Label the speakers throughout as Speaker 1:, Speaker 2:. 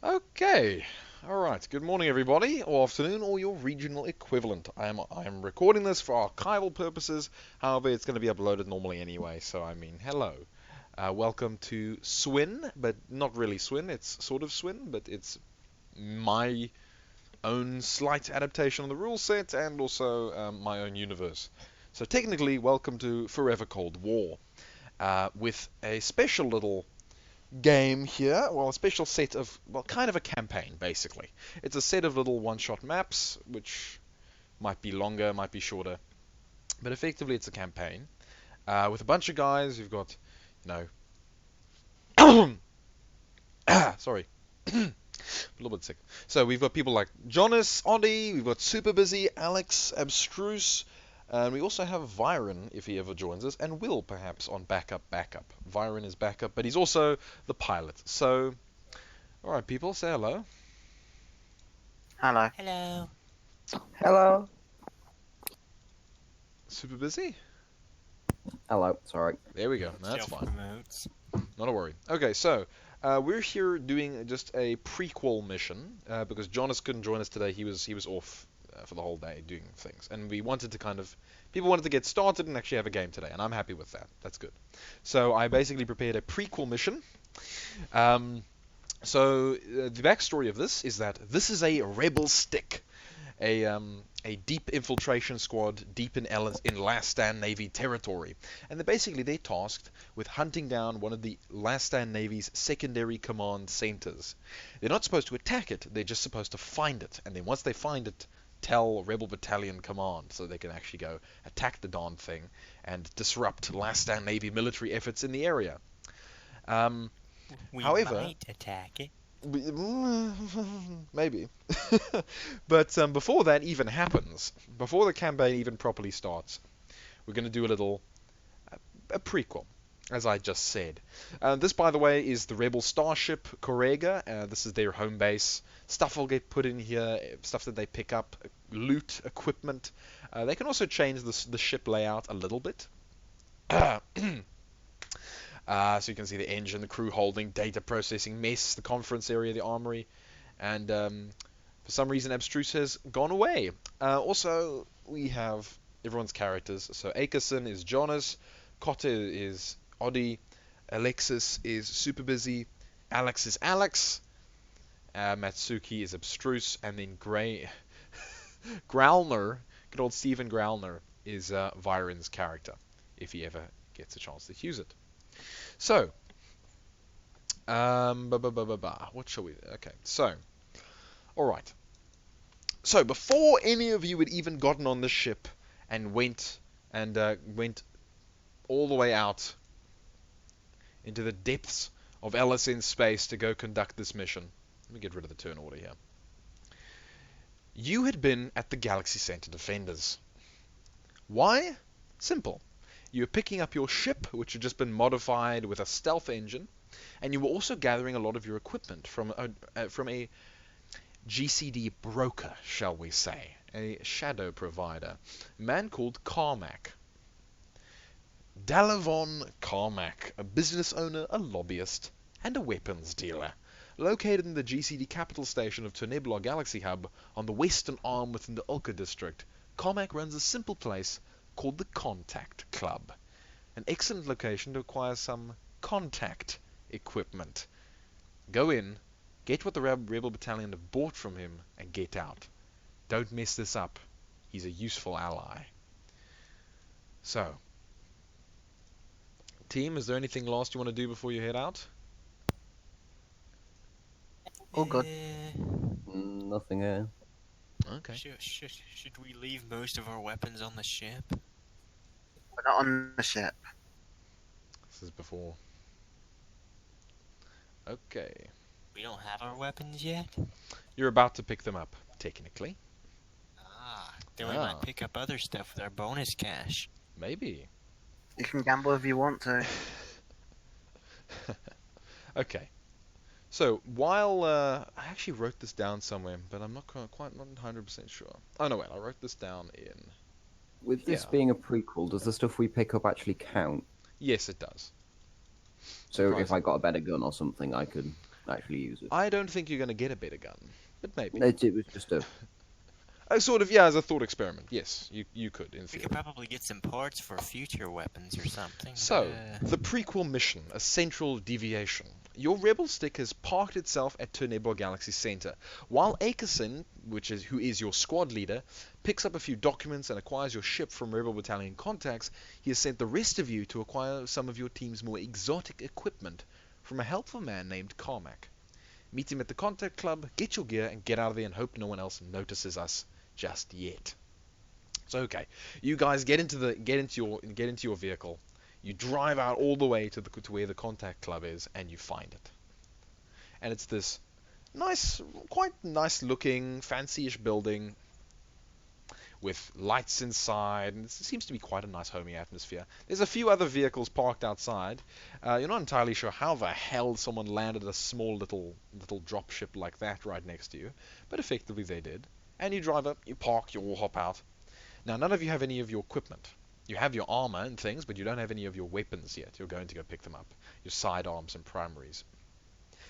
Speaker 1: Okay, alright, good morning everybody, or afternoon, or your regional equivalent. I am recording this for archival purposes, however it's going to be uploaded normally anyway, so I mean, hello. Welcome to Swin, but not really Swin, it's sort of Swin, but it's my own slight adaptation of the rule set, and also my own universe. So technically, welcome to Forever Cold War, with a special little game here, well, a special set of, well, kind of a campaign, basically. It's a set of little one-shot maps, which might be longer, might be shorter, but effectively it's a campaign. With a bunch of guys, you've got, sorry, a little bit sick. So we've got people like Jonas, Oddy, we've got Super Busy, Alex, Abstruse, and we also have Viren, if he ever joins us, and Will, perhaps, on backup. Viren is backup, but he's also the pilot. So, alright, people, say hello.
Speaker 2: Hello.
Speaker 3: Hello.
Speaker 4: Hello.
Speaker 1: Super Busy?
Speaker 4: Hello, sorry.
Speaker 1: There we go, that's fine.
Speaker 3: Self-promotes.
Speaker 1: Not a worry. Okay, so, we're here doing just a prequel mission, because Jonas couldn't join us today. He was off for the whole day doing things. And we wanted to people wanted to get started and actually have a game today, and I'm happy with that. That's good. So I basically prepared a prequel mission. The backstory of this is that this is a rebel stick, a deep infiltration squad deep in Last Stand Navy territory, and they're tasked with hunting down one of the Last Stand Navy's secondary command centers. They're not supposed to attack it; they're just supposed to find it, and then once they find it, tell Rebel Battalion command so they can actually go attack the darn thing and disrupt Last Stand Navy military efforts in the area.
Speaker 3: We
Speaker 1: However,
Speaker 3: might attack it.
Speaker 1: maybe. But before that even happens, before the campaign even properly starts, we're going to do a prequel, as I just said. This, by the way, is the Rebel starship Corega. This is their home base. Stuff will get put in here, stuff that they pick up, loot, equipment. They can also change the ship layout a little bit. So you can see the engine, the crew holding, data processing, mess, the conference area, the armory, and for some reason Abstruse has gone away. Also, we have everyone's characters. So Akerson is Jonas, Kotte is Oddy, Alexis is Super Busy, Alex is Alex, Matsuki is Abstruse, and then Growlner, good old Stephen Growlner, is Viren's character, if he ever gets a chance to use it. So, what shall we? Okay, so, all right. So before any of you had even gotten on the ship and went all the way out into the depths of LSN space to go conduct this mission, let me get rid of the turn order here. You had been at the Galaxy Center Defenders. Why? Simple. You were picking up your ship, which had just been modified with a stealth engine, and you were also gathering a lot of your equipment from a GCD broker, shall we say, a shadow provider, a man called Carmack. Dalavon Carmack, a business owner, a lobbyist, and a weapons dealer, located in the GCD capital station of Turneblar Galaxy Hub on the western arm within the Ulka district. Carmack runs a simple place called the Contact Club, an excellent location to acquire some contact equipment. Go in, get what the Rebel Battalion have bought from him, and get out. Don't mess this up. He's a useful ally. So, team, is there anything last you want to do before you head out?
Speaker 2: All good.
Speaker 4: Nothing here.
Speaker 1: Okay.
Speaker 3: Should we leave most of our weapons on the ship?
Speaker 2: We're not on the ship.
Speaker 1: This is before. Okay.
Speaker 3: We don't have our weapons yet?
Speaker 1: You're about to pick them up, technically.
Speaker 3: Then we might pick up other stuff with our bonus cash.
Speaker 1: Maybe.
Speaker 2: You can gamble if you want to.
Speaker 1: Okay. So, while I actually wrote this down somewhere, but I'm not 100% sure. Oh no, wait, I wrote this down in...
Speaker 4: With this being a prequel, does the stuff we pick up actually count?
Speaker 1: Yes, it does.
Speaker 4: So if I got a better gun or something, I could actually use it.
Speaker 1: I don't think you're going to get a better gun, but maybe.
Speaker 4: It was just a.
Speaker 1: Sort of, yeah, as a thought experiment. Yes, you could, in
Speaker 3: We
Speaker 1: theory.
Speaker 3: could probably get some parts for future weapons or something.
Speaker 1: So, the prequel mission, a central deviation. Your rebel stick has parked itself at Turnebo Galaxy Center, while Akerson, who is your squad leader, picks up a few documents and acquires your ship from Rebel Battalion contacts. He has sent the rest of you to acquire some of your team's more exotic equipment from a helpful man named Carmack. Meet him at the contact club, get your gear, and get out of there and hope no one else notices us just yet. So okay, you guys get into your vehicle. You drive out all the way to where the contact club is, and you find it. And it's this quite nice looking, fancy-ish building with lights inside, and it seems to be quite a nice homey atmosphere. There's a few other vehicles parked outside. You're not entirely sure how the hell someone landed a small little dropship like that right next to you, but effectively they did. And you drive up, you park, you all hop out. Now, none of you have any of your equipment. You have your armor and things, but you don't have any of your weapons yet. You're going to go pick them up. Your sidearms and primaries.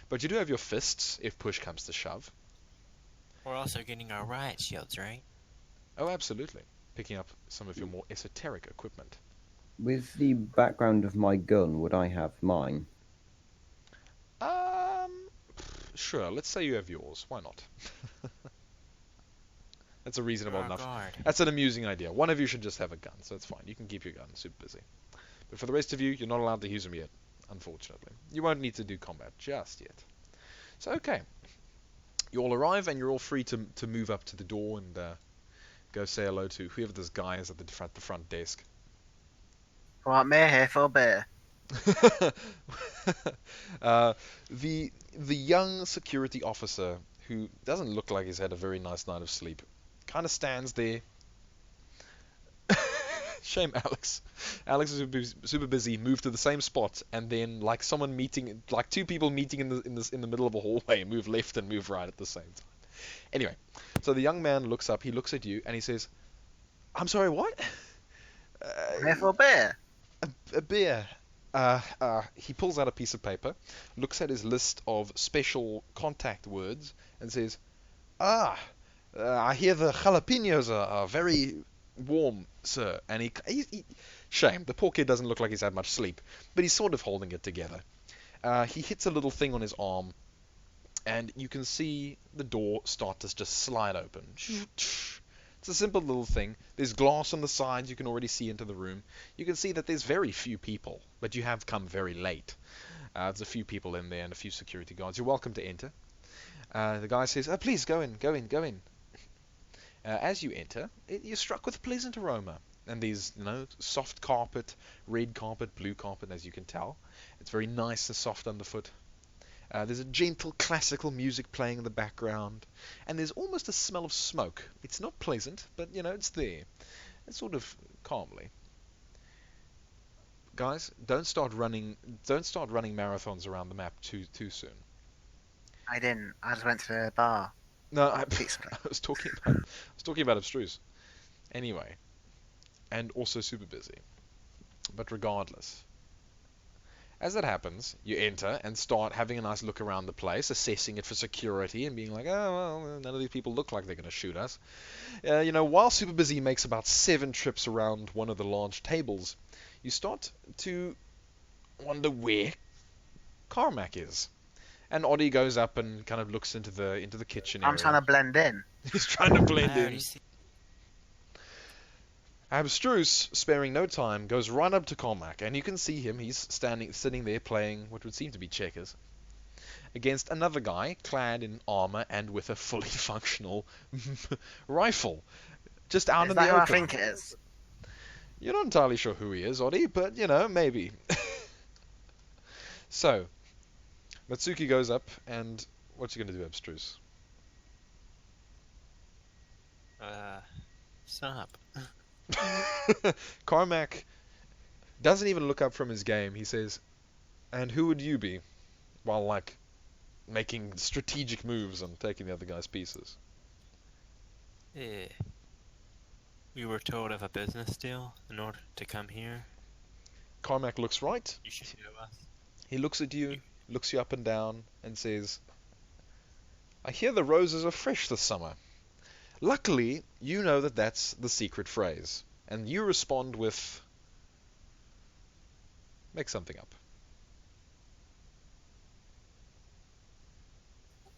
Speaker 1: But you do have your fists, if push comes to shove.
Speaker 3: We're also getting our riot shields, right?
Speaker 1: Oh, absolutely. Picking up some of your more esoteric equipment.
Speaker 4: With the background of my gun, would I have mine?
Speaker 1: Sure. Let's say you have yours. Why not? That's a reasonable
Speaker 3: Oh,
Speaker 1: enough.
Speaker 3: God.
Speaker 1: That's an amusing idea. One of you should just have a gun, so it's fine. You can keep your gun super busy. But for the rest of you, you're not allowed to use them yet, unfortunately. You won't need to do combat just yet. So, okay. You all arrive, and you're all free to move up to the door and go say hello to whoever this guy is at the front desk.
Speaker 2: What, me here for beer?
Speaker 1: The young security officer, who doesn't look like he's had a very nice night of sleep, kind of stands there. Shame Alex. Alex is super busy. Moved to the same spot, and then like two people meeting in the middle of a hallway, move left and move right at the same time. Anyway, so the young man looks up. He looks at you and he says, "I'm sorry, what?"
Speaker 2: Here for beer?
Speaker 1: A beer. He pulls out a piece of paper, looks at his list of special contact words, and says, I hear the jalapenos are very warm, sir. And he shame, the poor kid doesn't look like he's had much sleep, but he's sort of holding it together. He hits a little thing on his arm, and you can see the door start to just slide open. It's a simple little thing. There's glass on the sides. You can already see into the room. You can see that there's very few people, but you have come very late. There's a few people in there and a few security guards. You're welcome to enter. The guy says, please, go in, go in, go in. As you enter, you're struck with a pleasant aroma. And there's, soft carpet, red carpet, blue carpet, as you can tell. It's very nice and soft underfoot. There's a gentle classical music playing in the background, and there's almost a smell of smoke. It's not pleasant, but it's there. It's sort of calmly. Guys, don't start running marathons around the map too soon.
Speaker 2: I didn't. I just went to the bar.
Speaker 1: No, I
Speaker 2: Peacefully.
Speaker 1: was talking about abstruse. Anyway, and also super busy. But regardless. As that happens, you enter and start having a nice look around the place, assessing it for security and being like, oh, well, none of these people look like they're going to shoot us. While super busy makes about 7 trips around one of the large tables, you start to wonder where Carmack is. And Oddie goes up and kind of looks into the kitchen area.
Speaker 2: I'm trying to blend in.
Speaker 1: He's trying to blend
Speaker 3: I
Speaker 1: in.
Speaker 3: already see-
Speaker 1: Abstruse, sparing no time, goes right up to Carmack, and you can see him. He's sitting there playing what would seem to be checkers against another guy clad in armor and with a fully functional rifle, just out
Speaker 2: Is
Speaker 1: in
Speaker 2: that
Speaker 1: the
Speaker 2: who I
Speaker 1: open.
Speaker 2: think it is?
Speaker 1: You're not entirely sure who he is, Oddie, but maybe. So, Matsuki goes up, and what's he going to do, Abstruse?
Speaker 3: Stop.
Speaker 1: Carmack doesn't even look up from his game. He says, "And who would you be?" While making strategic moves and taking the other guy's pieces.
Speaker 3: We were told of a business deal in order to come here.
Speaker 1: Carmack looks right.
Speaker 3: You should know us.
Speaker 1: He looks at you. looks you up and down, and says, I hear the roses are fresh this summer. Luckily, you know that that's the secret phrase, and you respond with, make something up.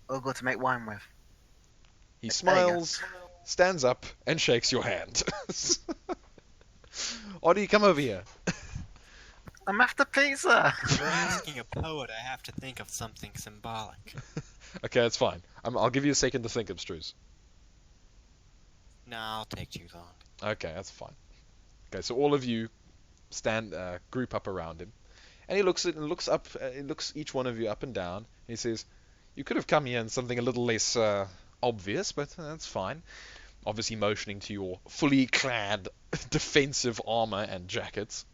Speaker 2: Or go to make wine with.
Speaker 1: He
Speaker 2: There you go.
Speaker 1: smiles, stands up, and shakes your hand. Why do you come over here?
Speaker 2: I'm after pizza.
Speaker 3: For asking a poet, I have to think of something symbolic.
Speaker 1: Okay, that's fine. I'll give you a second to think, Abstruse.
Speaker 3: No, I'll take too long.
Speaker 1: Okay, that's fine. Okay, so all of you group up around him, and he looks each one of you up and down. And he says, "You could have come here in something a little less obvious, but that's fine." Obviously, motioning to your fully clad defensive armor and jackets.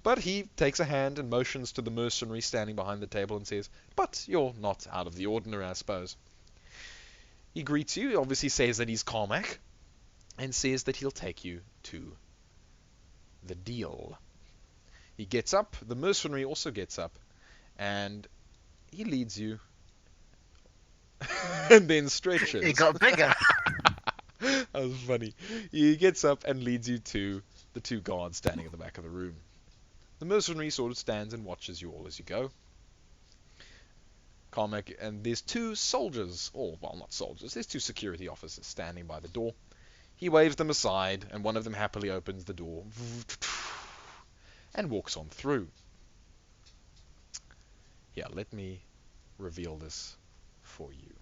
Speaker 1: But he takes a hand and motions to the mercenary standing behind the table and says, "But you're not out of the ordinary, I suppose." He greets you, obviously says that he's Carmack, and says that he'll take you to the deal. He gets up, the mercenary also gets up, and he leads you, and then stretches.
Speaker 2: It got bigger.
Speaker 1: That was funny. He gets up and leads you to the two guards standing at the back of the room. The mercenary sort of stands and watches you all as you go. Carmack, and there's two soldiers, or, well, not soldiers, there's two security officers standing by the door. He waves them aside, and one of them happily opens the door and walks on through. Here, let me reveal this for you.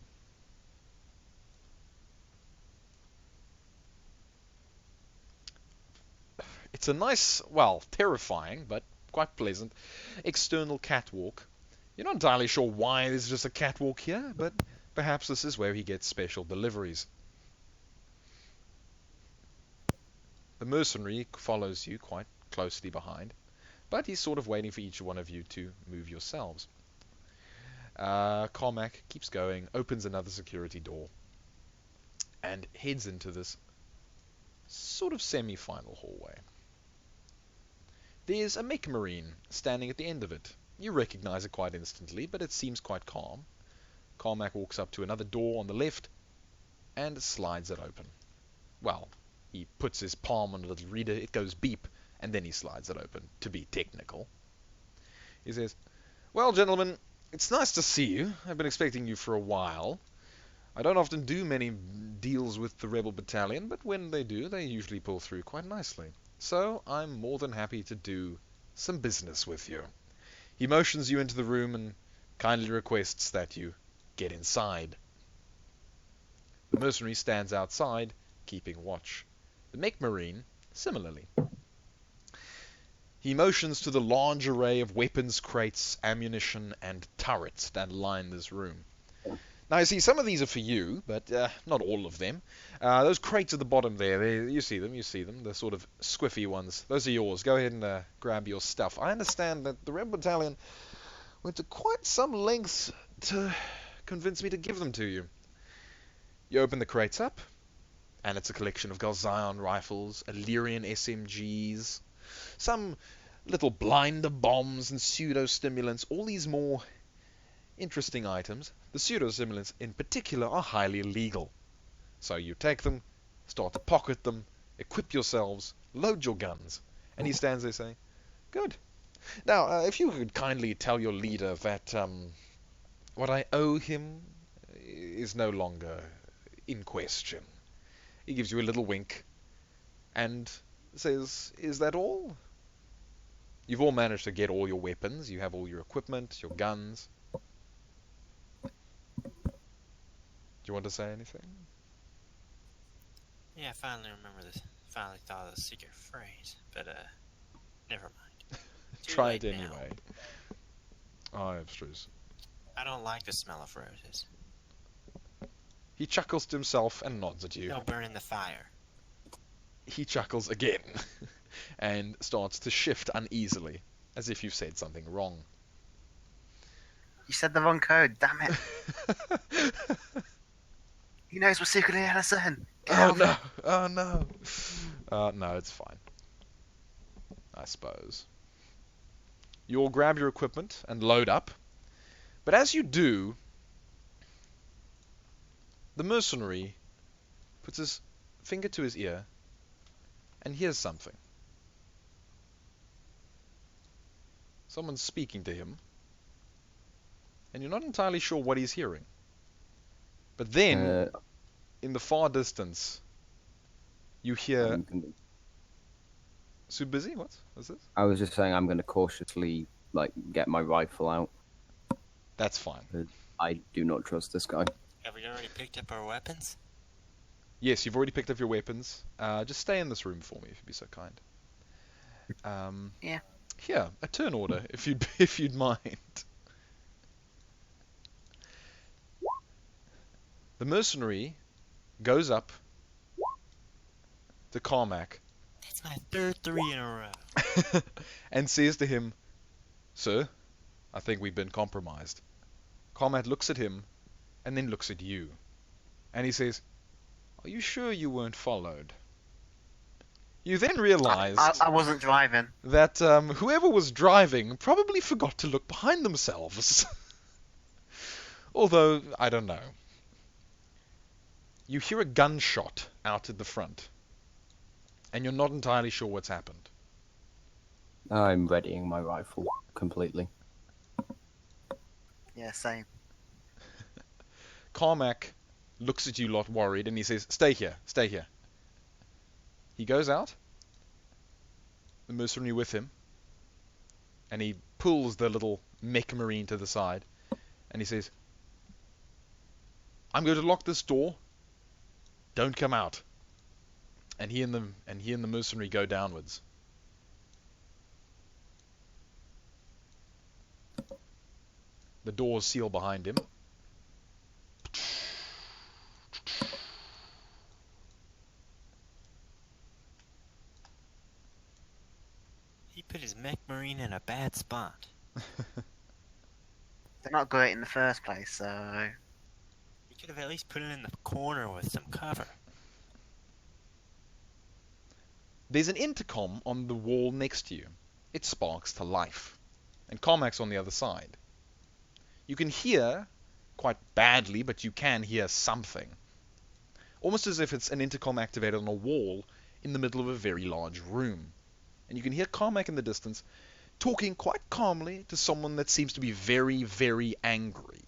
Speaker 1: It's a nice, well, terrifying, but quite pleasant external catwalk. You're not entirely sure why there's just a catwalk here, but perhaps this is where he gets special deliveries. The mercenary follows you quite closely behind, but he's sort of waiting for each one of you to move yourselves. Carmack keeps going, opens another security door, and heads into this sort of semi-final hallway. There's a mech marine standing at the end of it. You recognize it quite instantly, but it seems quite calm. Carmack walks up to another door on the left and slides it open. Well, he puts his palm on a little reader, it goes beep, and then he slides it open, to be technical. He says, "Well, gentlemen, it's nice to see you. I've been expecting you for a while. I don't often do many deals with the Rebel Battalion, but when they do, they usually pull through quite nicely. So I'm more than happy to do some business with you." He motions you into the room and kindly requests that you get inside. The mercenary stands outside, keeping watch. The mech marine, similarly. He motions to the large array of weapons crates, ammunition, and turrets that line this room. Now, you see, some of these are for you, but not all of them. Those crates at the bottom there, you see them, the sort of squiffy ones. Those are yours. Go ahead and grab your stuff. I understand that the Rebel Battalion went to quite some lengths to convince me to give them to you. You open the crates up, and it's a collection of Galzion rifles, Illyrian SMGs, some little blinder bombs and pseudo-stimulants, all these more interesting items. The pseudo-stimulants in particular are highly illegal. So you take them, start to pocket them, equip yourselves, load your guns. And he stands there saying, "Good. Now, if you could kindly tell your leader that what I owe him is no longer in question." He gives you a little wink and says, "Is that all? You've all managed to get all your weapons, you have all your equipment, your guns. Do you want to say anything?"
Speaker 3: Yeah, I finally remember this. Finally thought of the secret phrase, but never mind. Too
Speaker 1: Try it
Speaker 3: late now.
Speaker 1: anyway. Oh, abstruse.
Speaker 3: I don't like the smell of roses.
Speaker 1: He chuckles to himself and nods at you.
Speaker 3: They'll burn in the fire.
Speaker 1: He chuckles again and starts to shift uneasily, as if you've said something wrong.
Speaker 2: You said the wrong code, damn it. He knows we're secretly innocent. Get
Speaker 1: Oh
Speaker 2: out.
Speaker 1: no! Oh no! No, it's fine. I suppose. You all grab your equipment and load up. But as you do, the mercenary puts his finger to his ear and hears something. Someone's speaking to him, and you're not entirely sure what he's hearing. But then, in the far distance, you hear... Super busy? What? What's this?
Speaker 4: I was just saying I'm going to cautiously, get my rifle out.
Speaker 1: That's fine.
Speaker 4: I do not trust this guy.
Speaker 3: Have we already picked up our weapons?
Speaker 1: Yes, you've already picked up your weapons. Just stay in this room for me, if you'd be so kind.
Speaker 2: Yeah.
Speaker 1: Here, a turn order, if you'd mind. The mercenary goes up to Carmack.
Speaker 3: That's my third 3 in a row.
Speaker 1: And says to him, "Sir, I think we've been compromised." Carmack looks at him and then looks at you. And he says, "Are you sure you weren't followed?" You then realized
Speaker 2: I wasn't driving.
Speaker 1: that whoever was driving probably forgot to look behind themselves. Although, I don't know. You hear a gunshot out at the front, and you're not entirely sure what's happened.
Speaker 4: I'm readying my rifle completely.
Speaker 2: Yeah, same.
Speaker 1: Carmack looks at you lot worried, and he says, "Stay here, stay here." He goes out, the mercenary with him, and he pulls the little mech marine to the side, and he says, "I'm going to lock this door. Don't come out." And he and the mercenary go downwards. The doors seal behind him.
Speaker 3: He put his mech marine in a bad spot.
Speaker 2: They're not great in the first place, so...
Speaker 3: He could have at least put it in the corner with some cover.
Speaker 1: There's an intercom on the wall next to you. It sparks to life. And Carmack's on the other side. You can hear, quite badly, but you can hear something. Almost as if it's an intercom activated on a wall in the middle of a very large room. And you can hear Carmack in the distance talking quite calmly to someone that seems to be very, very angry.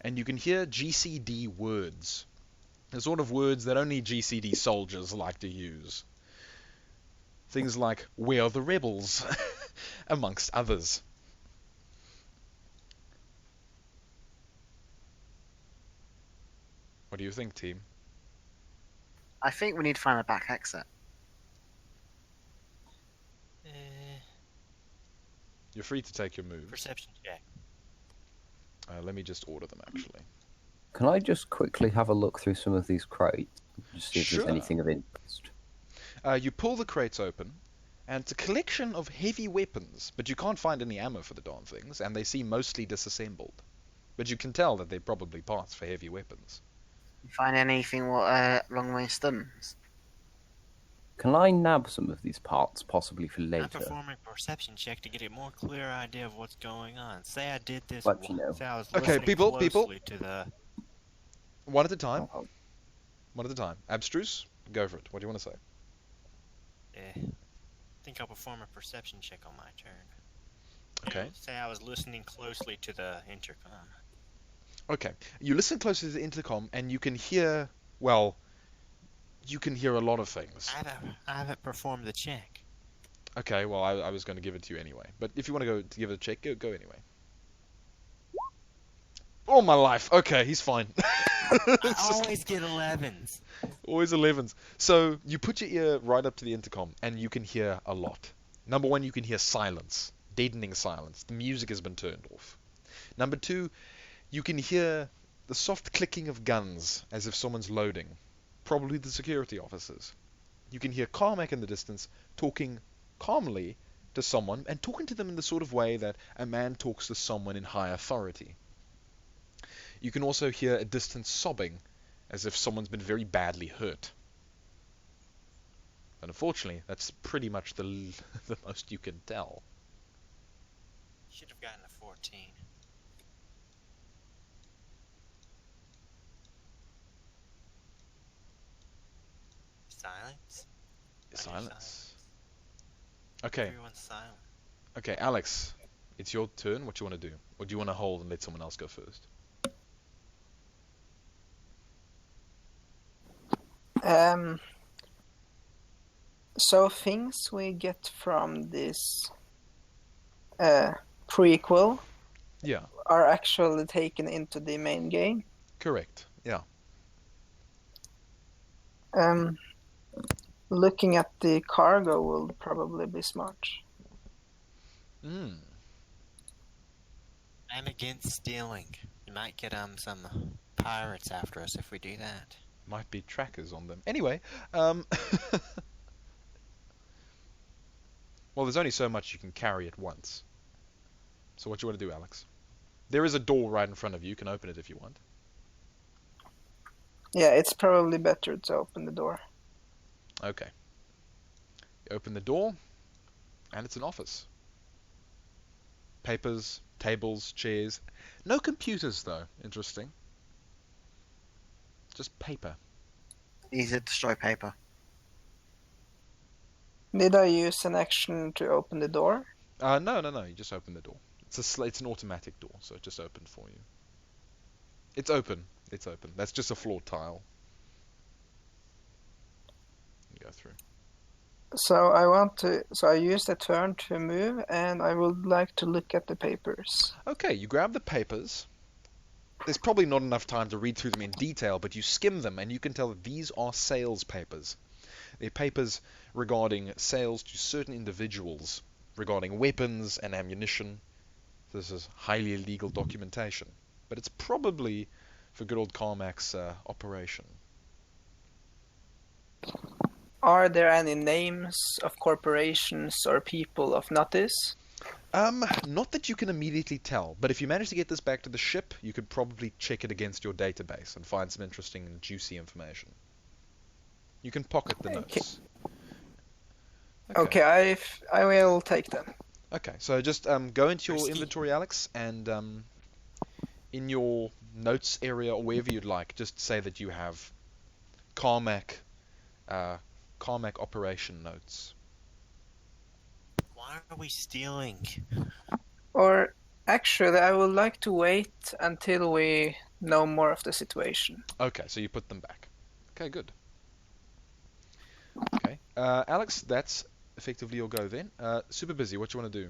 Speaker 1: And you can hear GCD words. The sort of words that only GCD soldiers like to use. Things like, "Where are the rebels?" amongst others. What do you think, team?
Speaker 2: I think we need to find a back exit.
Speaker 1: You're free to take your moves.
Speaker 3: Perception check.
Speaker 1: Let me just order them, actually.
Speaker 4: Can I just quickly have a look through some of these crates? Just see if
Speaker 1: Sure.
Speaker 4: there's anything of interest.
Speaker 1: You pull the crates open, and it's a collection of heavy weapons, but you can't find any ammo for the darn things, and they seem mostly disassembled. But you can tell that they're probably parts for heavy weapons.
Speaker 2: You find anything long-range stuns?
Speaker 4: Can I nab some of these parts, possibly for
Speaker 3: I'm
Speaker 4: later?
Speaker 3: performing a perception check to get a more clear idea of what's going on. Say I did this
Speaker 4: Let you know.
Speaker 3: Say I was
Speaker 1: Okay,
Speaker 3: listening
Speaker 1: people.
Speaker 3: closely to the...
Speaker 1: One at a time.
Speaker 4: Oh,
Speaker 1: One at a time. Abstruse, go for it. What do you want to say?
Speaker 3: I think I'll perform a perception check on my turn.
Speaker 1: Okay.
Speaker 3: Say I was listening closely to the intercom.
Speaker 1: Okay. You listen closely to the intercom, and you can hear, well, you can hear a lot of things.
Speaker 3: I haven't performed the check.
Speaker 1: Okay, well, I was going to give it to you anyway. But if you want to go to give it a check, go anyway. Oh, my life. Okay, he's fine.
Speaker 3: I always get 11s.
Speaker 1: Always 11s. So you put your ear right up to the intercom, and you can hear a lot. Number one, you can hear silence. Deadening silence. The music has been turned off. Number two, you can hear the soft clicking of guns as if someone's loading. Probably the security officers. You can hear Carmack in the distance talking calmly to someone, and talking to them in the sort of way that a man talks to someone in high authority. You can also hear a distant sobbing, as if someone's been very badly hurt. And unfortunately, that's pretty much the most you can tell.
Speaker 3: Should have gotten a 14. Silence?
Speaker 1: Silence. Okay,
Speaker 3: Everyone's silent.
Speaker 1: okay, Alex, it's your turn. What do you want to do? Or do you want to hold and let someone else go first?
Speaker 5: Um, so things we get from this prequel
Speaker 1: Yeah,
Speaker 5: are actually taken into the main game.
Speaker 1: correct. Yeah.
Speaker 5: Um, looking at the cargo will probably be smart.
Speaker 1: Mm.
Speaker 3: I'm against stealing. You might get some pirates after us if we do that.
Speaker 1: Might be trackers on them. Anyway, well, there's only so much you can carry at once. So what do you want to do, Alex? There is a door right in front of you. You can open it if you want.
Speaker 5: Yeah, it's probably better to open the door.
Speaker 1: Okay. You open the door, and it's an office. Papers, tables, chairs. No computers, though. Interesting. Just paper.
Speaker 2: Easy to destroy paper.
Speaker 5: Did I use an action to open the door?
Speaker 1: No. You just open the door. It's an automatic door, so it just opened for you. It's open. It's open. That's just a floor tile. You go through.
Speaker 5: So I used a turn to move, and I would like to look at the papers.
Speaker 1: Okay, you grab the papers. There's probably not enough time to read through them in detail, but you skim them and you can tell that these are sales papers. They're papers regarding sales to certain individuals, regarding weapons and ammunition. This is highly illegal documentation, but it's probably for good old Carmack's operation.
Speaker 5: Are there any names of corporations or people of notice?
Speaker 1: Not that you can immediately tell, but if you manage to get this back to the ship, you could probably check it against your database and find some interesting and juicy information. You can pocket the notes.
Speaker 5: Okay, I will take them.
Speaker 1: Okay, so just go into your
Speaker 3: Risky.
Speaker 1: inventory, Alex, and in your notes area or wherever you'd like, just say that you have Carmack operation notes.
Speaker 3: Why are we stealing?
Speaker 5: Or actually, I would like to wait until we know more of the situation.
Speaker 1: Okay, so you put them back. Okay, good. Okay, Alex, that's effectively your go then. Super busy. What do you want to do?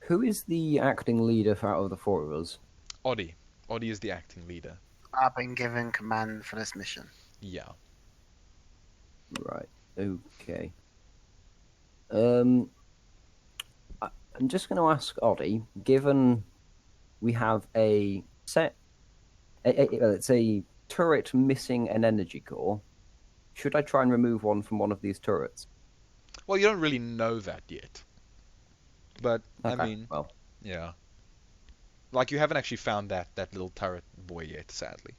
Speaker 4: Who is the acting leader out of the four of us?
Speaker 1: Oddie. Oddie is the acting leader.
Speaker 2: I've been given command for this mission.
Speaker 1: Yeah.
Speaker 4: Right. Okay. I'm just going to ask Oddie, given we have it's a turret missing an energy core, should I try and remove one from one of these turrets?
Speaker 1: Well, you don't really know that yet. But,
Speaker 4: Okay,
Speaker 1: I mean,
Speaker 4: well,
Speaker 1: yeah. Like, you haven't actually found that little turret boy yet, sadly.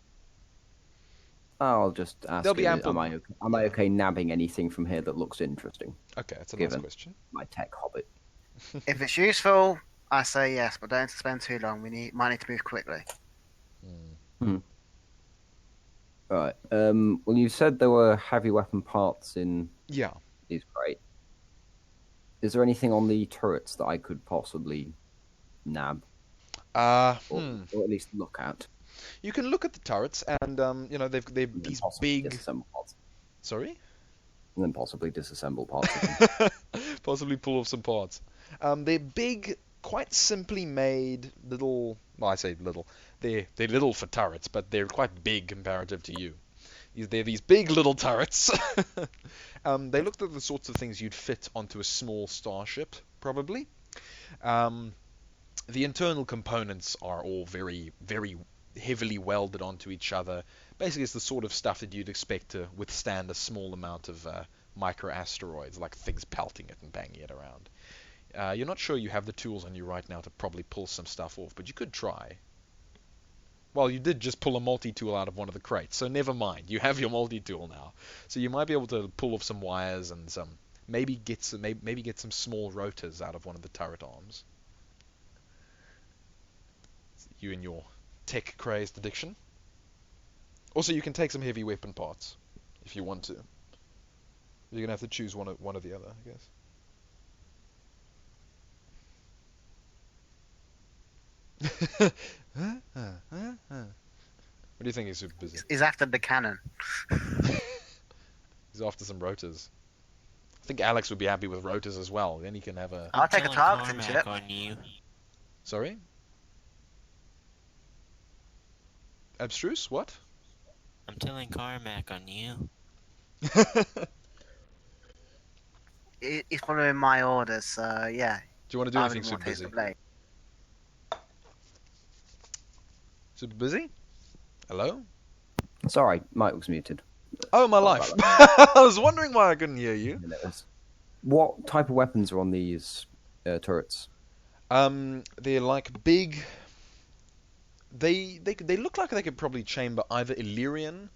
Speaker 4: I'll just ask
Speaker 1: There'll be
Speaker 4: him,
Speaker 1: ample-
Speaker 4: am I okay nabbing anything from here that looks interesting?
Speaker 1: Okay, that's a nice
Speaker 4: Given.
Speaker 1: question.
Speaker 4: My tech hobbit.
Speaker 2: If it's useful, I say yes, but don't spend too long. Might need to move quickly.
Speaker 4: Right. Well, you said there were heavy weapon parts in
Speaker 1: Yeah.
Speaker 4: these crates. Is there anything on the turrets that I could possibly nab, or at least look at?
Speaker 1: You can look at the turrets, and they're
Speaker 4: And then
Speaker 1: these
Speaker 4: possibly
Speaker 1: big.
Speaker 4: disassemble parts.
Speaker 1: Sorry.
Speaker 4: And then possibly disassemble parts of them.
Speaker 1: Possibly pull off some parts. They're big, quite simply made little. Well, I say little. They're little for turrets, but they're quite big comparative to you. They're these big little turrets. They look like the sorts of things you'd fit onto a small starship, probably. The internal components are all very, very heavily welded onto each other. Basically, it's the sort of stuff that you'd expect to withstand a small amount of microasteroids, like things pelting it and banging it around. You're not sure you have the tools on you right now to probably pull some stuff off, but you could try. Well, you did just pull a multi-tool out of one of the crates, so never mind. You have your multi-tool now, so you might be able to pull off some wires and maybe get some small rotors out of one of the turret arms. You and your tech-crazed addiction. Also, you can take some heavy weapon parts if you want to. You're gonna have to choose one or the other, I guess. What do you think? He's super busy.
Speaker 2: He's after the cannon.
Speaker 1: He's after some rotors. I think Alex would be happy with rotors as well. Then he can have a.
Speaker 2: I'll take a
Speaker 3: Killing
Speaker 2: targeting
Speaker 3: Carmack
Speaker 2: chip.
Speaker 3: on you.
Speaker 1: Sorry. Abstruse? What?
Speaker 3: I'm telling Carmack on you.
Speaker 2: He's following my orders, so yeah.
Speaker 1: Do you want to do
Speaker 2: I
Speaker 1: anything
Speaker 2: really
Speaker 1: super
Speaker 2: want his
Speaker 1: busy?
Speaker 2: blade.
Speaker 1: Super busy? Hello?
Speaker 4: Sorry, Mike was muted.
Speaker 1: Oh, my
Speaker 4: Sorry
Speaker 1: life.
Speaker 4: about
Speaker 1: I was wondering why I couldn't hear you.
Speaker 4: What type of weapons are on these turrets?
Speaker 1: They're like big. They look like they could probably chamber either Illyrian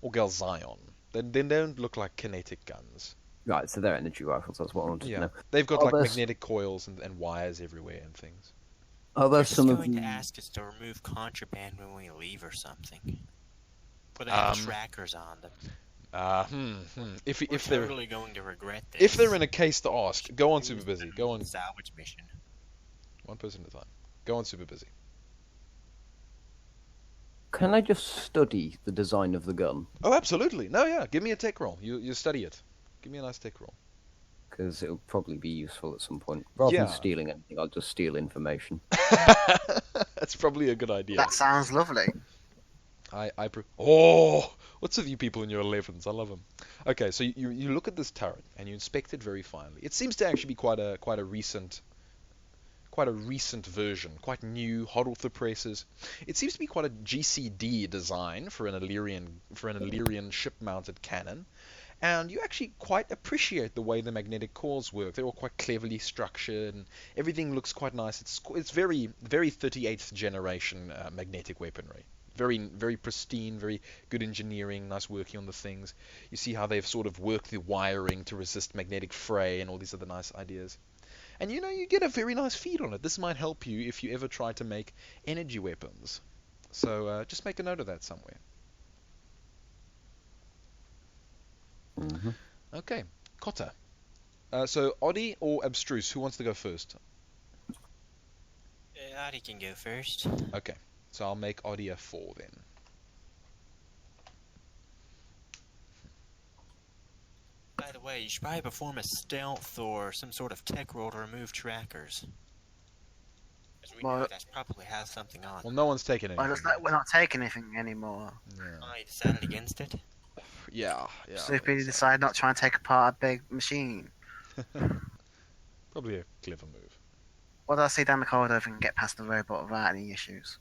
Speaker 1: or Galzion. They don't look like kinetic guns.
Speaker 4: Right, so they're energy rifles. That's what I wanted to know.
Speaker 1: They've got
Speaker 4: Are
Speaker 1: like
Speaker 4: there
Speaker 1: magnetic coils and wires everywhere and things.
Speaker 4: Are there
Speaker 3: They're
Speaker 4: some
Speaker 3: just
Speaker 4: of
Speaker 3: going
Speaker 4: the...
Speaker 3: to ask us to remove contraband when we leave or something. Where they have trackers on them.
Speaker 1: If
Speaker 3: We're
Speaker 1: they're
Speaker 3: totally going to regret this.
Speaker 1: if they're in a case to ask, go on super busy. Go on
Speaker 3: Salvage mission.
Speaker 1: one person at a time. Go on super busy.
Speaker 4: Can I just study the design of the gun?
Speaker 1: Oh, absolutely. No, yeah. Give me a tech roll. You study it. Give me a nice tech roll.
Speaker 4: Because it'll probably be useful at some point. Rather
Speaker 1: Yeah.
Speaker 4: than stealing anything, I'll just steal information.
Speaker 1: That's probably a good idea.
Speaker 2: That sounds lovely.
Speaker 1: Oh, what's with you people in your 11s? I love them. Okay, so you look at this turret and you inspect it very finely. It seems to actually be quite a recent version, quite new, hot off the presses. It seems to be quite a GCD design for an Illyrian ship-mounted cannon. And you actually quite appreciate the way the magnetic cores work. They're all quite cleverly structured, and everything looks quite nice. It's very 38th generation magnetic weaponry. Very pristine, very good engineering, nice working on the things. You see how they've sort of worked the wiring to resist magnetic fray and all these other nice ideas. And you get a very nice feed on it. This might help you if you ever try to make energy weapons. So just make a note of that somewhere.
Speaker 4: Mm-hmm.
Speaker 1: Okay, Cotta. So Oddie or Abstruse, who wants to go first?
Speaker 3: Adi can go first.
Speaker 1: Okay, so I'll make Oddie a 4 then.
Speaker 3: By the way, you should probably perform a stealth or some sort of tech roll to remove trackers. As we know
Speaker 2: Well-
Speaker 3: that's probably has something on.
Speaker 1: Well, no one's taken
Speaker 2: Well,
Speaker 1: anything.
Speaker 2: we're not taking anything anymore.
Speaker 3: I decided against it.
Speaker 1: Yeah.
Speaker 2: So if we decide not to try and take apart a big machine,
Speaker 1: Probably a clever move.
Speaker 2: what do I see down the corridor if we can get past the robot without any issues?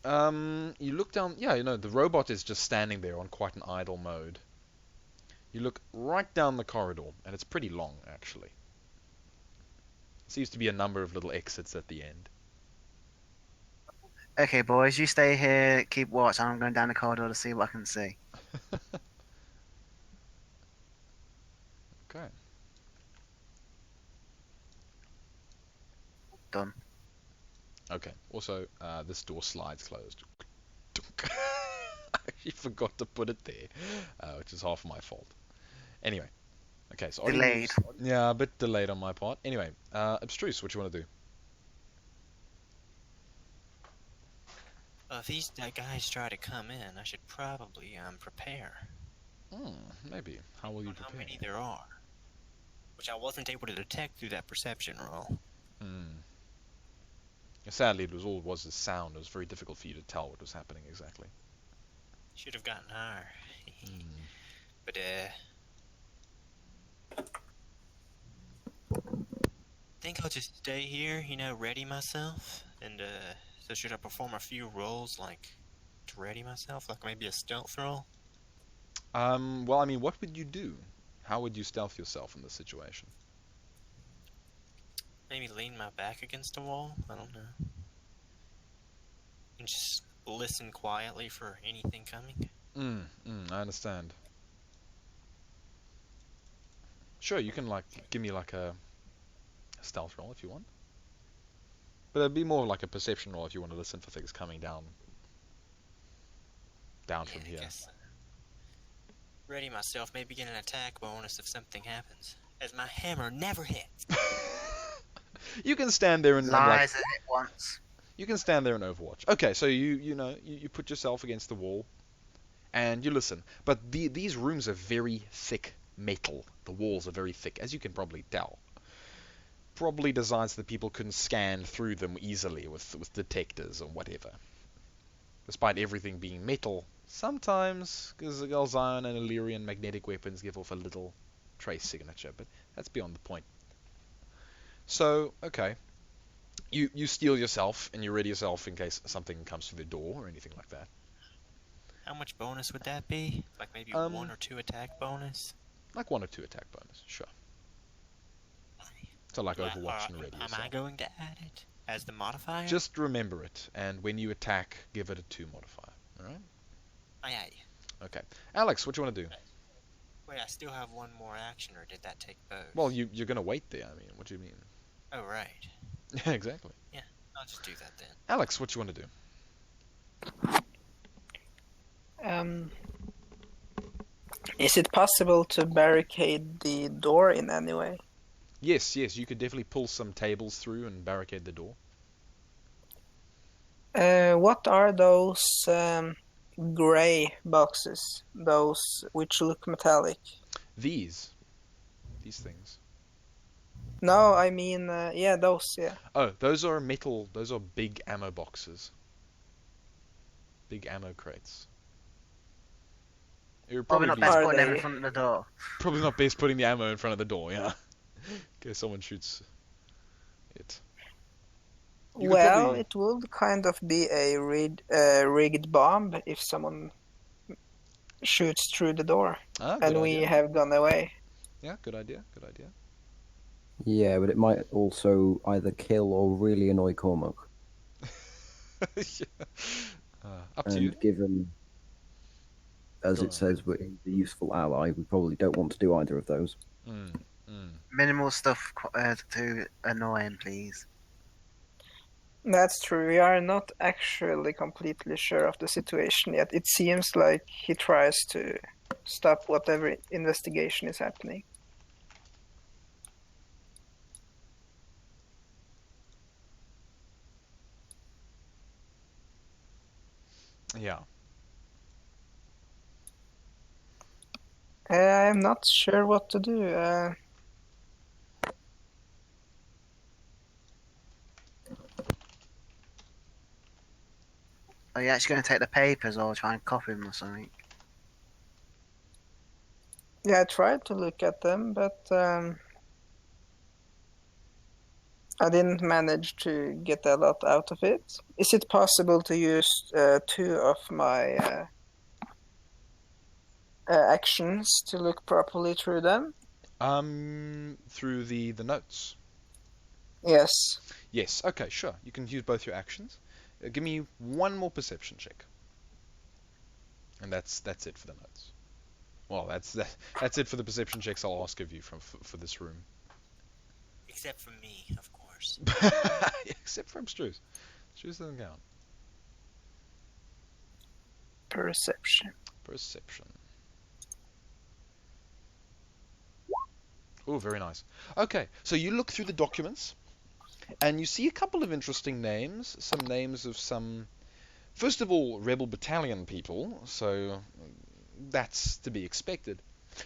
Speaker 1: You look down. Yeah, the robot is just standing there on quite an idle mode. You look right down the corridor, and it's pretty long, actually. Seems to be a number of little exits at the end.
Speaker 2: Okay, boys, you stay here, keep watch. I'm going down the corridor to see what I can see.
Speaker 1: Okay.
Speaker 2: Done.
Speaker 1: Okay. Also, this door slides closed. I actually forgot to put it there, which is half my fault. Anyway. Okay, so
Speaker 2: Delayed.
Speaker 1: Yeah, a bit delayed on my part. Anyway, Abstruse, what you want to do?
Speaker 3: Well, if these guys try to come in, I should probably prepare.
Speaker 1: Maybe. How will you
Speaker 3: On how
Speaker 1: prepare?
Speaker 3: many there are, which I wasn't able to detect through that perception roll.
Speaker 1: Sadly, it was the sound. It was very difficult for you to tell what was happening exactly.
Speaker 3: Should have gotten higher. But think I'll just stay here, ready myself. And so should I perform a few rolls, like to ready myself, like maybe a stealth roll?
Speaker 1: Well, I mean, what would you do? How would you stealth yourself in this situation?
Speaker 3: Maybe lean my back against a wall? I don't know. And just listen quietly for anything coming?
Speaker 1: I understand. Sure, you can, give me, a stealth roll if you want. But it'd be more like a perception roll if you want to listen for things coming down from
Speaker 3: I
Speaker 1: here.
Speaker 3: guess. ready myself, maybe get an attack bonus if something happens, as my hammer never hits.
Speaker 1: You can stand there and
Speaker 2: Lies at it once.
Speaker 1: you can stand there and Overwatch. Okay, so you put yourself against the wall and you listen. But these rooms are very thick metal. The walls are very thick, as you can probably tell. Probably designed so that people couldn't scan through them easily with detectors or whatever. Despite everything being metal, sometimes, because the Galzion and Illyrian magnetic weapons give off a little trace signature, but that's beyond the point. So, okay. You steel yourself and you ready yourself in case something comes through the door or anything like that.
Speaker 3: How much bonus would that be? Like maybe 1 or 2 attack bonus?
Speaker 1: Like 1 or 2 attack bonus, sure. So like Overwatch and ready
Speaker 3: Am
Speaker 1: yourself.
Speaker 3: I going to add it as the modifier?
Speaker 1: Just remember it, and when you attack, give it a 2 modifier. Alright?
Speaker 3: Aye, aye.
Speaker 1: Okay. Alex, what do you want to do?
Speaker 3: Wait, I still have 1 more action, or did that take both?
Speaker 1: Well, you're going to wait there, I mean, what do you mean?
Speaker 3: Oh, right.
Speaker 1: Yeah, exactly.
Speaker 3: Yeah, I'll just do that then.
Speaker 1: Alex, what do you want to do?
Speaker 5: Is it possible to barricade the door in any way?
Speaker 1: Yes, you could definitely pull some tables through and barricade the door.
Speaker 5: What are those gray boxes? Those which look metallic?
Speaker 1: These things.
Speaker 5: No, I mean, yeah, those, yeah.
Speaker 1: Oh, those are big ammo boxes. Big ammo crates. It would
Speaker 2: Probably
Speaker 1: probably
Speaker 2: not best
Speaker 5: Are
Speaker 2: putting them in
Speaker 5: they-
Speaker 2: front of the door.
Speaker 1: Probably not best putting the ammo in front of the door, yeah. In case someone shoots it. You could
Speaker 5: Well,
Speaker 1: probably-
Speaker 5: it would kind of be a rigged bomb if someone shoots through the door
Speaker 1: Ah, good
Speaker 5: and we
Speaker 1: idea.
Speaker 5: have gone away.
Speaker 1: Yeah, good idea.
Speaker 4: Yeah, but it might also either kill or really annoy Cormac.
Speaker 1: Yeah. Up to you.
Speaker 4: And given, as
Speaker 1: Go
Speaker 4: it
Speaker 1: on.
Speaker 4: says, we're a useful ally, we probably don't want to do either of those.
Speaker 2: Minimal stuff to annoy him, please.
Speaker 5: That's true. We are not actually completely sure of the situation yet. It seems like he tries to stop whatever investigation is happening.
Speaker 1: Yeah.
Speaker 5: I'm not sure what to do.
Speaker 2: Are you actually going to take the papers or try and copy them or something?
Speaker 5: Yeah, I tried to look at them, but I didn't manage to get a lot out of it. Is it possible to use 2 of my actions to look properly through them?
Speaker 1: Through the notes.
Speaker 5: Yes.
Speaker 1: Yes. Okay. Sure. You can use both your actions. Give me 1 more perception check. And that's it for the notes. Well, that's it for the perception checks I'll ask of you for this room.
Speaker 3: Except for me, of course.
Speaker 1: Except for Abstruse. Abstruse doesn't count.
Speaker 5: Perception.
Speaker 1: Perception. Oh, very nice. Okay, so you look through the documents, and you see a couple of interesting names. Some names of some, first of all, Rebel Battalion people, so that's to be expected.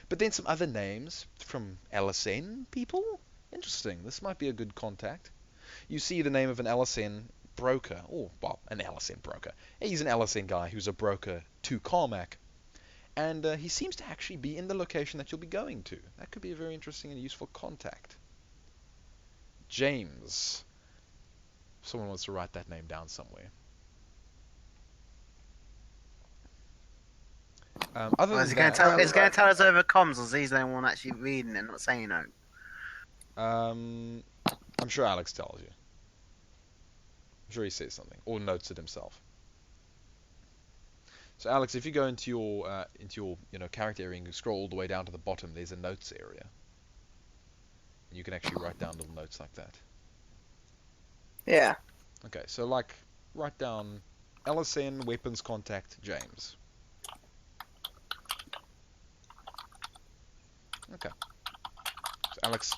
Speaker 1: But then some other names from LSN people. Interesting. This might be a good contact. You see the name of an LSN broker, or, well, an LSN broker. He's an LSN guy who's a broker to Carmack. And he seems to actually be in the location that you'll be going to. That could be a very interesting and useful contact. James. Someone wants to write that name down somewhere. Other
Speaker 2: Well,
Speaker 1: than
Speaker 2: is he going
Speaker 1: that,
Speaker 2: to tell us over comms, or is he the only one actually reading it and not saying no?
Speaker 1: I'm sure Alex tells you. I'm sure he says something, or notes it himself. So Alex, if you go into your character area and you scroll all the way down to the bottom, there's a notes area. And you can actually write down little notes like that.
Speaker 5: Yeah.
Speaker 1: Okay, so like write down LSN weapons contact James. Okay. So Alex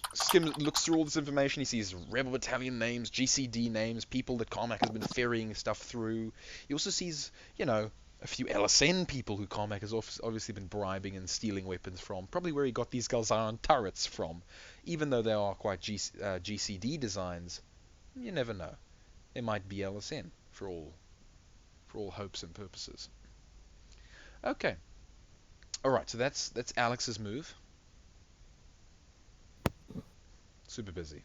Speaker 1: looks through all this information. He sees Rebel Battalion names, GCD names, people that Carmack has been ferrying stuff through. He also sees, a few LSN people who Carmack has obviously been bribing and stealing weapons from. Probably where he got these Galzaran turrets from. Even though they are quite GCD designs, you never know. It might be LSN for all hopes and purposes. Okay. Alright, so that's Alex's move. Super busy.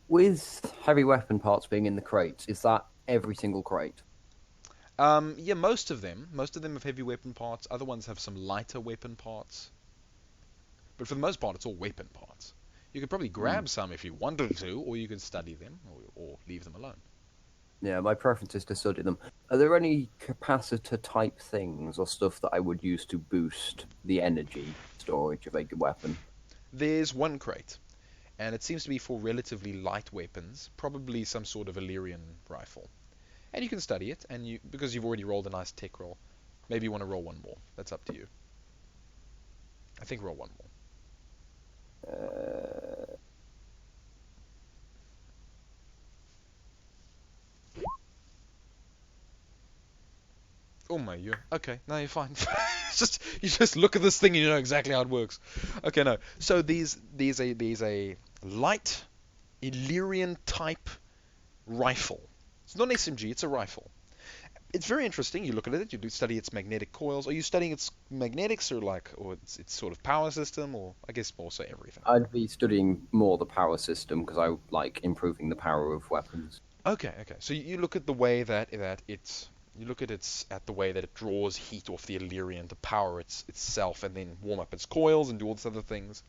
Speaker 4: With heavy weapon parts being in the crates, is that every single crate?
Speaker 1: Yeah, most of them. Most of them have heavy weapon parts. Other ones have some lighter weapon parts. But for the most part, it's all weapon parts. You could probably grab some if you wanted to, or you could study them, or leave them alone.
Speaker 4: Yeah, my preference is to study them. Are there any capacitor type things or stuff that I would use to boost the energy storage of a good weapon?
Speaker 1: There's one crate, and it seems to be for relatively light weapons, probably some sort of Illyrian rifle. And you can study it, and because you've already rolled a nice tech roll, maybe you want to roll one more. That's up to you. I think roll one more. Oh my, okay. No, you're fine. You just look at this thing and you know exactly how it works. Okay, no. So there's a light Illyrian type rifle. It's not an SMG, it's a rifle. It's very interesting. You look at it, you do study its magnetic coils. Are you studying its magnetics or its sort of power system, or I guess also everything?
Speaker 4: I'd be studying more the power system because I like improving the power of weapons.
Speaker 1: Okay. So you look at the way that it's at the way that it draws heat off the Illyrian to power itself and then warm up its coils and do all these other things.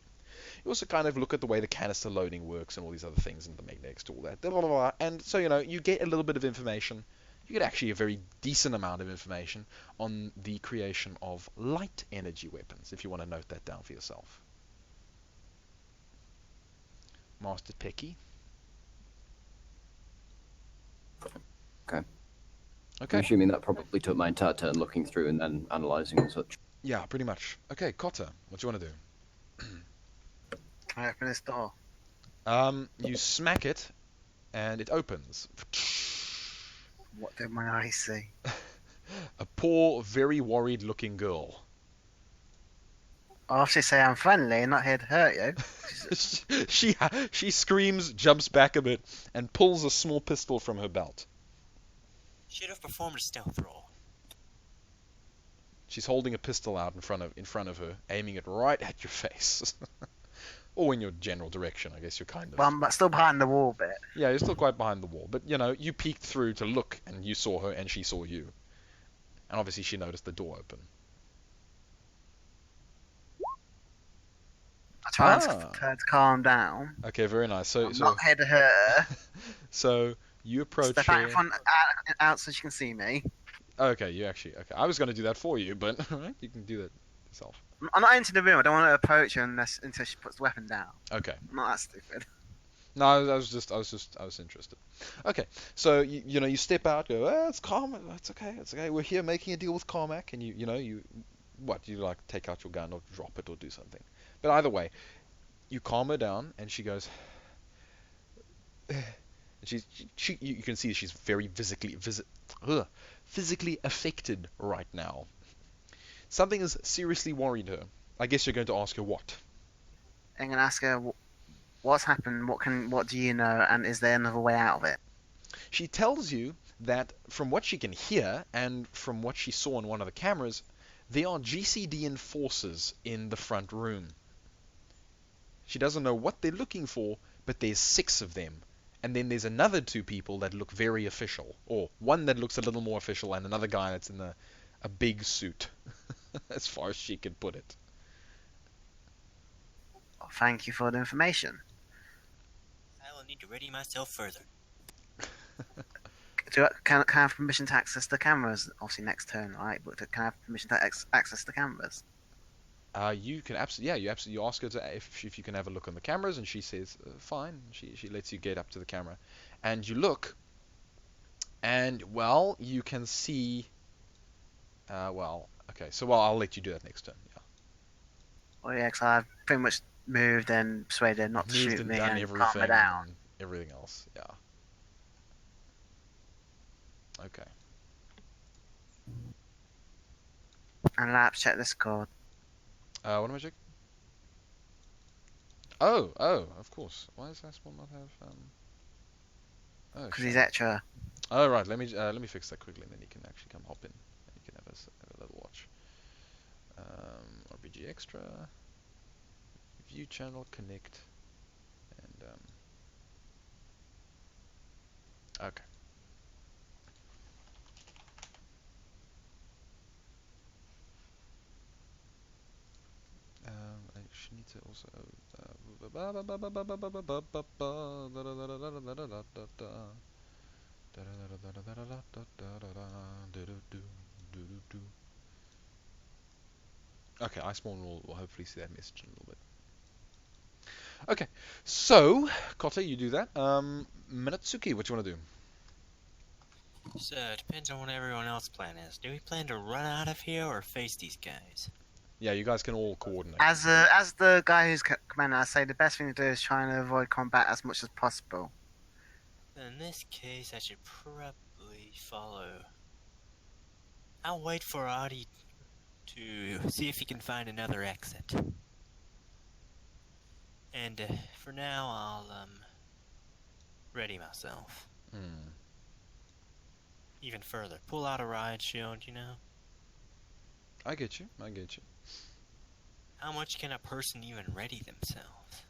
Speaker 1: You also kind of look at the way the canister loading works and all these other things and the magnetics to all that. Blah, blah, blah. And so, you get a little bit of information. You get actually a very decent amount of information on the creation of light energy weapons, if you want to note that down for yourself. Master Pecky.
Speaker 4: Okay.
Speaker 1: Okay.
Speaker 4: I'm assuming that probably took my entire turn looking through and then analysing and such.
Speaker 1: Yeah, pretty much. Okay, Cotter, what do you want to do?
Speaker 2: Can I open this door?
Speaker 1: You smack it, and it opens.
Speaker 2: What did my eyes see?
Speaker 1: A poor, very worried-looking girl.
Speaker 2: I'll actually say I'm friendly and not here to hurt you.
Speaker 1: She screams, jumps back a bit, and pulls a small pistol from her belt.
Speaker 3: Should have performed a stealth roll.
Speaker 1: She's holding a pistol out in front of her, aiming it right at your face. Or in your general direction, I guess you're kind of...
Speaker 2: Well, I'm still behind the wall bit.
Speaker 1: Yeah, you're still quite behind the wall. But, you peeked through to look, and you saw her, and she saw you. And obviously she noticed the door open.
Speaker 2: I try and her to calm down.
Speaker 1: Okay, very nice. So,
Speaker 2: I'm not here to hurt her.
Speaker 1: So, you approach
Speaker 2: Step
Speaker 1: her...
Speaker 2: out in front, out so she can see me.
Speaker 1: Okay, okay. I was going to do that for you, but alright, you can do that yourself.
Speaker 2: I'm not into the room. I don't want to approach her until she puts the weapon down.
Speaker 1: Okay.
Speaker 2: I'm not that stupid.
Speaker 1: No, I was interested. Okay, so you step out, go, it's Carmack, it's okay. We're here making a deal with Carmack, and you take out your gun or drop it or do something. But either way, you calm her down, and she goes. You can see she's very physically affected right now. Something has seriously worried her. I guess you're going to ask her what?
Speaker 2: I'm going to ask her what's happened, what do you know, and is there another way out of it?
Speaker 1: She tells you that from what she can hear and from what she saw on one of the cameras, there are GCD enforcers in the front room. She doesn't know what they're looking for, but there's 6 of them. And then there's another 2 people that look very official, or one that looks a little more official, and another guy that's in a big suit, as far as she could put it.
Speaker 2: Well, thank you for the information.
Speaker 3: I will need to ready myself further.
Speaker 2: Can I have permission to access the cameras? Obviously next turn, right? But can I have permission to access the cameras?
Speaker 1: You can absolutely, you ask her to if you can have a look on the cameras, and she says fine. She lets you get up to the camera, and you look, and well, you can see. Okay, so I'll let you do that next turn.
Speaker 2: Oh yeah, 'cause I've pretty much moved and persuaded her not to
Speaker 1: Moved
Speaker 2: shoot
Speaker 1: and
Speaker 2: me
Speaker 1: done
Speaker 2: and calm her
Speaker 1: everything
Speaker 2: down.
Speaker 1: and everything else. Yeah. Okay.
Speaker 2: And Laps, check the score.
Speaker 1: What am I checking? Oh, of course. Why does Iceborne not have Oh,
Speaker 2: Because he's
Speaker 1: shame.
Speaker 2: extra.
Speaker 1: Oh, right. Let me fix that quickly, and then you can actually come hop in. And you can have a little watch. RPG Extra, View Channel, Connect, and okay. I should need to also. Okay, Iceborne will hopefully see that message in a little bit. Okay, so Kote, you do that. Minatsuki, what you want to do?
Speaker 3: So, it depends on what everyone else's plan is. Do we plan to run out of here or face these guys?
Speaker 1: Yeah, you guys can all coordinate.
Speaker 2: As the guy who's commander, I say the best thing to do is try and avoid combat as much as possible.
Speaker 3: In this case, I should probably follow. I'll wait for Adi to see if he can find another exit. And for now, I'll ready myself. Even further, pull out a riot shield, you know?
Speaker 1: I get you.
Speaker 3: How much can a person even ready themselves?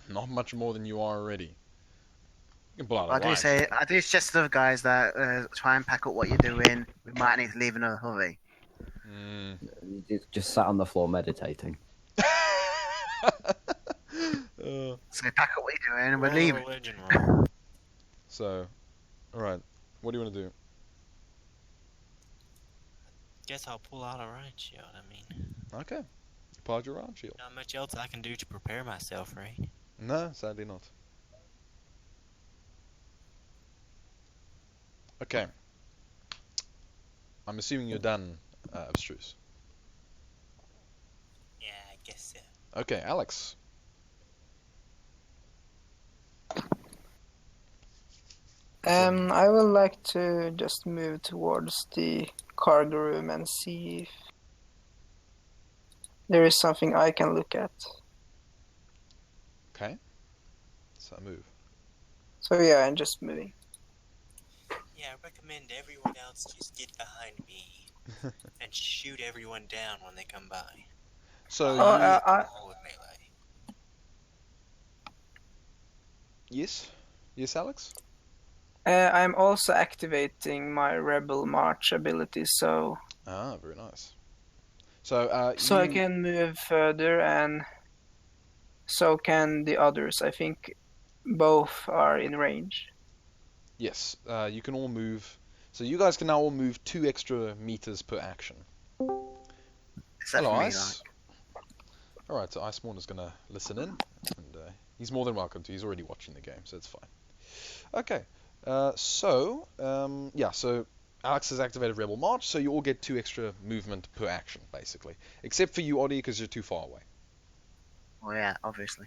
Speaker 1: Not much more than you are already. You can pull out a
Speaker 2: I do suggest to the other guys that try and pack up what you're doing. We might need to leave in a hurry.
Speaker 4: You just sat on the floor meditating.
Speaker 2: So pack up what you're doing and we're leaving.
Speaker 3: Religion roll.
Speaker 1: So, alright. What do you want to do?
Speaker 3: Guess I'll pull out a riot shield. I mean,
Speaker 1: Okay. You pull out your arm shield.
Speaker 3: not much else I can do to prepare myself, right?
Speaker 1: No, sadly not. Okay. I'm assuming you're done, Abstruse.
Speaker 3: Yeah, I guess so.
Speaker 1: Okay, Alex.
Speaker 5: I would like to just move towards the cargo room and see if there is something I can look at.
Speaker 1: Okay. So move.
Speaker 5: So yeah, I'm just moving.
Speaker 3: Yeah, I recommend everyone else just get behind me and shoot everyone down when they come by.
Speaker 1: So
Speaker 3: All with melee.
Speaker 1: Yes, Alex?
Speaker 5: I'm also activating my Rebel March ability, so
Speaker 1: Ah, very nice. So,
Speaker 5: I can move further, and so can the others. I think both are in range.
Speaker 1: Yes, you can all move. So you guys can now all move 2 extra meters per action.
Speaker 2: Except
Speaker 1: Hello,
Speaker 2: for me,
Speaker 1: Ice. Alright, so Iceborne is going to listen in, and he's more than welcome to. He's already watching the game, so it's fine. Okay, so Alex has activated Rebel March, so you all get 2 extra movement per action, basically. Except for you, Oddie, because you're too far away.
Speaker 2: Oh yeah, obviously.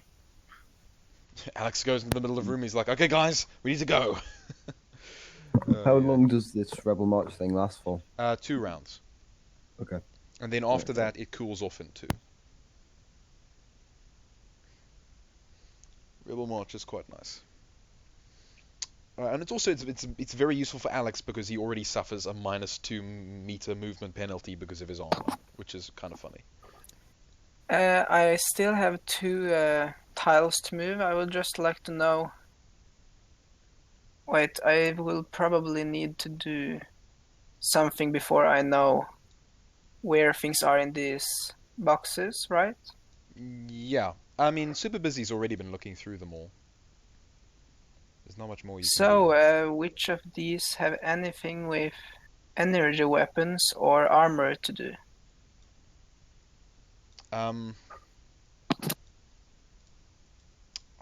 Speaker 1: Alex goes into the middle of the room, he's like, okay guys, we need to go.
Speaker 4: How long does this Rebel March thing last for?
Speaker 1: 2 rounds.
Speaker 4: Okay.
Speaker 1: And then after that, it cools off in 2. Rebel March is quite nice. And it's also it's very useful for Alex because he already suffers a -2 meter movement penalty because of his armor, which is kind of funny.
Speaker 5: I still have 2 tiles to move. I would just like to know. Wait, I will probably need to do something before I know where things are in these boxes, right?
Speaker 1: Yeah, I mean, Super Busy's already been looking through them all. There's not much more you can do.
Speaker 5: So, which of these have anything with energy weapons or armor to do?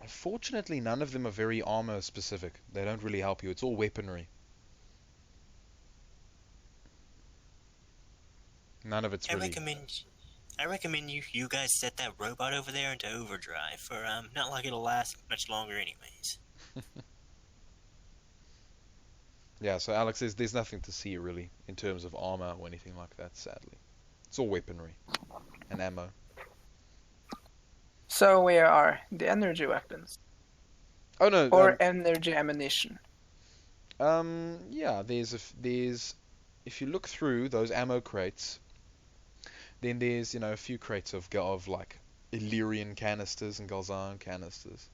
Speaker 1: Unfortunately, none of them are very armor specific. They don't really help you. It's all weaponry. None of it's
Speaker 3: I
Speaker 1: really...
Speaker 3: recommend I recommend you guys set that robot over there into overdrive, for not like it'll last much longer anyways.
Speaker 1: Yeah, so Alex, there's nothing to see really in terms of armor or anything like that, sadly. It's all weaponry and ammo.
Speaker 5: So where are the energy weapons
Speaker 1: Oh no,
Speaker 5: or energy ammunition?
Speaker 1: yeah, there's if you look through those ammo crates, then there's a few crates of like Illyrian canisters and Galzan canisters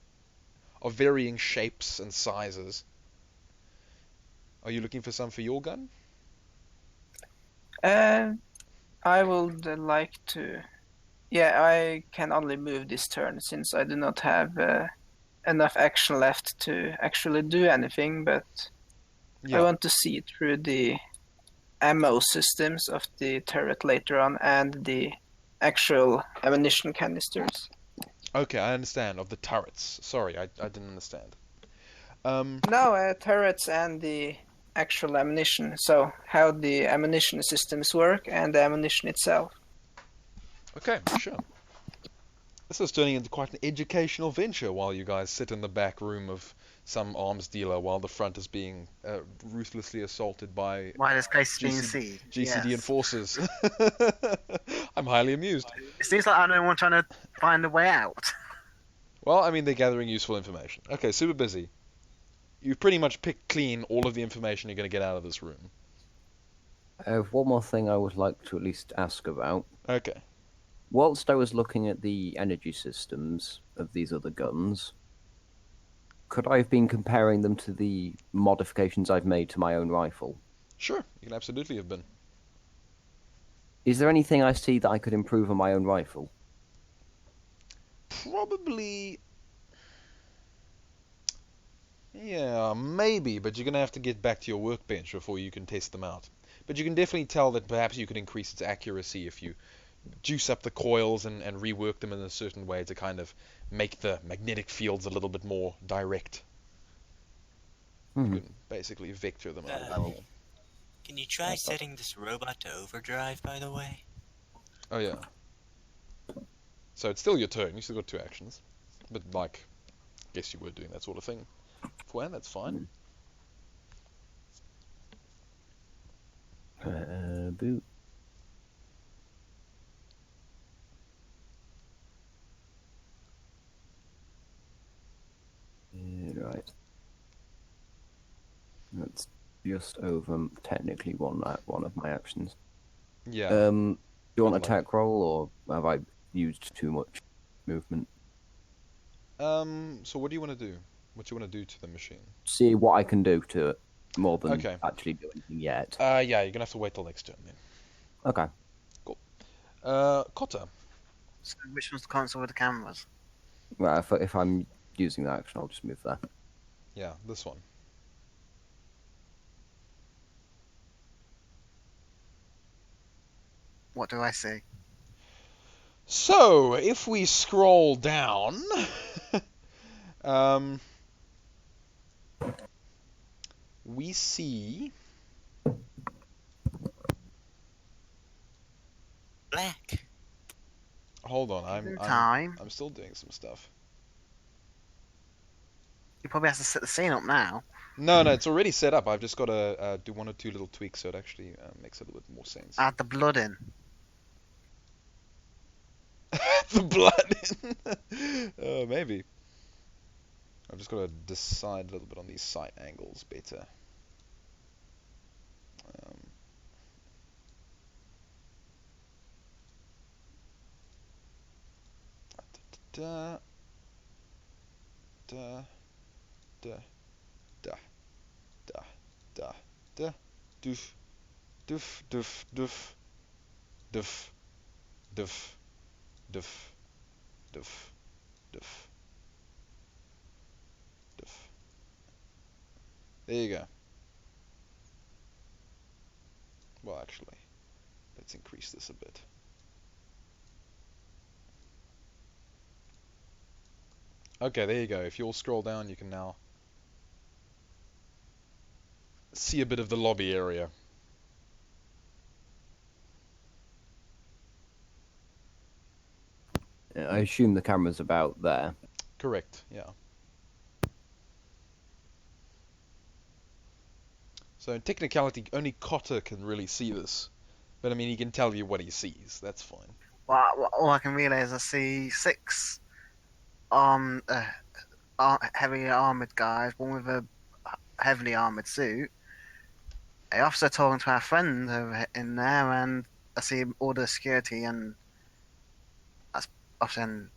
Speaker 1: of varying shapes and sizes. Are you looking for some for your gun?
Speaker 5: I would like to. Yeah, I can only move this turn since I do not have enough action left to actually do anything, but I
Speaker 1: Yeah.
Speaker 5: want to see through the ammo systems of the turret later on and the actual ammunition canisters.
Speaker 1: Okay, I understand. Of the turrets. Sorry, I didn't understand.
Speaker 5: No, turrets and the actual ammunition. So how the ammunition systems work and the ammunition itself.
Speaker 1: Okay, sure. This is turning into quite an educational venture while you guys sit in the back room of some arms dealer while the front is being ruthlessly assaulted by
Speaker 2: Why this place is being
Speaker 1: GC
Speaker 2: sieged.
Speaker 1: GCD
Speaker 2: Yes.
Speaker 1: enforcers. I'm highly amused.
Speaker 2: It seems like I'm the only one trying to find a way out.
Speaker 1: Well, I mean, they're gathering useful information. Okay, super busy. You've pretty much picked clean all of the information you're going to get out of this room.
Speaker 4: I have one more thing I would like to at least ask about.
Speaker 1: Okay.
Speaker 4: Whilst I was looking at the energy systems of these other guns, could I have been comparing them to the modifications I've made to my own rifle?
Speaker 1: Sure, you can absolutely have been.
Speaker 4: Is there anything I see that I could improve on my own rifle?
Speaker 1: Probably... Yeah, maybe, but you're going to have to get back to your workbench before you can test them out. But you can definitely tell that perhaps you could increase its accuracy if you juice up the coils and rework them in a certain way to kind of make the magnetic fields a little bit more direct. You can basically vector them a little more.
Speaker 3: Can you try setting this robot to overdrive, by the way?
Speaker 1: Oh yeah. So it's still your turn. You still got 2 actions. But like, I guess you were doing that sort of thing. Well, that's fine.
Speaker 4: Boot. Right. That's just over technically one of my actions.
Speaker 1: Yeah.
Speaker 4: Do you want
Speaker 1: Like-
Speaker 4: attack roll, or have I used too much movement?
Speaker 1: So what do you want to do? What do you want to do to the machine?
Speaker 4: See what I can do to it, more than
Speaker 1: Okay.
Speaker 4: actually do anything yet.
Speaker 1: Yeah, you're gonna have to wait till next turn then.
Speaker 4: Okay.
Speaker 1: Cotter.
Speaker 2: So which one's the console with the cameras?
Speaker 4: Right, if I'm using that action, I'll just move there.
Speaker 1: Yeah, this one.
Speaker 2: What do I see?
Speaker 1: So, if we scroll down, we see
Speaker 3: Black.
Speaker 1: Hold on,
Speaker 2: In time.
Speaker 1: I'm still doing some stuff.
Speaker 2: You probably have to set the scene up now.
Speaker 1: No, it's already set up. I've just got to do 1 or 2 little tweaks so it actually makes a little bit more sense.
Speaker 2: Add the blood in.
Speaker 1: The blood. Maybe. I've just got to decide a little bit on these sight angles better. Da da da da da da da doof doof doof doof doof doof doof doof doof doof. There you go. Well, actually, let's increase this a bit. Okay, there you go. If you'll scroll down, you can now see a bit of the lobby area.
Speaker 4: I assume the camera's about there.
Speaker 1: Correct, yeah. So in technicality, only Cotter can really see this. But I mean, he can tell you what he sees. That's fine.
Speaker 2: Well, all I can relay is I see 6 heavily armored guys, one with a heavily armored suit. I officer talking to our friend over in there, and I see all the security and that's often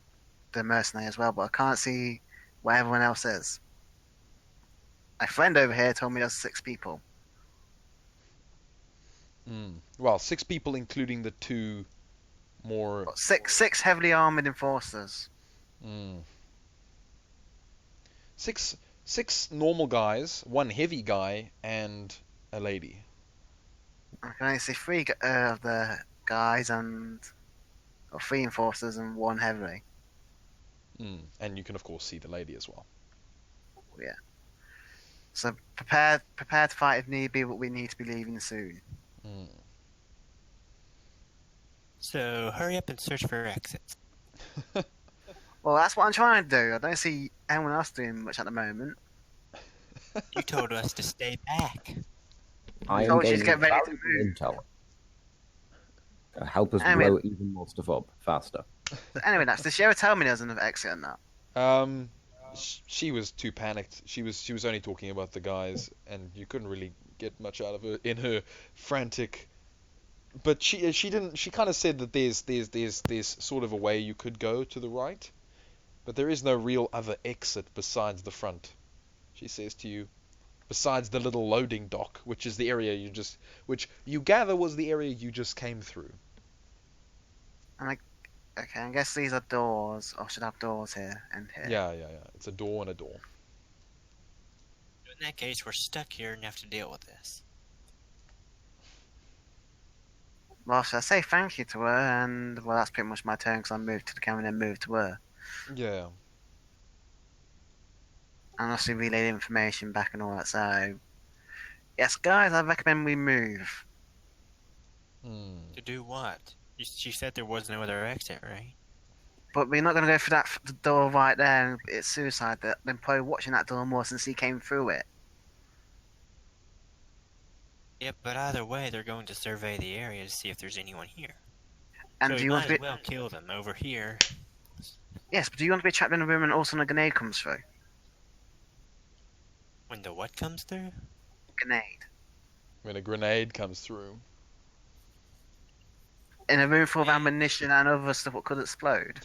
Speaker 2: the mercenary as well, but I can't see where everyone else is. My friend over here told me there's 6 people.
Speaker 1: Well, 6 people, including the 2 more.
Speaker 2: Six heavily armored enforcers.
Speaker 1: Mm. Six normal guys, 1 heavy guy, and a lady.
Speaker 2: I can only see 3 of the guys or 3 enforcers and 1 heavily.
Speaker 1: And you can of course see the lady as well.
Speaker 2: Yeah. So prepare to fight if need be, but we need to be leaving soon.
Speaker 3: So hurry up and search for exits.
Speaker 2: Well, that's what I'm trying to do. I don't see anyone else doing much at the moment.
Speaker 3: You told us to stay back.
Speaker 4: I am
Speaker 2: Told you to
Speaker 4: gaining
Speaker 2: get ready to
Speaker 4: valuable
Speaker 2: move.
Speaker 4: intel. Help us
Speaker 2: Anyway.
Speaker 4: blow even more stuff up faster.
Speaker 2: So anyway, Nax, did she ever tell me there's another exit or not?
Speaker 1: She was too panicked. She was only talking about the guys, and you couldn't really get much out of her in her frantic. But she didn't. She kind of said that there's sort of a way you could go to the right, but there is no real other exit besides the front. She says to you, besides the little loading dock, which is the area which you gather was the area you just came through.
Speaker 2: Okay, I guess these are doors, or should have doors here and here.
Speaker 1: Yeah. It's a door and a door.
Speaker 3: In that case, we're stuck here and have to deal with this.
Speaker 2: Well, should I say thank you to her, and well, that's pretty much my turn because I moved to the camera and then moved to her.
Speaker 1: Yeah.
Speaker 2: And also relay the information back and all that, so... Yes, guys, I recommend we move.
Speaker 3: To do what? She said there was no other exit, right?
Speaker 2: But we're not going to go through the door right there, and it's suicide. They're probably watching that door more since he came through it.
Speaker 3: Yep, but either way, they're going to survey the area to see if there's anyone here.
Speaker 2: And
Speaker 3: so
Speaker 2: do
Speaker 3: we
Speaker 2: you want
Speaker 3: might
Speaker 2: to
Speaker 3: as
Speaker 2: be...
Speaker 3: well kill them over here.
Speaker 2: Yes, but do you want to be trapped in a room and also when a grenade comes through?
Speaker 3: When the what comes through?
Speaker 2: Grenade.
Speaker 1: When a grenade comes through.
Speaker 2: In a room full of ammunition and other stuff that could explode.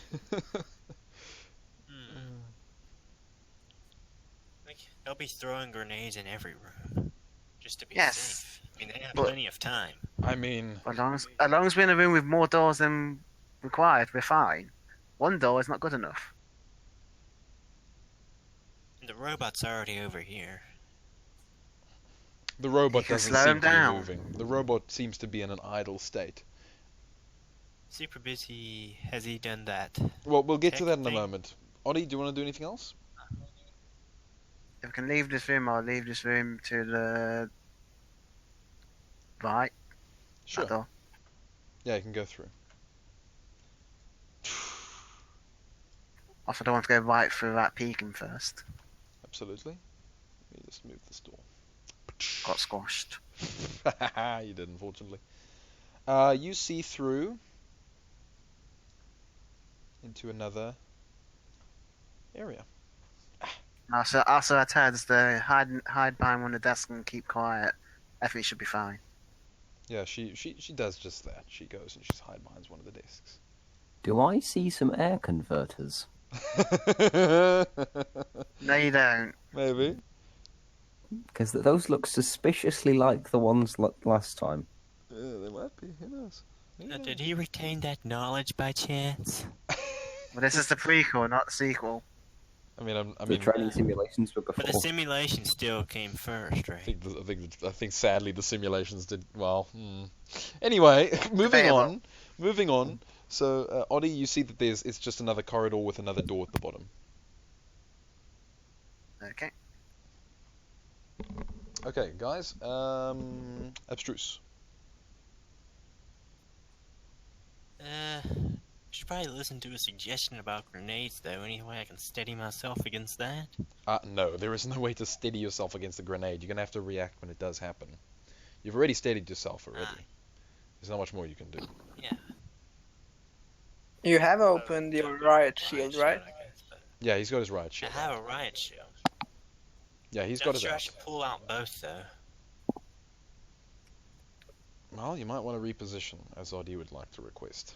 Speaker 3: Like, they'll be throwing grenades in every room. Just to be
Speaker 2: Yes.
Speaker 3: safe. I mean, they have
Speaker 2: But-
Speaker 3: plenty of time.
Speaker 1: I mean,
Speaker 2: As long as we're in a room with more doors than required, we're fine. One door is not good enough.
Speaker 3: And the robot's already over here.
Speaker 1: the robot
Speaker 2: You can
Speaker 1: doesn't
Speaker 2: slow
Speaker 1: seem
Speaker 2: him
Speaker 1: to be
Speaker 2: down.
Speaker 1: moving. The robot seems to be in an idle state.
Speaker 3: Super busy. Has he done that?
Speaker 1: Well, we'll get to that in a
Speaker 3: Thing.
Speaker 1: moment. Ollie, do you want to do anything else?
Speaker 2: If we can leave this room, I'll leave this room to the right.
Speaker 1: Sure.
Speaker 2: That door.
Speaker 1: Yeah, you can go through.
Speaker 2: Also, I don't want to go right through that peeking first.
Speaker 1: Absolutely. Let me just move this door.
Speaker 2: Got squashed.
Speaker 1: You did, unfortunately. You see through into another area.
Speaker 2: Also, I told us to hide behind one of the desks and keep quiet. I think it should be fine.
Speaker 1: Yeah, she does just that. She goes and she's hide behind one of the desks.
Speaker 4: Do I see some air converters?
Speaker 2: No, you don't.
Speaker 1: Maybe.
Speaker 4: Because those look suspiciously like the ones last time.
Speaker 1: Yeah, they might be. Who knows? Yeah.
Speaker 3: Did he retain that knowledge by chance?
Speaker 2: Well, this is the prequel, not the sequel.
Speaker 1: I mean,
Speaker 4: The training simulations were
Speaker 3: But
Speaker 4: before.
Speaker 3: the simulation still came first, right?
Speaker 1: I think sadly the simulations did well. Anyway, moving on. So, Oddie, you see that it's just another corridor with another door at the bottom.
Speaker 2: Okay.
Speaker 1: Okay, guys. Abstruse.
Speaker 3: Should probably listen to a suggestion about grenades, though. Any way I can steady myself against that?
Speaker 1: No, there is no way to steady yourself against the grenade. You're going to have to react when it does happen. You've already steadied yourself already. There's not much more you can do.
Speaker 3: Yeah.
Speaker 5: You have opened your riot shield, right?
Speaker 3: I guess, but
Speaker 1: Yeah, he's got his riot
Speaker 3: I
Speaker 1: shield.
Speaker 3: have a riot shield.
Speaker 1: Yeah, he's
Speaker 3: Not
Speaker 1: got his
Speaker 3: sure I
Speaker 1: out.
Speaker 3: should pull out both, though.
Speaker 1: Well, you might want to reposition, as RD would like to request.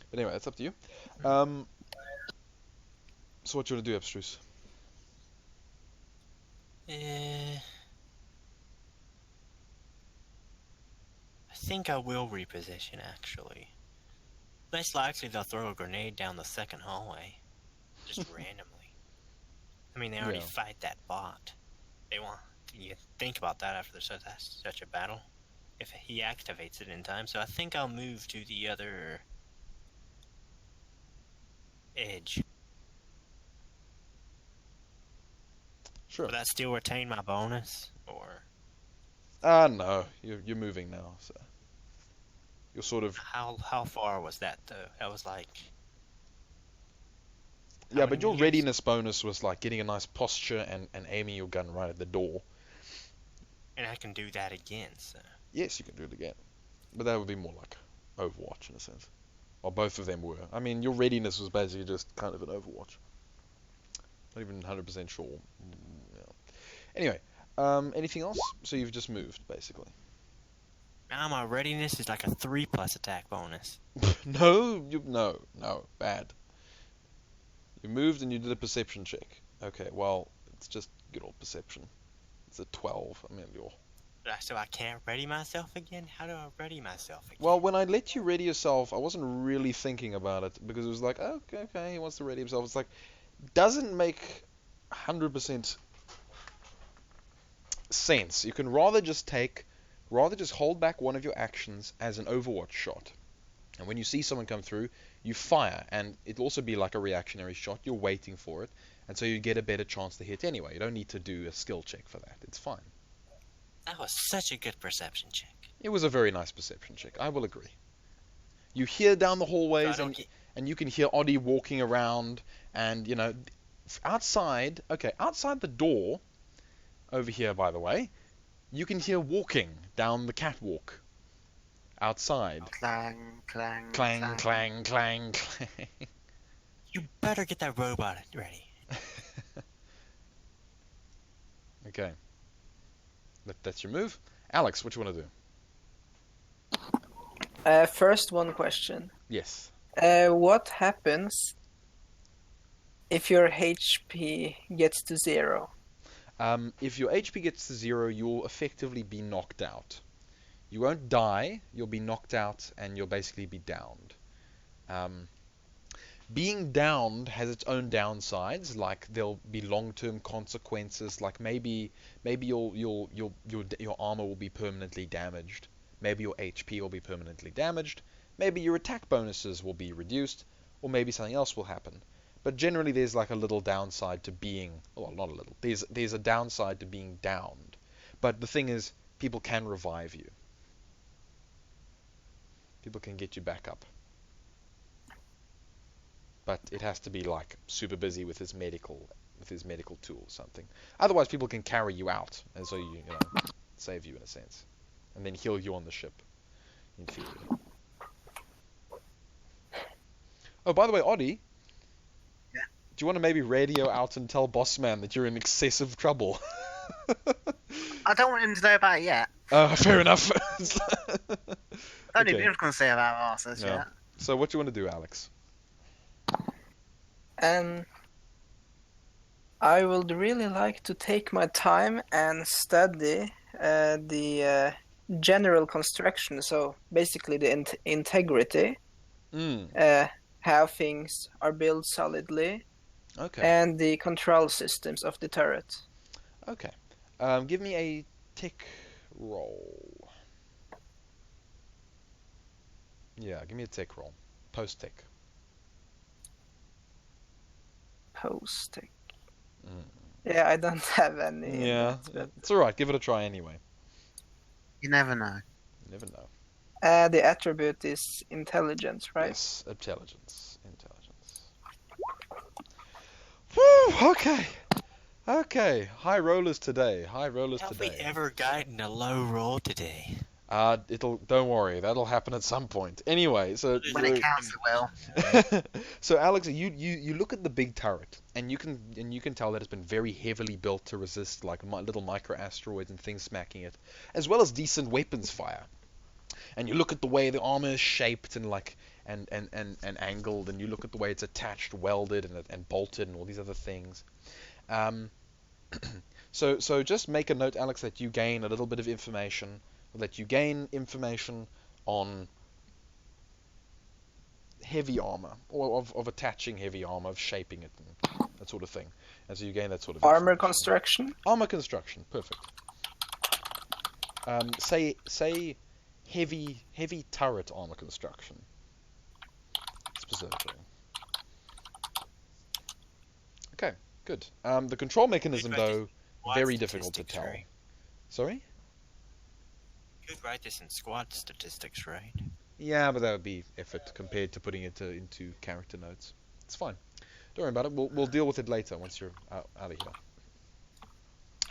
Speaker 1: But anyway, it's up to you. So what you want to do, Abstruse?
Speaker 3: I think I will reposition, actually. Less likely they'll throw a grenade down the second hallway. Just randomly. I mean, they already
Speaker 1: Yeah.
Speaker 3: fight that bot. They want... You think about that after there's such a battle. If he activates it in time. So I think I'll move to the other... edge.
Speaker 1: Sure.
Speaker 3: Will that still retain my bonus? Or...
Speaker 1: No, you're moving now, so... You're sort of...
Speaker 3: How far was that, though? That was like...
Speaker 1: Yeah,
Speaker 3: How
Speaker 1: but
Speaker 3: many
Speaker 1: your
Speaker 3: meters?
Speaker 1: readiness bonus was like getting a nice posture and aiming your gun right at the door.
Speaker 3: And I can do that again, so...
Speaker 1: Yes, you can do it again. But that would be more like Overwatch in a sense. Or both of them were. I mean, your readiness was basically just kind of an Overwatch. Not even 100% sure. Yeah. Anyway, anything else? So you've just moved, basically.
Speaker 3: Now my readiness is like a 3+ attack bonus.
Speaker 1: No, bad. You moved and you did a perception check. Okay, well, it's just good old perception. It's a 12. I mean, you're...
Speaker 3: So I can't ready myself again? How do I ready myself again?
Speaker 1: Well, when I let you ready yourself, I wasn't really thinking about it because it was like, oh, okay, he wants to ready himself. It's like, doesn't make 100% sense. You can rather just hold back one of your actions as an Overwatch shot. And when you see someone come through, you fire, and it'll also be like a reactionary shot. You're waiting for it, and so you get a better chance to hit anyway. You don't need to do a skill check for that. It's fine.
Speaker 3: That was such a good perception check.
Speaker 1: It was a very nice perception check, I will agree. You hear down the
Speaker 3: So I
Speaker 1: hallways,
Speaker 3: don't get...
Speaker 1: and you can hear Oddie walking around, and, you know, outside the door, over here, by the way, you can hear walking down the catwalk. Outside.
Speaker 2: Clang, clang,
Speaker 1: Clang, clang, clang, clang.
Speaker 3: You better get that robot ready.
Speaker 1: Okay. That's your move. Alex, what you want to do?
Speaker 5: First, one question.
Speaker 1: Yes.
Speaker 5: What happens if your HP gets to 0?
Speaker 1: If your HP gets to 0, you'll effectively be knocked out. You won't die, you'll be knocked out, and you'll basically be downed. Being downed has its own downsides, like there'll be long-term consequences, like maybe your armor will be permanently damaged, maybe your HP will be permanently damaged, maybe your attack bonuses will be reduced, or maybe something else will happen. But generally there's like a little downside to being, well, not a little, there's a downside to being downed. But the thing is, people can revive you. People can get you back up. But it has to be like super busy with his medical tool or something. Otherwise, people can carry you out, and so you know, save you in a sense, and then heal you on the ship. In theory. Oh, by the way, Oddie.
Speaker 2: Yeah.
Speaker 1: Do you want to maybe radio out and tell Bossman that you're in excessive trouble?
Speaker 2: I don't want him to know about it yet.
Speaker 1: Fair enough.
Speaker 2: I don't
Speaker 1: Okay.
Speaker 2: even going to say about arses
Speaker 1: Yeah.
Speaker 2: yet.
Speaker 1: So what do you want to do, Alex?
Speaker 5: I would really like to take my time and study the general construction, so basically the integrity, how things are built solidly,
Speaker 1: Okay.
Speaker 5: and the control systems of the turret.
Speaker 1: Okay. Give me a tech roll. Yeah, give me a tech roll. Post-tech.
Speaker 5: Post-tech.
Speaker 1: Mm.
Speaker 5: Yeah, I don't have any.
Speaker 1: Yeah,
Speaker 5: but
Speaker 1: it's alright. Give it a try anyway.
Speaker 2: You never know.
Speaker 1: You never know.
Speaker 5: The attribute is intelligence, right?
Speaker 1: Yes, intelligence. Woo, okay. High rollers today.
Speaker 3: Have we ever gotten a low roll today?
Speaker 1: Don't worry, that'll happen at some point. Anyway, so
Speaker 2: When it counts, it will.
Speaker 1: so Alex, you look at the big turret, and you can tell that it's been very heavily built to resist like little micro asteroids and things smacking it, as well as decent weapons fire. And you look at the way the armor is shaped and like and angled, and you look at the way it's attached, welded, and bolted, and all these other things. So just make a note, Alex, that you gain a little bit of information, on heavy armor, or of attaching heavy armor, of shaping it, and that sort of thing. And so you gain that sort of
Speaker 5: Armor
Speaker 1: information.
Speaker 5: construction.
Speaker 1: Armor construction, perfect. Say heavy turret armor construction specifically. Okay, good. The control mechanism, though, very difficult to tell.
Speaker 3: Right?
Speaker 1: Sorry?
Speaker 3: You could write this in squad statistics, right?
Speaker 1: Yeah, but that would be effort compared to putting it into character notes. It's fine. Don't worry about it. We'll deal with it later once you're out of here.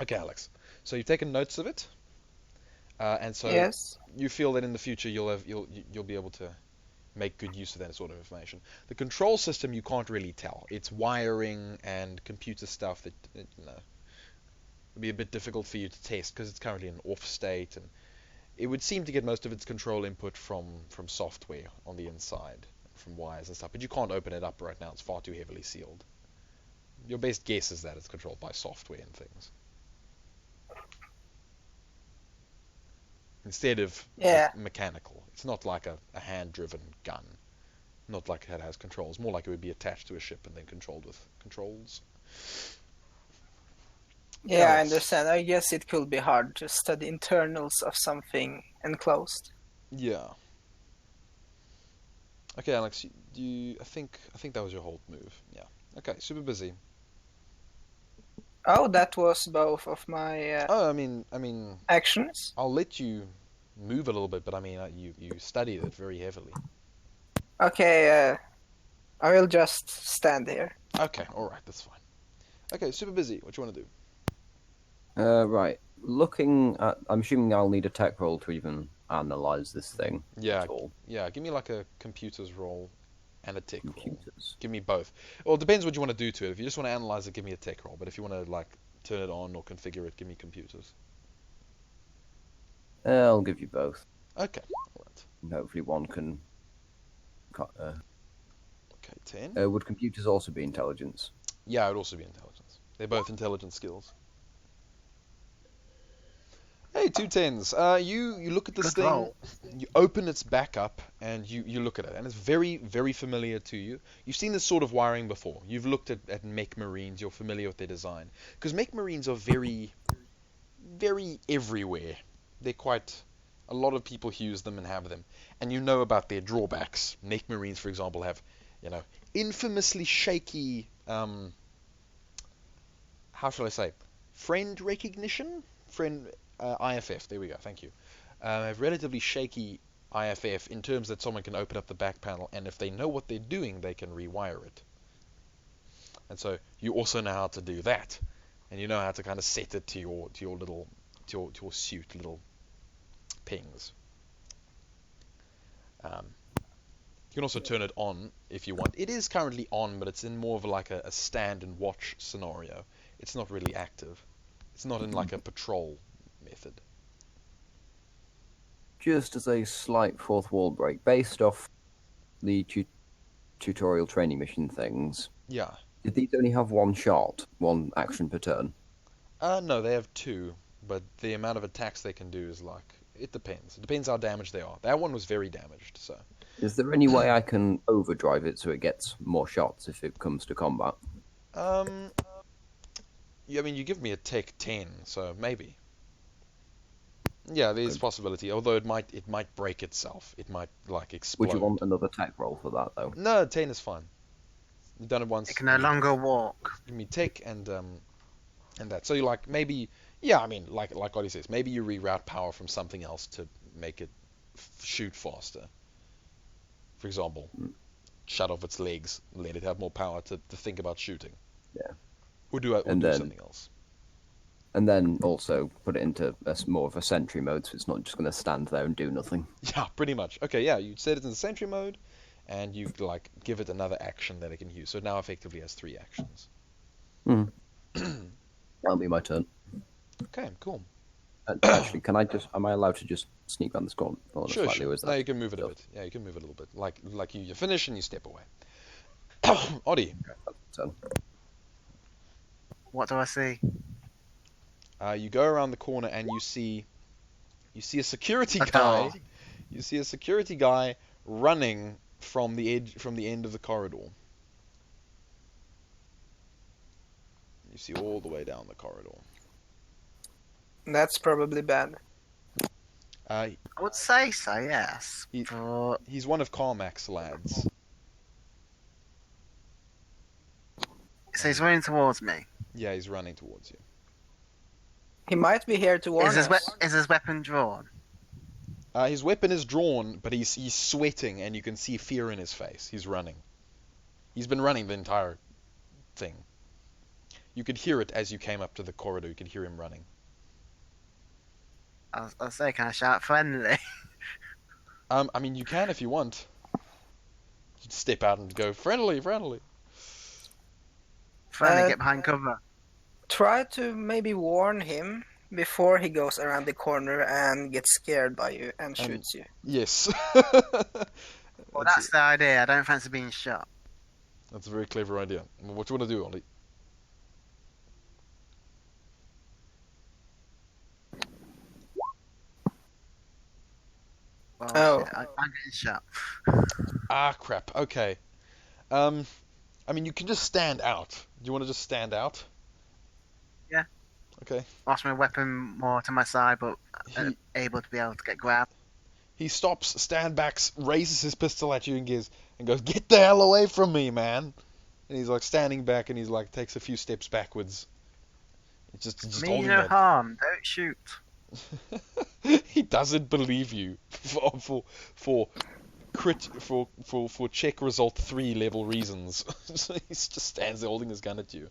Speaker 1: Okay, Alex. So you've taken notes of it, and so
Speaker 5: Yes.
Speaker 1: you feel that in the future you'll be able to make good use of that sort of information. The control system you can't really tell. It's wiring and computer stuff that would be a bit difficult for you to test because it's currently in off state, and it would seem to get most of its control input from software on the inside, from wires and stuff. But you can't open it up right now. It's far too heavily sealed. Your best guess is that it's controlled by software and things, instead of mechanical. It's not like a hand-driven gun. Not like it has controls. More like it would be attached to a ship and then controlled with controls.
Speaker 5: Yeah, I
Speaker 1: Alex.
Speaker 5: understand. I guess it could be hard to study internals of something enclosed.
Speaker 1: Yeah. Okay, Alex. I think that was your whole move. Yeah. Okay. Super busy.
Speaker 5: Oh, that was both of my
Speaker 1: Oh, I mean,
Speaker 5: actions.
Speaker 1: I'll let you move a little bit, but I mean, you studied it very heavily.
Speaker 5: Okay, I will just stand here.
Speaker 1: Okay. All right. That's fine. Okay. Super busy. What you want to do?
Speaker 4: Right. Looking at, I'm assuming I'll need a tech roll to even analyze this thing.
Speaker 1: Yeah.
Speaker 4: At all.
Speaker 1: Yeah. Give me like a computer's roll and a tech roll.
Speaker 4: Computers.
Speaker 1: Give me both. Well, it depends what you want to do to it. If you just want to analyze it, give me a tech roll. But if you want to like turn it on or configure it, give me computers.
Speaker 4: I'll give you both.
Speaker 1: Okay. All right.
Speaker 4: And hopefully one can.
Speaker 1: Okay. 10.
Speaker 4: Would computers also be intelligence?
Speaker 1: Yeah, it would also be intelligence. They're both intelligence skills. Hey, 2 10s. You look at this
Speaker 2: Good
Speaker 1: thing,
Speaker 2: roll.
Speaker 1: you open its back up, and you look at it, and it's very, very familiar to you. You've seen this sort of wiring before. You've looked at mech marines. You're familiar with their design. Because mech marines are very, very everywhere. They're quite... A lot of people use them and have them. And you know about their drawbacks. Mech marines, for example, have, infamously shaky... how shall I say? Friend recognition? IFF, there we go, thank you. Have relatively shaky IFF in terms that someone can open up the back panel, and if they know what they're doing, they can rewire it. And so you also know how to do that, and you know how to kind of set it to your suit, little pings. You can also turn it on if you want. It is currently on, but it's in more of like a stand and watch scenario. It's not really active. It's not in like a patrol method.
Speaker 4: Just as a slight fourth wall break, based off the tutorial training mission things,
Speaker 1: Yeah.
Speaker 4: did these only have one shot, one action per turn?
Speaker 1: No, they have 2, but the amount of attacks they can do is like... It depends. It depends how damaged they are. That one was very damaged, so...
Speaker 4: Is there any way I can overdrive it so it gets more shots if it comes to combat?
Speaker 1: Yeah, I mean, you give me a tech 10, so maybe. Yeah, there's a possibility, although it might break itself. It might, like, explode.
Speaker 4: Would you want another tech roll for that, though?
Speaker 1: No, 10 is fine. You've done it once.
Speaker 2: It can no longer walk.
Speaker 1: Give me tech and that. So you like, maybe... Yeah, I mean, like Oddie says, maybe you reroute power from something else to make it shoot faster. For example, shut off its legs, let it have more power to think about shooting.
Speaker 4: Yeah.
Speaker 1: Or do something else.
Speaker 4: And then also put it into more of a sentry mode, so it's not just going to stand there and do nothing.
Speaker 1: Yeah, pretty much. Okay, yeah, you set it in the sentry mode, and you like give it another action that it can use. So it now effectively has 3 actions.
Speaker 4: That'll be my turn.
Speaker 1: Okay, cool.
Speaker 4: Actually, am I allowed to just sneak around this corner
Speaker 1: Sure,
Speaker 4: slightly?
Speaker 1: sure.
Speaker 4: Or is that
Speaker 1: No, you can move it a bit. Yeah, you can move it a little bit. Like you finish and you step away. Oddie.
Speaker 4: turn?
Speaker 2: What do I see?
Speaker 1: You go around the corner and you see a security
Speaker 2: A
Speaker 1: guy.
Speaker 2: door.
Speaker 1: You see a security guy running from the end of the corridor. You see all the way down the corridor.
Speaker 5: That's probably bad.
Speaker 2: I would say so, yes.
Speaker 1: He-
Speaker 2: But
Speaker 1: He's one of Carmack's lads.
Speaker 2: so he's running towards me.
Speaker 1: Yeah, he's running towards you.
Speaker 5: He might be here to warn
Speaker 2: Is
Speaker 5: us.
Speaker 2: his weapon drawn?
Speaker 1: His weapon is drawn, but he's sweating, and you can see fear in his face. He's running. He's been running the entire thing. You could hear it as you came up to the corridor. You could hear him running.
Speaker 2: I'll say, can I shout friendly?
Speaker 1: I mean, you can if you want. You step out and go, friendly, friendly.
Speaker 2: Friendly, get behind cover.
Speaker 5: Try to maybe warn him before he goes around the corner and gets scared by you and shoots you.
Speaker 1: Yes.
Speaker 2: Well, that's the idea. I don't fancy being shot.
Speaker 1: That's a very clever idea. What do you want to do, Ollie?
Speaker 2: Well,
Speaker 5: Oh.
Speaker 2: shit, I'm getting shot.
Speaker 1: Ah, crap. Okay. I mean, you can just stand out. Do you want to just stand out?
Speaker 2: Yeah.
Speaker 1: Okay.
Speaker 2: Lost my weapon more to my side, but able to be able to get grabbed.
Speaker 1: He stops, stand backs, raises his pistol at you and goes, "Get the hell away from me, man!" And he's like standing back, and he's like takes a few steps backwards. It's just
Speaker 2: Me
Speaker 1: holding
Speaker 2: no
Speaker 1: that.
Speaker 2: harm. Don't shoot.
Speaker 1: He doesn't believe you for check result 3 level reasons. So he just stands there holding his gun at you.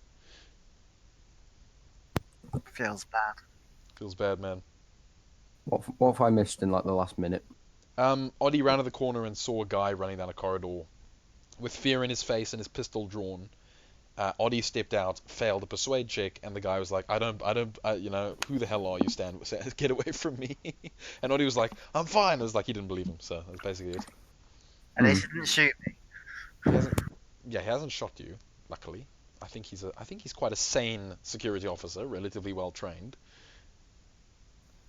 Speaker 2: Feels bad.
Speaker 1: Feels bad, man.
Speaker 4: What have I missed in like the last minute?
Speaker 1: Oddie ran to the corner and saw a guy running down a corridor with fear in his face and his pistol drawn. Oddie stepped out, failed a persuade check, and the guy was like, I don't, who the hell are you? Get away from me. And Oddie was like, I'm fine. It was like he didn't believe him, so that's basically it.
Speaker 2: At least he didn't shoot me.
Speaker 1: He hasn't shot you, luckily. I think he's quite a sane security officer, relatively well trained.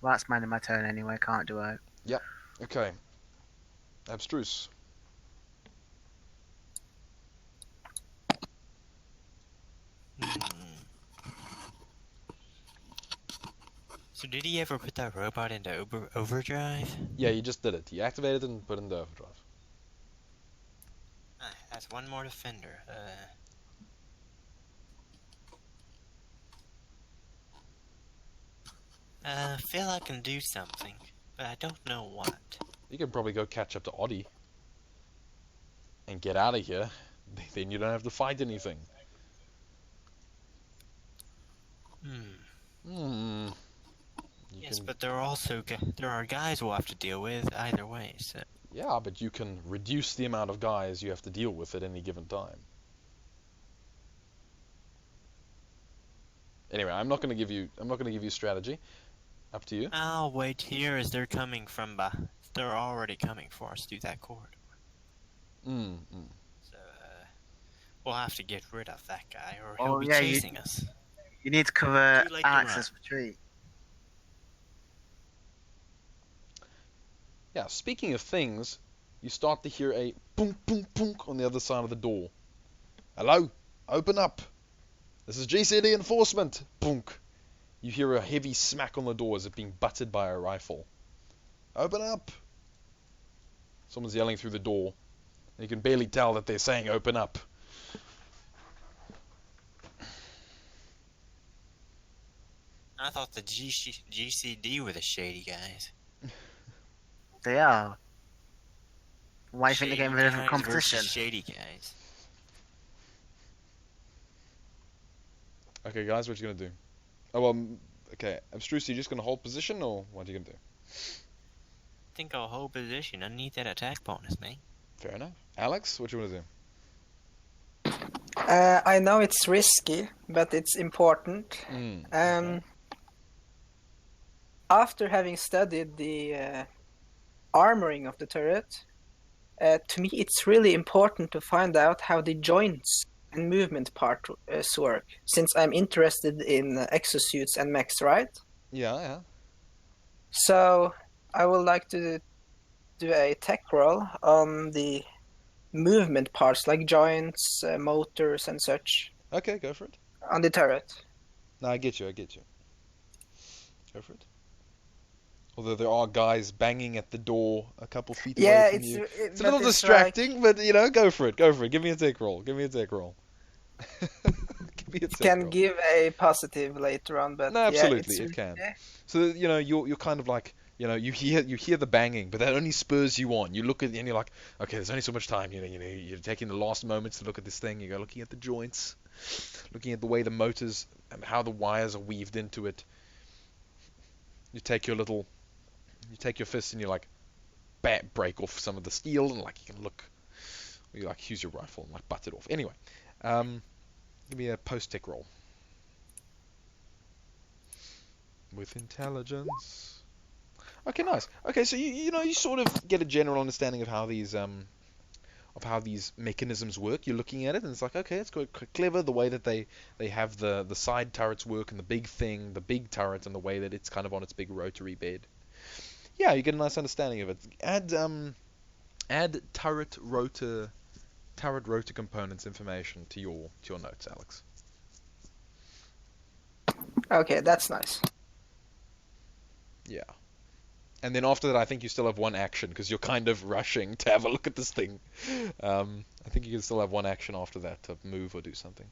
Speaker 2: Well, that's minding my turn anyway. Can't do it.
Speaker 1: Okay. Abstruse.
Speaker 3: So did he ever put that robot into overdrive?
Speaker 1: Yeah, you just did it. You activated it and put it into overdrive.
Speaker 3: That's one more defender. I feel I can do something, but I don't know what.
Speaker 1: You can probably go catch up to Oddie and get out of here. Then you don't have to fight anything.
Speaker 3: Yes, but there are guys we'll have to deal with either way. So
Speaker 1: Yeah, but you can reduce the amount of guys you have to deal with at any given time. Anyway, I'm not going to give you strategy. Up to you.
Speaker 3: I'll wait here as they're coming from they're already coming for us through that corridor. So we'll have to get rid of that guy, or he'll be chasing us.
Speaker 2: You need to cover
Speaker 3: Too late to
Speaker 2: Alex's retreat.
Speaker 1: Yeah, speaking of things, you start to hear a punk, punk, punk on the other side of the door. Hello? Open up. This is GCD enforcement. Punk. You hear a heavy smack on the door as if being butted by a rifle. Open up. Someone's yelling through the door. And you can barely tell that they're saying open up.
Speaker 3: I thought the GCD were the shady guys.
Speaker 2: they are. Why do you think they're
Speaker 3: Shady
Speaker 2: getting rid of the
Speaker 3: guys
Speaker 2: competition?
Speaker 3: versus shady guys.
Speaker 1: Okay, guys, what you gonna do? Oh, well, okay. Abstruse, you just gonna hold position, or what are you gonna do?
Speaker 3: I think I'll hold position underneath that attack bonus, man.
Speaker 1: Fair enough. Alex, what you wanna do?
Speaker 5: I know it's risky, but it's important.
Speaker 1: Okay.
Speaker 5: After having studied the armoring of the turret, to me it's really important to find out how the joints and movement parts work, since I'm interested in exosuits and mechs, right?
Speaker 1: Yeah.
Speaker 5: So I would like to do a tech roll on the movement parts, like joints, motors, and such,
Speaker 1: Okay, go for it.
Speaker 5: on the turret.
Speaker 1: No, I get you. Go for it. Although there are guys banging at the door a couple feet away from you. It's a little distracting, but go for it. Give me a tech roll. Give me a tech roll.
Speaker 5: Can give a positive later on, but
Speaker 1: No, absolutely, it can.
Speaker 5: Yeah.
Speaker 1: So you're kind of like you hear the banging, but that only spurs you on. You look at it and you're like, okay, there's only so much time. You're taking the last moments to look at this thing. You go looking at the joints, looking at the way the motors and how the wires are weaved into it. You take your fist and you like break off some of the steel, and like you can look, or you like use your rifle and like butt it off. Anyway, give me a post-tech roll with intelligence. Okay, nice. Okay, so you sort of get a general understanding of how these mechanisms work. You're looking at it and it's like, okay, it's quite clever the way that they have the side turrets work, and the big turret, and the way that it's kind of on its big rotary bed. Yeah, you get a nice understanding of it. Add turret rotor components information to your notes, Alex.
Speaker 5: Okay, that's nice.
Speaker 1: Yeah. And then after that, I think you still have one action, because you're kind of rushing to have a look at this thing. I think you can still have one action after that to move or do something.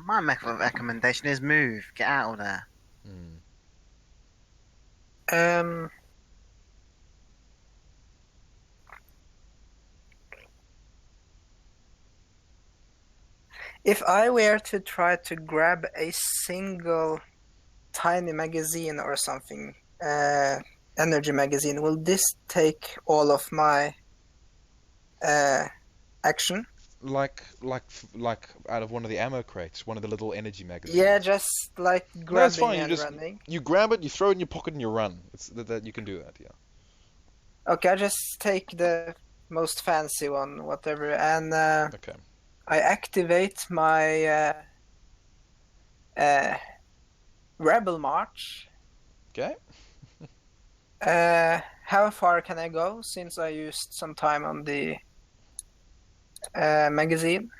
Speaker 2: My recommendation is move. Get out of there.
Speaker 5: If I were to try to grab a single tiny magazine or something, energy magazine, will this take all of my action?
Speaker 1: Like out of one of the ammo crates, one of the little energy magazines.
Speaker 5: Yeah, just like
Speaker 1: No, it's
Speaker 5: grabbing
Speaker 1: fine.
Speaker 5: and
Speaker 1: You just
Speaker 5: running.
Speaker 1: you grab it, you throw it in your pocket, and you run. It's that you can do that. Yeah.
Speaker 5: Okay, I just take the most fancy one, whatever, and
Speaker 1: Okay.
Speaker 5: I activate my Rebel March.
Speaker 1: Okay.
Speaker 5: How far can I go, since I used some time on the magazine?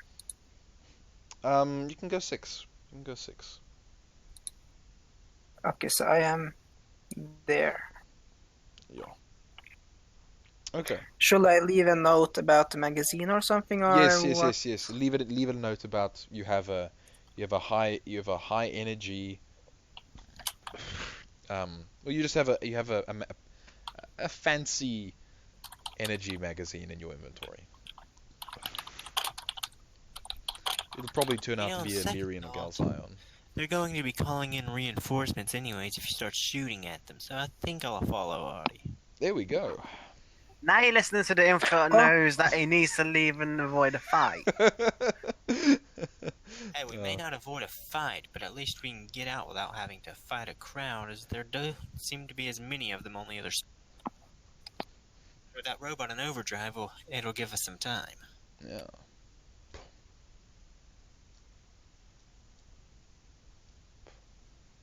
Speaker 1: You can go 6.
Speaker 5: Okay, so I am there.
Speaker 1: Yeah. Okay.
Speaker 5: Should I leave a note about the magazine or something? Or
Speaker 1: Yes. Leave a note about you have a high energy. Well, you just have a fancy energy magazine in your inventory. It'll probably turn out to be a Lyrian or Galzion.
Speaker 3: They're going to be calling in reinforcements anyways if you start shooting at them, so I think I'll follow Artie.
Speaker 1: There we go.
Speaker 2: Now you're listening to the info and knows that he needs to leave and avoid a fight.
Speaker 3: Hey, we may not avoid a fight, but at least we can get out without having to fight a crowd, as there do seem to be as many of them on the other side. With that robot in overdrive, it'll give us some time.
Speaker 1: Yeah.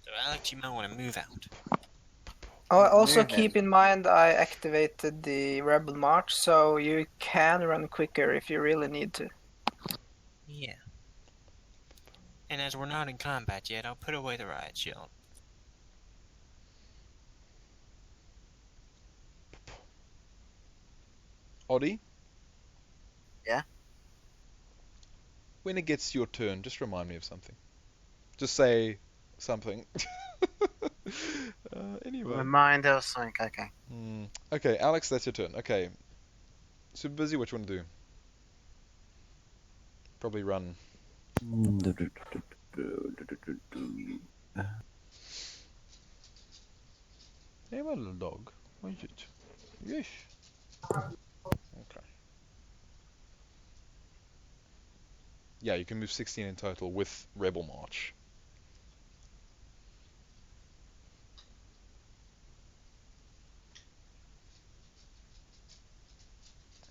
Speaker 3: So Alex, you might want to move out.
Speaker 5: Also
Speaker 2: Moving.
Speaker 5: keep in mind I activated the Rebel March, so you can run quicker if you really need to.
Speaker 3: Yeah. And as we're not in combat yet, I'll put away the riot shield.
Speaker 1: Oddie?
Speaker 2: Yeah?
Speaker 1: When it gets your turn, just remind me of something. Just say something. Anyway.
Speaker 2: Reminder or something. Okay.
Speaker 1: Okay, Alex, that's your turn. Okay. Super busy, what you want to do? Probably run. Hey, my little dog. What is it? Yes. Okay. Yeah, you can move 16 in total with Rebel March.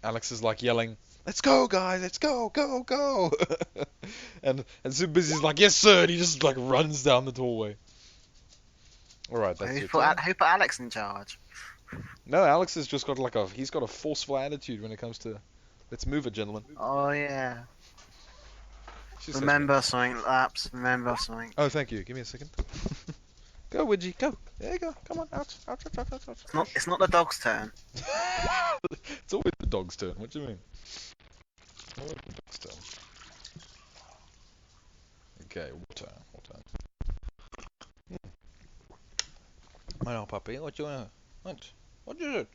Speaker 1: Alex is like yelling, "Let's go, guys! Let's go, go, go!" and Super Busy's like, "Yes, sir!" And he just like runs down the hallway. All right, that's your turn.
Speaker 2: Who put Alex in charge?
Speaker 1: No, Alex has just got he's got a forceful attitude when it comes to, let's move it, gentlemen.
Speaker 2: Oh yeah.
Speaker 1: She says,
Speaker 2: Remember something, Laps. Remember something.
Speaker 1: oh, thank you. Give me a second. Go, Widgie, go. There you go. Come on, out.
Speaker 2: It's not the dog's turn.
Speaker 1: It's always the dog's turn. What do you mean? Always the dog's turn. Okay, water. My little puppy, what you want? What is it?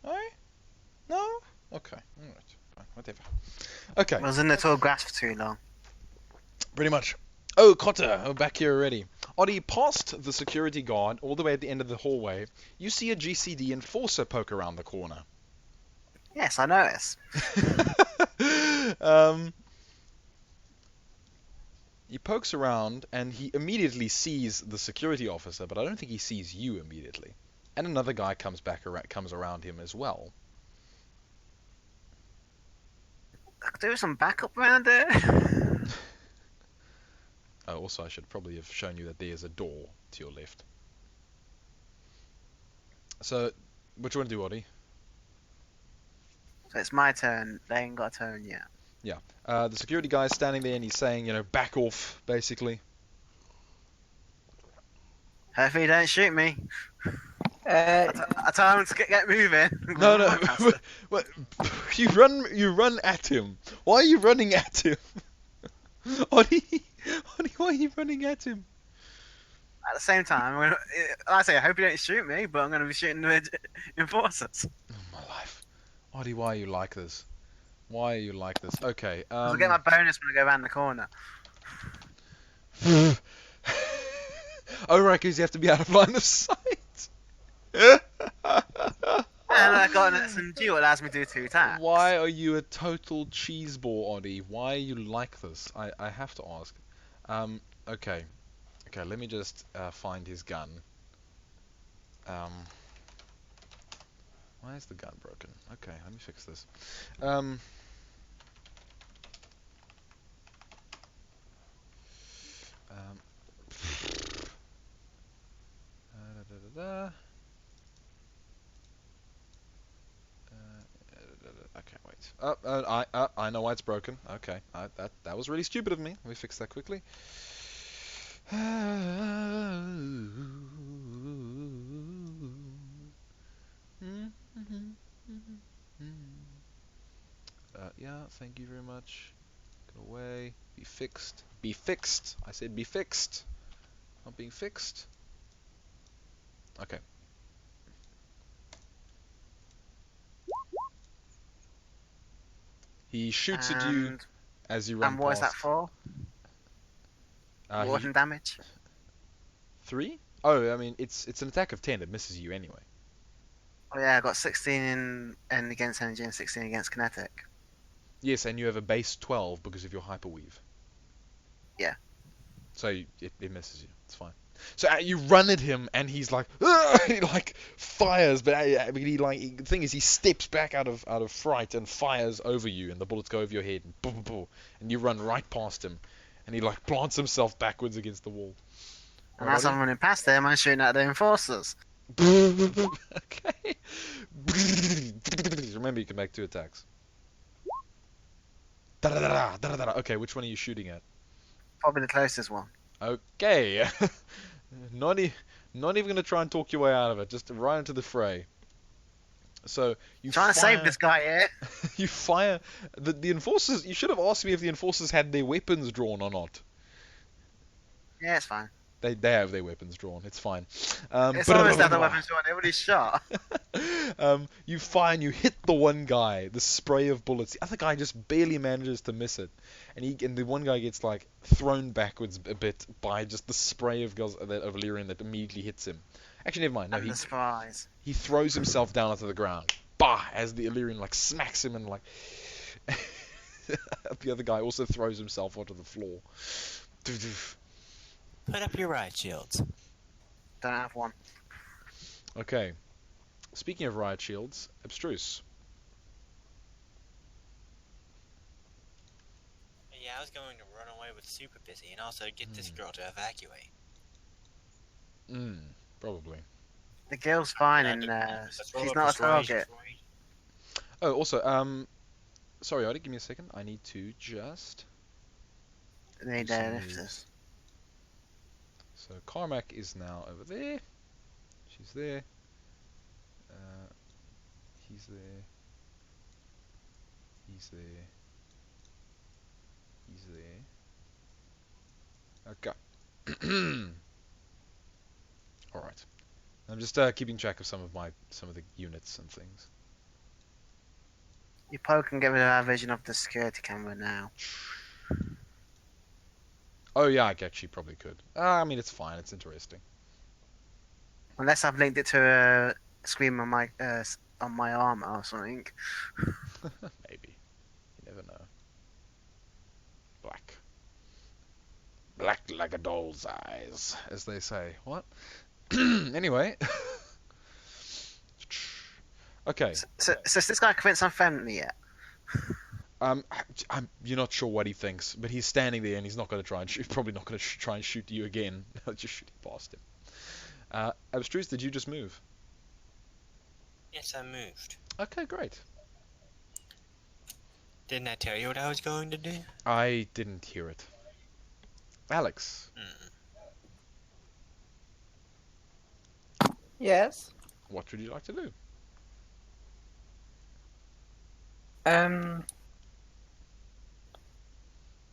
Speaker 1: Hey? No? Okay, alright. Fine, whatever. Okay.
Speaker 2: I was in the tall grass for too long.
Speaker 1: Pretty much. Oh, Cotter, we're back here already. Oddie, past the security guard, all the way at the end of the hallway, you see a GCD enforcer poke around the corner.
Speaker 2: Yes, I noticed.
Speaker 1: He pokes around, and he immediately sees the security officer, but I don't think he sees you immediately. And another guy comes around him as well.
Speaker 2: There was some backup around there.
Speaker 1: Also, I should probably have shown you that there is a door to your left. So, what do you want to do, Oddie?
Speaker 2: So it's my turn. They ain't got a turn yet.
Speaker 1: Yeah. The security guy is standing there and he's saying, back off, basically.
Speaker 2: Hopefully you don't shoot me. I tell him to get moving.
Speaker 1: No. But you run at him. Why are you running at him? Oddie, why are you running at him?
Speaker 2: At the same time, I hope you don't shoot me, but I'm going to be shooting the enforcers.
Speaker 1: Oh, my life. Oddie, why are you like this? Why are you like this? Okay.
Speaker 2: I'll get my bonus when I go around the corner.
Speaker 1: Oh, right, because you have to be out of line of sight.
Speaker 2: And I got an SMG that allows me to do 2 attacks.
Speaker 1: Why are you a total cheeseball, Oddie? Why are you like this? I have to ask. Okay, let me just find his gun. Why is the gun broken? Okay, let me fix this. Okay, wait. I know why it's broken. Okay, that was really stupid of me. Let me fix that quickly. Yeah, thank you very much. Go away. Be fixed. Be fixed. I said be fixed. Not being fixed. Okay. He shoots at you as you run
Speaker 2: And what
Speaker 1: past.
Speaker 2: is that for? Warden damage?
Speaker 1: 3? Oh, I mean, it's an attack of 10. It misses you anyway.
Speaker 2: Oh yeah, I got 16 in against energy and 16 against kinetic.
Speaker 1: Yes, and you have a base 12 because of your hyperweave.
Speaker 2: Yeah.
Speaker 1: So it misses you. It's fine. So you run at him, and he's like, he like fires, but the thing is, he steps back out of fright and fires over you, and the bullets go over your head, and boom, boom, boom, and you run right past him, and he like plants himself backwards against the wall.
Speaker 2: And as I'm running past them, I'm shooting at the enforcers.
Speaker 1: Okay. Remember, you can make 2 attacks. Okay, which one are you shooting at?
Speaker 2: Probably the closest one.
Speaker 1: Okay. Not even going to try and talk your way out of it. Just right into the fray. So you
Speaker 2: Trying to save this guy here.
Speaker 1: You fire the enforcers. You should have asked me if the enforcers had their weapons drawn or not.
Speaker 2: Yeah, it's fine.
Speaker 1: They have their weapons drawn. It's fine.
Speaker 2: It's always that the weapons drawn. Everybody's shot.
Speaker 1: You fire and you hit the one guy. The spray of bullets. The other guy just barely manages to miss it, and the one guy gets like thrown backwards a bit by just the spray of Illyrian that immediately hits him. Actually, never mind. No,
Speaker 2: And the surprise.
Speaker 1: he throws himself down onto the ground. Bah! As the Illyrian like smacks him and like the other guy also throws himself onto the floor.
Speaker 3: Put up your riot shields.
Speaker 2: Don't have one.
Speaker 1: Okay. Speaking of riot shields, abstruse.
Speaker 3: Yeah, I was going to run away with Super Busy and also get this girl to evacuate.
Speaker 1: Probably.
Speaker 2: The girl's fine, and she's not a target.
Speaker 1: Oh, also, sorry, Artie, give me a second. I need to just.
Speaker 2: Need lifters.
Speaker 1: So Carmack is now over there. She's there. He's there. He's there. He's there. Okay. All right. I'm just keeping track of some of the units and things.
Speaker 2: You probably can get rid of our vision of the security camera now.
Speaker 1: Oh yeah, I actually probably could. I mean, it's fine. It's interesting.
Speaker 2: Unless I've linked it to a screen on my armor or something.
Speaker 1: Maybe. You never know. Black like a doll's eyes, as they say. What? Anyway. Okay.
Speaker 2: So has this guy convinced I'm friendly yet?
Speaker 1: You're not sure what he thinks, but he's standing there and he's not going to try and shoot. Probably not going to try and shoot you again. Just shooting past him. Abstruse, did you just move?
Speaker 3: Yes, I moved.
Speaker 1: Okay, great.
Speaker 3: Didn't I tell you what I was going to do?
Speaker 1: I didn't hear it. Alex,
Speaker 5: Yes.
Speaker 1: what would you like to do?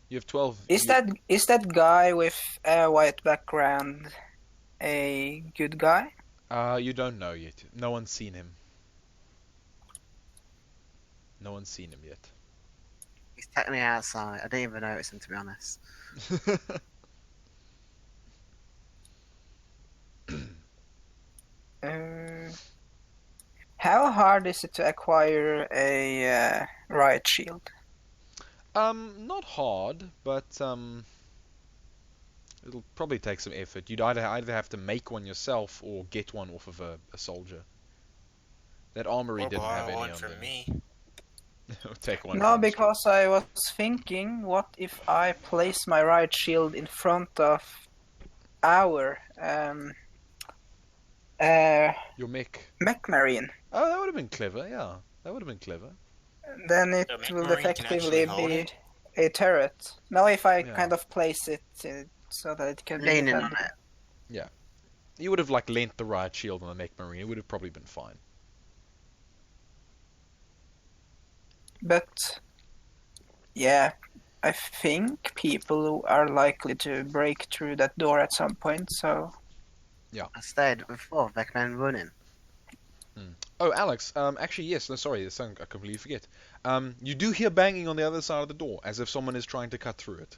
Speaker 1: You have 12.
Speaker 5: Is that guy with a white background a good guy?
Speaker 1: You don't know yet. No one's seen him. No one's seen him yet.
Speaker 2: He's technically outside. I didn't even notice him, to be honest.
Speaker 5: How hard is it to acquire a riot shield?
Speaker 1: Not hard, but it'll probably take some effort. You'd either have to make one yourself or get one off of a soldier. That armory didn't have any
Speaker 3: one
Speaker 1: on
Speaker 3: for
Speaker 1: them.
Speaker 3: me.
Speaker 1: Take one.
Speaker 5: No,
Speaker 1: from the
Speaker 5: because I was thinking, what if I place my riot shield in front of our
Speaker 1: your mech.
Speaker 5: mech marine?
Speaker 1: Oh, that would have been clever. Yeah, that would have been clever.
Speaker 5: Then it
Speaker 3: The mech
Speaker 5: will
Speaker 3: marine can
Speaker 5: effectively
Speaker 3: actually hold
Speaker 5: be
Speaker 3: it?
Speaker 5: a turret. Now, if I
Speaker 1: Yeah.
Speaker 5: kind of place it so that it can be
Speaker 2: Leaning on
Speaker 5: defended.
Speaker 2: it.
Speaker 1: You would have like lent the riot shield on the mech marine. It would have probably been fine.
Speaker 5: But yeah, I think people are likely to break through that door at some point. So
Speaker 2: I stayed before, recommend running.
Speaker 1: Oh, Alex. Actually, yes. No, sorry. This I completely forget. You do hear banging on the other side of the door, as if someone is trying to cut through it.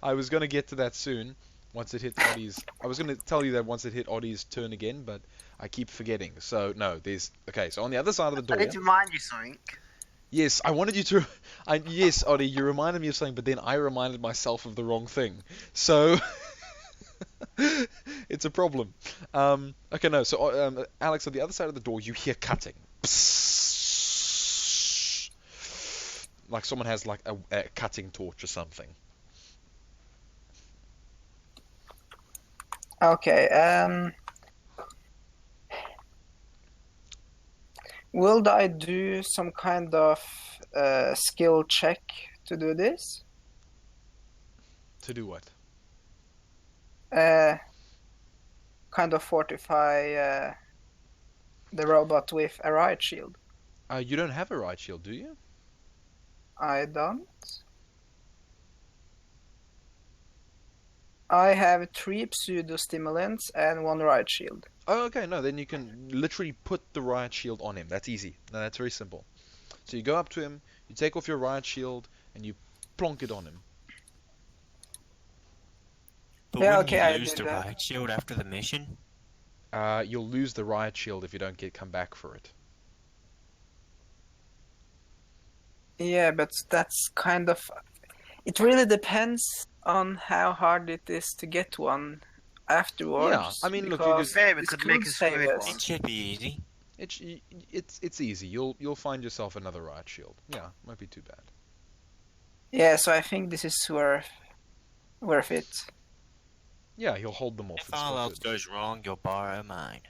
Speaker 1: I was gonna get to that soon. Once it hits Oddie's, I was gonna tell you that once it hit Oddie's turn again, but I keep forgetting. So no, there's okay. So on the other side of the
Speaker 2: I
Speaker 1: door.
Speaker 2: need to remind you something.
Speaker 1: Yes, I wanted you to. Yes, Oddie, you reminded me of something, but then I reminded myself of the wrong thing. So it's a problem. Okay, no. So Alex, on the other side of the door, you hear cutting. Psst. Like someone has like a cutting torch or something.
Speaker 5: okay, will I do some kind of skill check to do this?
Speaker 1: To do what?
Speaker 5: Kind of fortify the robot with a riot shield.
Speaker 1: You don't have a riot shield, do you?
Speaker 5: I don't. I have 3 pseudo-stimulants and 1 riot shield.
Speaker 1: Oh, okay, no, then you can literally put the riot shield on him. That's easy. No, that's very simple. So you go up to him, you take off your riot shield, and you plonk it on him.
Speaker 3: But
Speaker 5: Yeah,
Speaker 3: wouldn't
Speaker 5: okay, I
Speaker 3: you lose
Speaker 5: did
Speaker 3: the
Speaker 5: that.
Speaker 3: riot shield after the mission?
Speaker 1: You'll lose the riot shield if you don't come back for it.
Speaker 5: Yeah, but that's kind of... It really depends on how hard it is to get one afterwards.
Speaker 1: Yeah, I mean, look, you
Speaker 5: because
Speaker 1: could-
Speaker 2: Yeah, we
Speaker 5: this
Speaker 2: could make a
Speaker 5: save
Speaker 2: squid
Speaker 5: us.
Speaker 2: one.
Speaker 3: It should be easy.
Speaker 1: It's easy. You'll find yourself another riot shield. Yeah, might be too bad.
Speaker 5: Yeah, so I think this is worth it.
Speaker 1: Yeah, he'll hold them off.
Speaker 3: If
Speaker 1: It's
Speaker 3: all
Speaker 1: still
Speaker 3: else
Speaker 1: good.
Speaker 3: goes wrong, you'll borrow mine.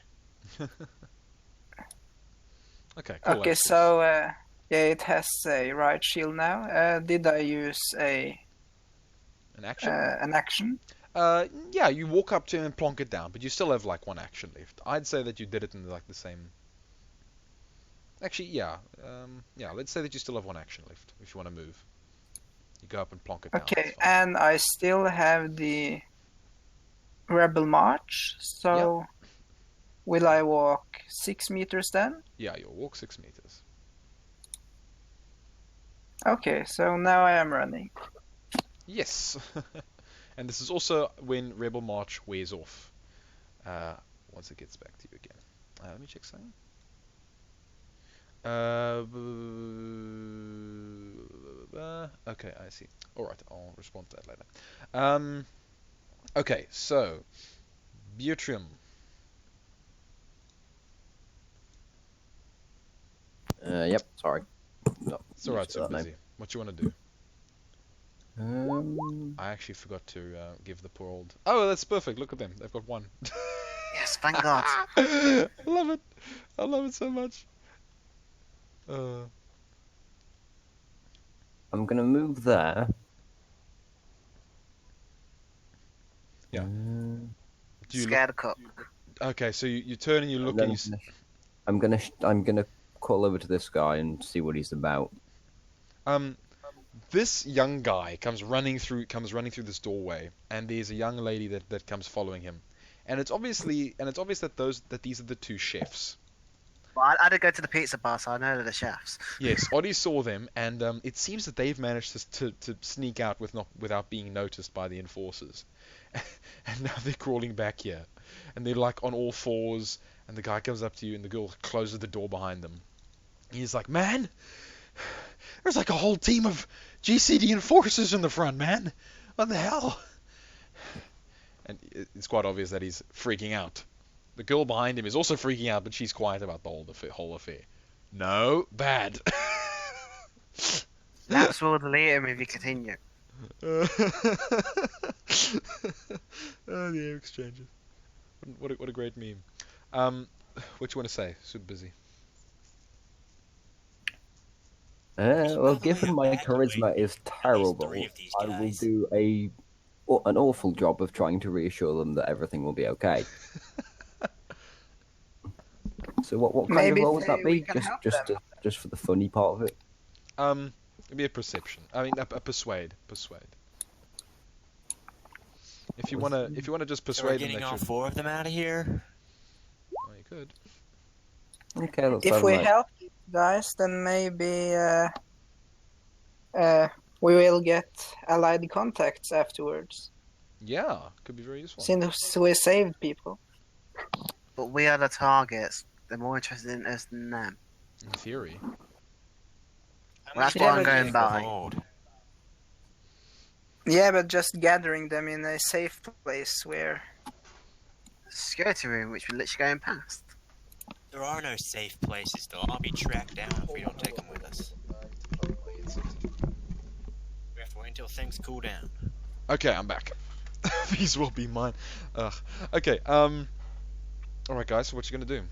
Speaker 1: Okay, cool.
Speaker 5: Okay,
Speaker 1: that's cool.
Speaker 5: so yeah, it has a riot shield now. Did I use
Speaker 1: An action?
Speaker 5: an action?
Speaker 1: Yeah, you walk up to him and plonk it down, but you still have like 1 action left. I'd say that you did it in like the same. Actually, yeah, yeah. Let's say that you still have 1 action left if you want to move. You go up and plonk it down.
Speaker 5: Okay,
Speaker 1: it's fine.
Speaker 5: and I still have the Rebel March, so will I walk 6 meters then?
Speaker 1: Yeah, you'll walk 6 meters.
Speaker 5: Okay, so now I am running.
Speaker 1: Yes. And this is also when Rebel March wears off. Once it gets back to you again. Let me check something. Okay, I see. Alright, I'll respond to that later. Okay, so Butrium.
Speaker 4: Yep, sorry. No,
Speaker 1: It's alright,
Speaker 4: used to
Speaker 1: so
Speaker 4: that name.
Speaker 1: busy. What you want to do?
Speaker 4: Um,
Speaker 1: I actually forgot to give the poor old... Oh, that's perfect. Look at them. They've got 1.
Speaker 2: Yes, thank God.
Speaker 1: I love it. I love it so much.
Speaker 4: I'm gonna move there.
Speaker 1: Yeah. Do you
Speaker 2: Scared of cup.
Speaker 1: Okay, so you turn and you look and you...
Speaker 4: I'm gonna call over to this guy and see what he's about.
Speaker 1: This young guy comes running through this doorway, and there's a young lady that comes following him, and it's obvious that these are the 2 chefs.
Speaker 2: Well, I did go to the pizza bar, so I know they're the chefs.
Speaker 1: Yes, Oddie saw them, and it seems that they've managed to sneak out without being noticed by the enforcers, and now they're crawling back here, and they're like on all fours, and the guy comes up to you, and the girl closes the door behind them. He's like, "Man, there's like a whole team of GCD enforcers in the front, man. What the hell?" And it's quite obvious that he's freaking out. The girl behind him is also freaking out, but she's quiet about the whole affair. No, bad.
Speaker 2: Perhaps we'll delete him if you continue.
Speaker 1: Oh, the air exchanges. What a great meme. What you want to say? Super busy.
Speaker 4: Well, given my charisma is terrible,
Speaker 3: 3 of these
Speaker 4: I will
Speaker 3: guys.
Speaker 4: do an awful job of trying to reassure them that everything will be okay. So what kind
Speaker 5: Maybe
Speaker 4: of role would that
Speaker 5: we
Speaker 4: be?
Speaker 5: can help them.
Speaker 4: Just for the funny part of it.
Speaker 1: It'd be a perception. I mean, a persuade. If you wanna just
Speaker 3: So
Speaker 1: persuade
Speaker 3: we're
Speaker 1: them
Speaker 3: getting
Speaker 1: that
Speaker 3: all
Speaker 1: you...
Speaker 3: 4 of them out of here?
Speaker 1: Oh, you could.
Speaker 4: Okay, let's
Speaker 5: If
Speaker 4: have
Speaker 5: we
Speaker 4: a
Speaker 5: help you guys, then maybe we will get allied contacts afterwards,
Speaker 1: Yeah, could be very useful.
Speaker 5: since we saved people.
Speaker 2: But we are the targets. They're more interested in us than them.
Speaker 1: In theory.
Speaker 2: Well, that's
Speaker 5: what I'm
Speaker 2: going by.
Speaker 3: Hold.
Speaker 5: Yeah, but just gathering them in a safe place where...
Speaker 2: Security room, which we're literally going past.
Speaker 3: There are no safe places. They'll all be tracked down if we don't take them with us. We have to wait until things cool down.
Speaker 1: Okay, I'm back. These will be mine. Ugh. Okay, alright guys, so what you gonna do?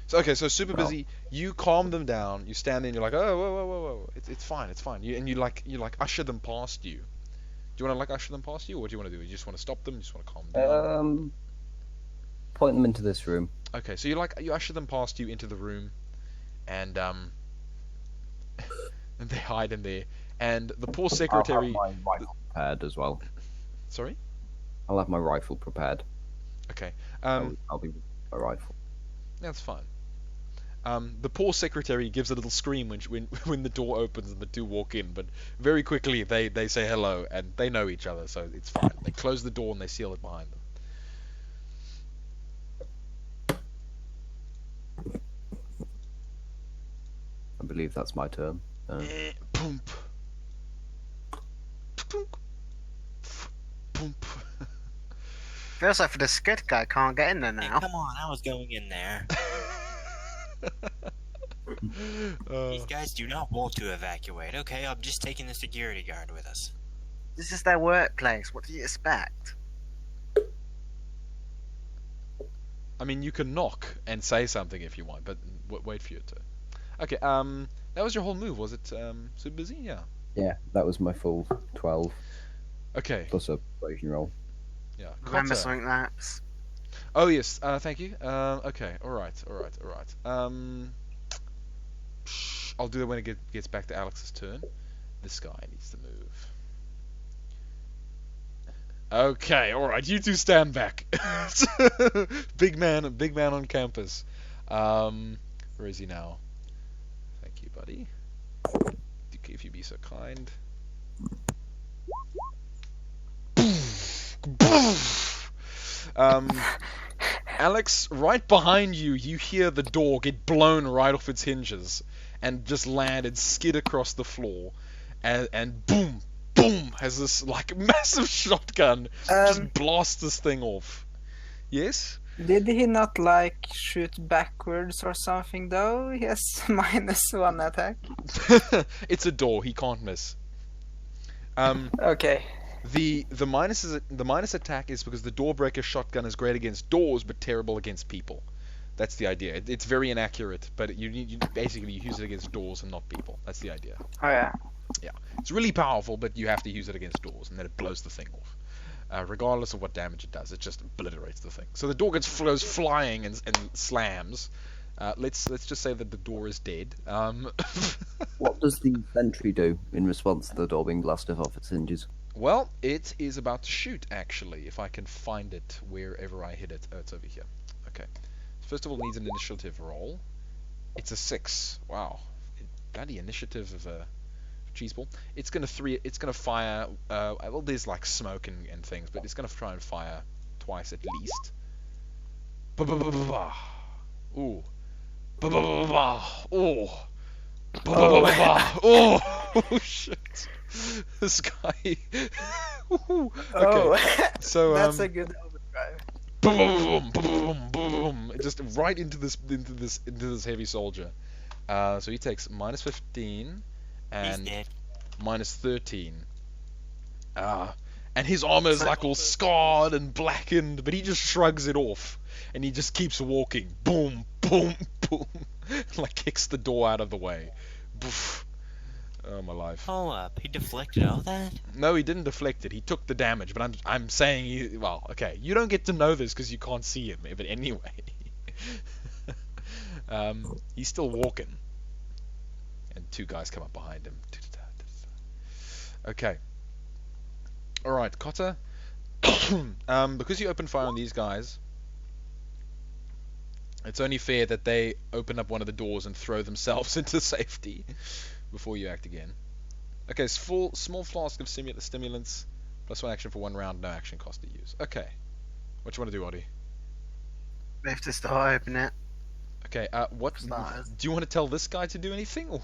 Speaker 1: So super busy, you calm them down, you stand there and you're like, oh, whoa, it's fine. You like usher them past you. Do you want to like usher them past you, or what do you want to do? You just want to stop them, you just want to calm them down?
Speaker 4: Point them into this room.
Speaker 1: Okay, so you usher them past you into the room, and and they hide in there, and the poor secretary...
Speaker 4: I'll have my rifle prepared as well.
Speaker 1: Sorry?
Speaker 4: I'll have my rifle prepared.
Speaker 1: Okay.
Speaker 4: I'll be with my rifle.
Speaker 1: That's fine. The poor secretary gives a little scream when the door opens and the two walk in, but very quickly they say hello and they know each other, so it's fine. They close the door and they seal it behind them.
Speaker 4: I believe that's my turn.
Speaker 1: Boom. Boom.
Speaker 2: Feels like for the skid guy can't get in there
Speaker 3: Hey,
Speaker 2: now.
Speaker 3: come on, I was going in there. These guys do not want to evacuate. Okay, I'm just taking the security guard with us.
Speaker 2: This is their workplace. What do you expect?
Speaker 1: I mean, you can knock and say something if you want, but wait for your turn. Okay, that was your whole move, was it, super busy? Yeah.
Speaker 4: Yeah, that was my full 12
Speaker 1: Okay,
Speaker 4: plus a persuasion roll.
Speaker 1: yeah.
Speaker 2: Remember
Speaker 1: Cotter.
Speaker 2: something laps.
Speaker 1: Oh, yes, thank you. Okay, alright. I'll do that when it gets back to Alex's turn. This guy needs to move. Okay, alright, you two stand back. Big man on campus. Where is he now? Thank you, buddy. If you be so kind. Alex, right behind you, you hear the door get blown right off its hinges and just land and skid across the floor, and boom, boom, has this like massive shotgun just blast this thing off. Yes?
Speaker 5: Did he not like shoot backwards or something though? He has -1 attack.
Speaker 1: It's a door, he can't miss.
Speaker 5: Okay.
Speaker 1: The minus attack is because the doorbreaker shotgun is great against doors but terrible against people. That's the idea. It's very inaccurate, but you basically use it against doors and not people. That's the idea.
Speaker 5: Oh yeah.
Speaker 1: Yeah, it's really powerful, but you have to use it against doors, and then it blows the thing off. Regardless of what damage it does, it just obliterates the thing. So the door goes flying and slams. Let's just say that the door is dead.
Speaker 4: What does the sentry do in response to the door being blasted off its hinges?
Speaker 1: Well, it is about to shoot, actually, if I can find it wherever I hit it. Oh, it's over here. Okay. First of all, it needs an initiative roll. It's a 6. Wow. Bloody initiative of a cheeseball. It's gonna fire. Well, there's like smoke and things, but it's gonna try and fire twice at least. Ooh. Oh. Oh shit. This guy. Okay.
Speaker 5: Oh,
Speaker 1: So
Speaker 5: that's a good overdrive.
Speaker 1: boom, boom, boom, just right into this heavy soldier. So he takes -15
Speaker 3: He's
Speaker 1: and
Speaker 3: dead.
Speaker 1: -13. And his armor is like all scarred and blackened, but he just shrugs it off and he just keeps walking. Boom, boom, boom, like kicks the door out of the way. Boof. Oh my life.
Speaker 3: Hold up, he deflected all that?
Speaker 1: No, he didn't deflect it. He took the damage, but I'm saying well, okay, you don't get to know this because you can't see him. But anyway, he's still walking, and two guys come up behind him. Okay. All right, Cotter. Because you open fire on these guys, it's only fair that they open up one of the doors and throw themselves into safety before you act again. Okay, it's small flask of stimulants, +1 action for 1 round, no action cost to use. Okay, what you want to do, Oddy?
Speaker 2: Lift this door, open it.
Speaker 1: Okay, what
Speaker 2: Start.
Speaker 1: do you want to tell this guy to do anything, or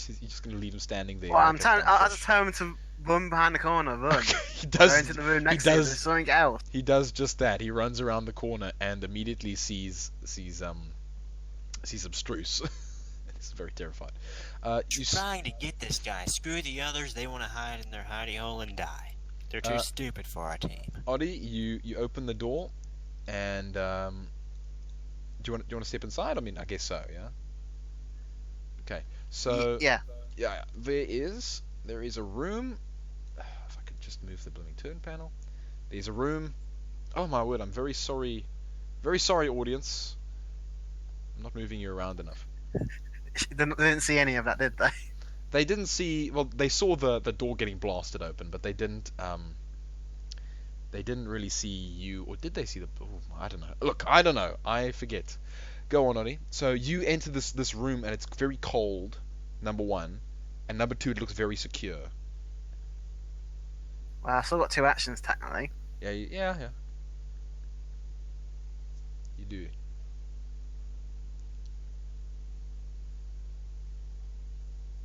Speaker 1: you're just going to leave him standing there?
Speaker 2: Well,
Speaker 1: like
Speaker 2: I'm
Speaker 1: a
Speaker 2: telling. I
Speaker 1: clownfish?
Speaker 2: just tell him to run behind the corner, run.
Speaker 1: He
Speaker 2: Go
Speaker 1: does.
Speaker 2: into the room next
Speaker 1: he
Speaker 2: to you.
Speaker 1: does.
Speaker 2: There's something else.
Speaker 1: He does just that. He runs around the corner and immediately sees Abstruse. He's very terrified.
Speaker 3: Trying to get this guy. Screw the others. They want to hide in their hidey hole and die. They're too stupid for our team.
Speaker 1: Oddy, you open the door, and do you want to step inside? I mean, I guess so. Yeah. Okay. So
Speaker 2: Yeah.
Speaker 1: yeah, there is a room. If I could just move the blooming turn panel. There's a room. Oh my word! I'm very sorry. Very sorry, audience. I'm not moving you around enough.
Speaker 2: They didn't see any of that, did they?
Speaker 1: They didn't see. Well, they saw the door getting blasted open, but they didn't. they didn't really see you, or did they see the? Oh, I don't know. Look, I don't know. I forget. Go on, Odie. So you enter this room and it's very cold. Number one, and number two, it looks very secure.
Speaker 2: Well, I've still got 2 actions technically.
Speaker 1: Yeah, yeah. You do.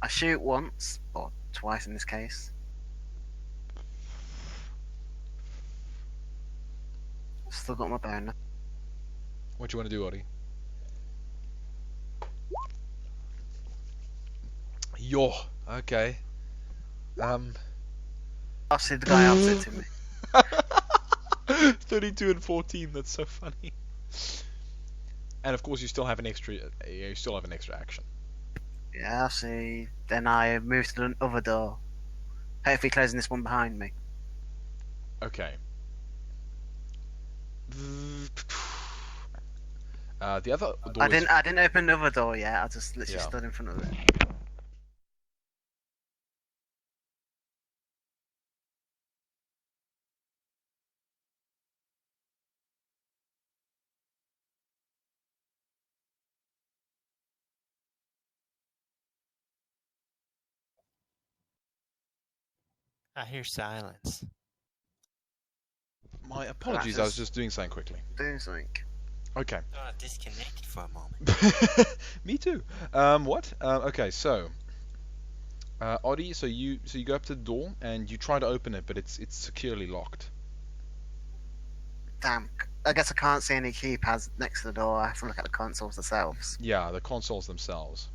Speaker 2: I shoot once, or twice in this case. Still got my bonus.
Speaker 1: What you want to do, Odie? Yo, okay.
Speaker 2: Obviously, the guy opposite to me.
Speaker 1: 32 and 14. That's so funny. And of course, you still have an extra. You still have an extra action.
Speaker 2: Yeah, see. Then I move to the other door. Hopefully, closing this one behind me.
Speaker 1: Okay. The other door.
Speaker 2: I didn't open the other door yet. I just literally stood in front of it.
Speaker 3: I hear silence.
Speaker 1: My apologies. I was just doing something quickly.
Speaker 2: Doing something.
Speaker 1: Okay.
Speaker 3: Oh, disconnected for a moment.
Speaker 1: Me too. What? Okay, so Oddie, so you go up to the door and you try to open it, but it's securely locked.
Speaker 2: Damn. I guess I can't see any keypads next to the door. I have to look at the consoles themselves.
Speaker 1: Yeah, the consoles themselves.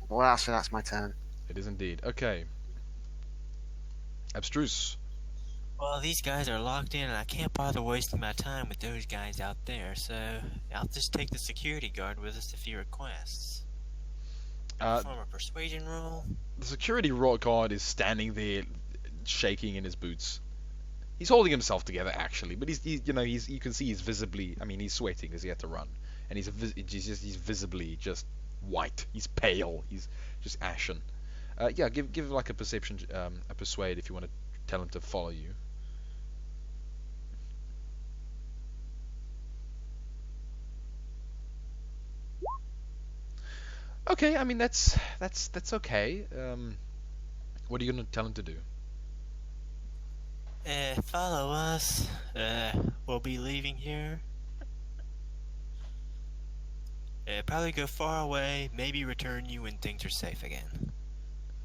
Speaker 2: Well, actually, that's my turn.
Speaker 1: It is indeed. Okay. Abstruse.
Speaker 3: Well, these guys are locked in, and I can't bother wasting my time with those guys out there, so I'll just take the security guard with us if he requests. Perform a persuasion roll.
Speaker 1: The security guard is standing there, shaking in his boots. He's holding himself together actually, but he's you can see he's visibly. I mean, he's sweating because he had to run, and he's visibly just white. He's pale. He's just ashen. Yeah, give like a perception, a persuade if you want to tell him to follow you. Okay, I mean that's okay. What are you gonna tell him to do?
Speaker 3: Follow us. We'll be leaving here. Probably go far away, maybe return you when things are safe again.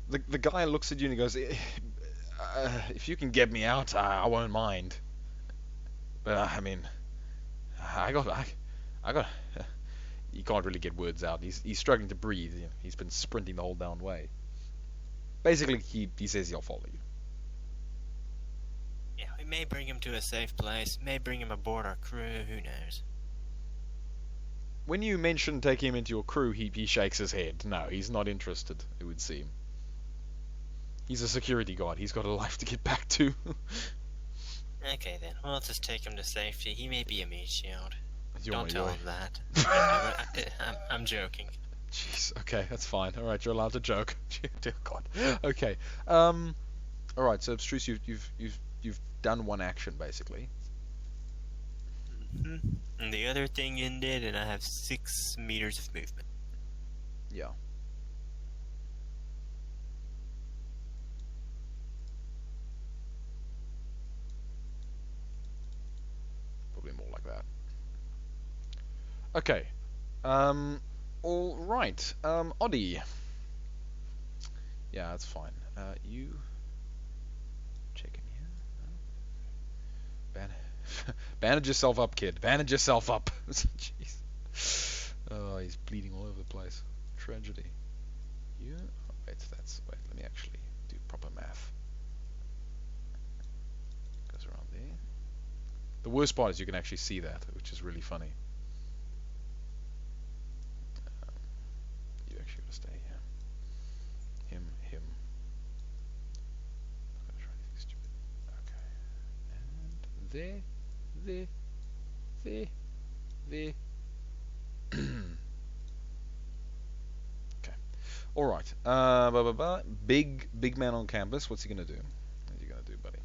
Speaker 1: The guy looks at you and he goes, if you can get me out, I won't mind. But I mean, I got. He can't really get words out. He's struggling to breathe. You know, he's been sprinting the whole down way. Basically, he says he'll follow you.
Speaker 3: Yeah, we may bring him to a safe place, may bring him aboard our crew, who knows.
Speaker 1: When you mention taking him into your crew, he shakes his head. No, he's not interested, it would seem. He's a security guard. He's got a life to get back to.
Speaker 3: Okay then, we'll just take him to safety. He may be a meat shield.
Speaker 1: You
Speaker 3: Don't
Speaker 1: want
Speaker 3: tell
Speaker 1: to
Speaker 3: him that. I'm joking.
Speaker 1: Jeez, okay, that's fine. Alright, you're allowed to joke. Dear God. Okay. Alright, so Abstruse, you've done one action basically.
Speaker 3: And the other thing ended, and I have 6 meters of movement.
Speaker 1: Yeah. Probably more like that. Okay. All right. Oddie. Yeah, that's fine. You check in here. Bandage yourself up, kid. Bandage yourself up. Jeez. Oh, he's bleeding all over the place. Tragedy. You. Oh, wait. Let me actually do proper math. Goes around there. The worst part is you can actually see that, which is really funny. You actually got to stay here. Him. I'm gonna try anything stupid. Okay. And there. Okay. All right. Big man on campus. What's he gonna do? What are you gonna do, buddy?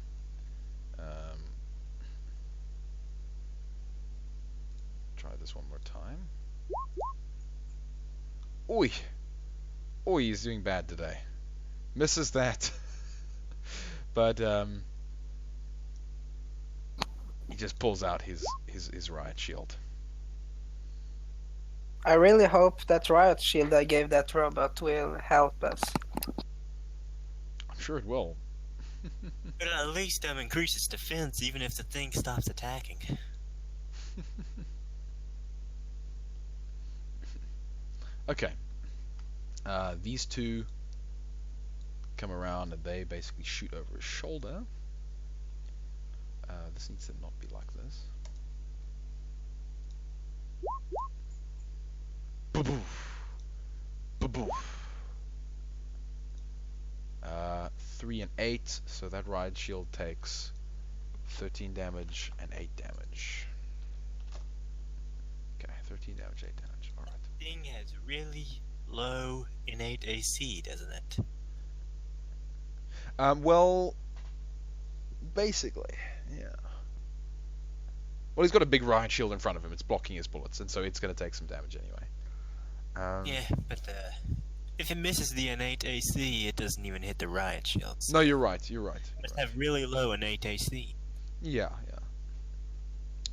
Speaker 1: try this one more time. Oi! Oi, he's doing bad today. Misses that. But, he just pulls out his riot shield.
Speaker 5: I really hope that riot shield I gave that robot will help us.
Speaker 1: I'm sure it will.
Speaker 3: But at least increases defense even if the thing stops attacking.
Speaker 1: Okay. These two come around and they basically shoot over his shoulder. This needs to not be like this. Ba-boof. Ba-boof. 3 and 8, so that riot shield takes 13 damage and 8 damage. Okay, 13 damage, 8 damage. Alright.
Speaker 3: Thing has really low innate AC, doesn't it?
Speaker 1: Well, basically, yeah. Well, he's got a big riot shield in front of him. It's blocking his bullets, and so it's going to take some damage anyway.
Speaker 3: Yeah, but if it misses the innate AC, it doesn't even hit the riot shields.
Speaker 1: No, you're right. You're right.
Speaker 3: It must have really low innate AC.
Speaker 1: Yeah, yeah.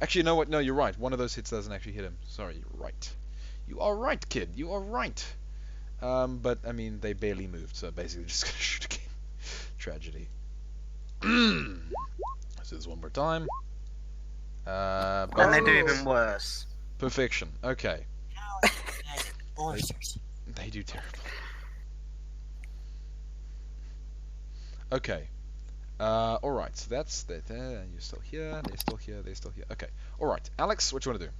Speaker 1: Actually, you know what? No, you're right. One of those hits doesn't actually hit him. Sorry, you're right. You are right, kid. You are right. But, I mean, they barely moved, so basically just going to shoot again. Tragedy. Let's do this one more time.
Speaker 2: And they do even worse.
Speaker 1: Perfection. Okay.
Speaker 3: Monsters.
Speaker 1: They do terrible. Okay. Alright, so that's that. You're still here, they're still here, they're still here. Okay. Alright, Alex, what do you want to do?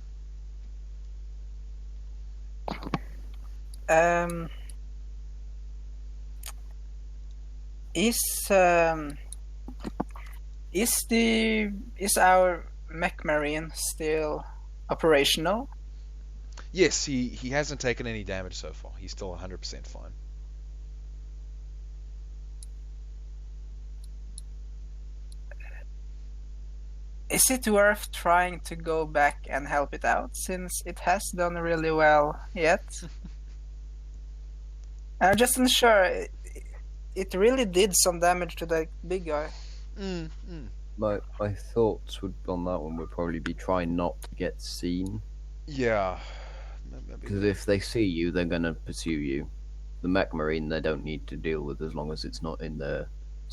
Speaker 5: Is our mech marine still operational?
Speaker 1: Yes, he hasn't taken any damage so far. He's still 100% fine.
Speaker 5: Is it worth trying to go back and help it out, since it has done really well yet? I'm just unsure. It really did some damage to that big guy.
Speaker 4: My thoughts on that one would probably be try not to get seen.
Speaker 1: Yeah.
Speaker 4: Because if they see you, they're gonna pursue you. The mech marine they don't need to deal with as long as it's not in their,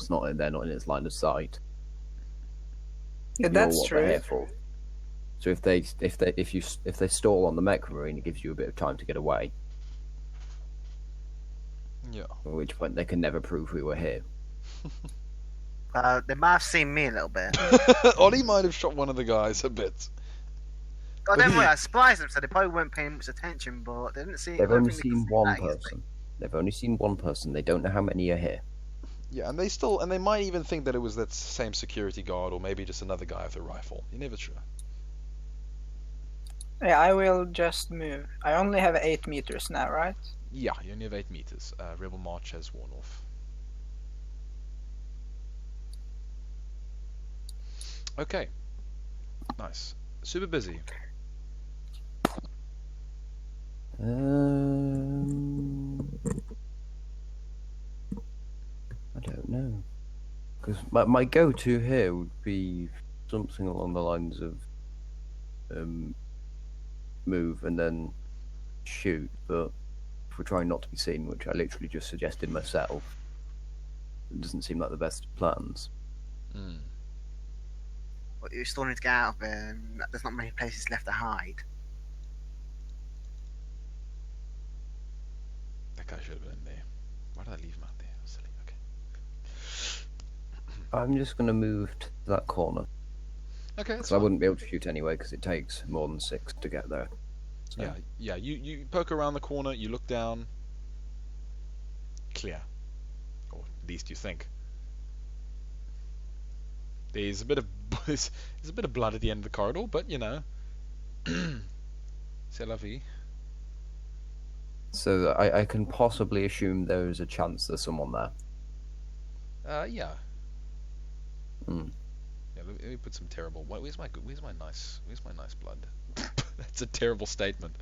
Speaker 4: they're not in its line of sight.
Speaker 5: Yeah,
Speaker 4: You know
Speaker 5: that's
Speaker 4: what
Speaker 5: true.
Speaker 4: they're here for. So if they stall on the mech marine, it gives you a bit of time to get away.
Speaker 1: Yeah.
Speaker 4: At which point they can never prove we were here.
Speaker 2: They might have seen me a little bit.
Speaker 1: Ollie might have shot one of the guys a bit.
Speaker 2: I don't worry, I surprised them, so they probably weren't paying much attention, but they didn't see.
Speaker 4: They've
Speaker 2: I don't
Speaker 4: only
Speaker 2: think they
Speaker 4: seen
Speaker 2: could see
Speaker 4: one
Speaker 2: that easily.
Speaker 4: person. They've only seen one person. They don't know how many are here.
Speaker 1: Yeah, and they might even think that it was that same security guard, or maybe just another guy with a rifle. You're never sure.
Speaker 5: Yeah, I will just move. I only have 8 meters now, right?
Speaker 1: Yeah, you only have 8 meters. Rebel March has worn off. Okay. Nice. Super busy.
Speaker 4: I don't know. Because my go-to here would be something along the lines of move and then shoot, but if we're trying not to be seen, which I literally just suggested myself, it doesn't seem like the best of plans.
Speaker 2: But you still need to get out of there, and there's not many places left to hide.
Speaker 1: That guy should have been in there. Why did I leave him out there? Silly. Okay.
Speaker 4: I'm just going to move to that corner.
Speaker 1: Okay, that's
Speaker 4: Because I
Speaker 1: fine.
Speaker 4: wouldn't be able to shoot anyway, because it takes more than 6 to get there. So,
Speaker 1: Yeah. You poke around the corner, you look down. Clear. Or at least you think. There's a bit of there's a bit of blood at the end of the corridor, but you know. C'est la vie.
Speaker 4: So I can possibly assume there is a chance there's someone there.
Speaker 1: Yeah.
Speaker 4: Hmm.
Speaker 1: Yeah, let me put some terrible. Where's my nice blood? That's a terrible statement.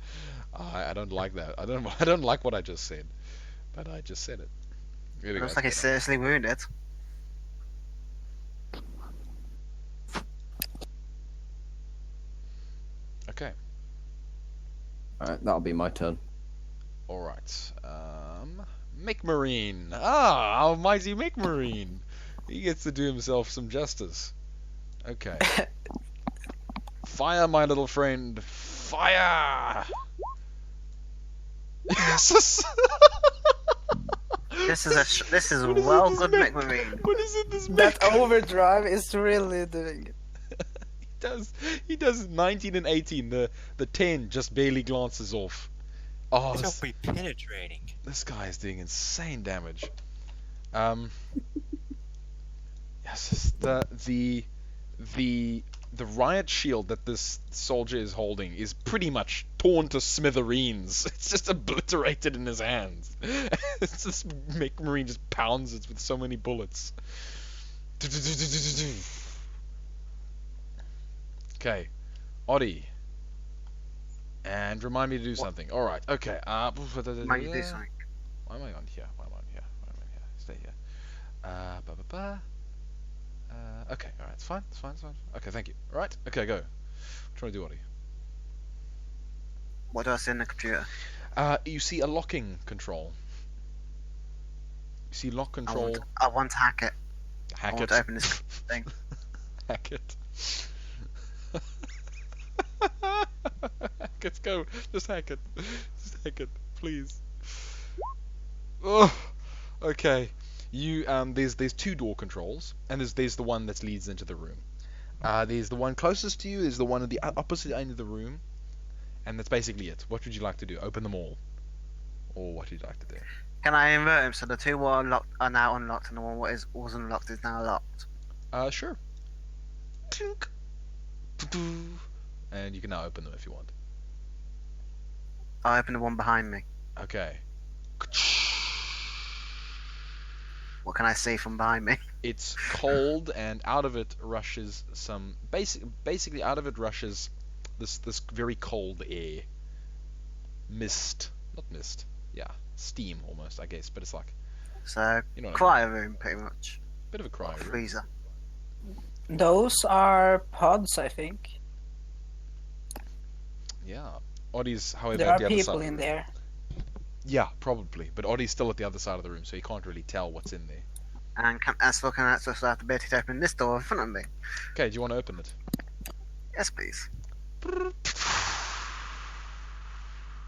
Speaker 1: I don't like that. I don't like what I just said, but I just said it. There we
Speaker 2: It
Speaker 1: go,
Speaker 2: looks
Speaker 1: that's
Speaker 2: like he's
Speaker 1: better.
Speaker 2: seriously wounded.
Speaker 1: Okay.
Speaker 4: Alright, that'll be my turn.
Speaker 1: All right. McMarine. Ah, our mighty McMarine. He gets to do himself some justice. Okay. Fire, my little friend. Fire! Yes.
Speaker 2: This is
Speaker 1: What is
Speaker 2: well
Speaker 1: it, this
Speaker 2: good,
Speaker 1: Mech?
Speaker 2: McMarine.
Speaker 1: What is it, this
Speaker 5: That
Speaker 1: Mech?
Speaker 5: overdrive is really doing it.
Speaker 1: He does 19 and 18. The 10 just barely glances off. Oh,
Speaker 3: So be penetrating.
Speaker 1: this guy is doing insane damage. Yes, the riot shield that this soldier is holding is pretty much torn to smithereens. It's just obliterated in his hands. It's just McMarine just pounds it with so many bullets. Okay, Oddie. And remind me to do something. All right. Okay.
Speaker 2: Might you do something?
Speaker 1: Why am I on here? Why am I on here? Why am I here? Stay here. Okay. All right. It's fine. It's fine. It's fine. Okay. Thank you. All right. Okay. Go. What you want to do, Oddie?
Speaker 2: What do I see in the computer?
Speaker 1: You see a locking control. You see lock control.
Speaker 2: I want to hack it. I
Speaker 1: Hack
Speaker 2: want
Speaker 1: it.
Speaker 2: to open this thing.
Speaker 1: Hack it. Let's go. Just hack it. Just hack it, please. Oh, okay. You there's two door controls, and there's the one that leads into the room. There's the one closest to you. Is the one at the opposite end of the room, and that's basically it. What would you like to do? Open them all, or what would you like to do?
Speaker 2: Can I invert him so the two were locked are now unlocked and the one was unlocked is now locked?
Speaker 1: Sure. Clink. And you can now open them if you want.
Speaker 2: I'll open the one behind me.
Speaker 1: Okay.
Speaker 2: What can I see from behind me?
Speaker 1: It's cold, and out of it rushes some basically out of it rushes this very cold air. Not mist. Yeah, steam almost, I guess, but it's like,
Speaker 2: So,
Speaker 1: you know what I mean.
Speaker 2: cryo room, pretty much.
Speaker 1: Bit of a cryo room.
Speaker 2: Freezer.
Speaker 5: Those are pods, I think.
Speaker 1: Yeah. Oddie's, however,
Speaker 5: There
Speaker 1: at
Speaker 5: are
Speaker 1: the other side
Speaker 5: people
Speaker 1: of the
Speaker 5: in
Speaker 1: room.
Speaker 5: there.
Speaker 1: Yeah, probably, but Oddie's still at the other side of the room, so he can't really tell what's in there.
Speaker 2: And can I still have the ability to open this door in front of me?
Speaker 1: Okay, do you want to open it?
Speaker 2: Yes, please.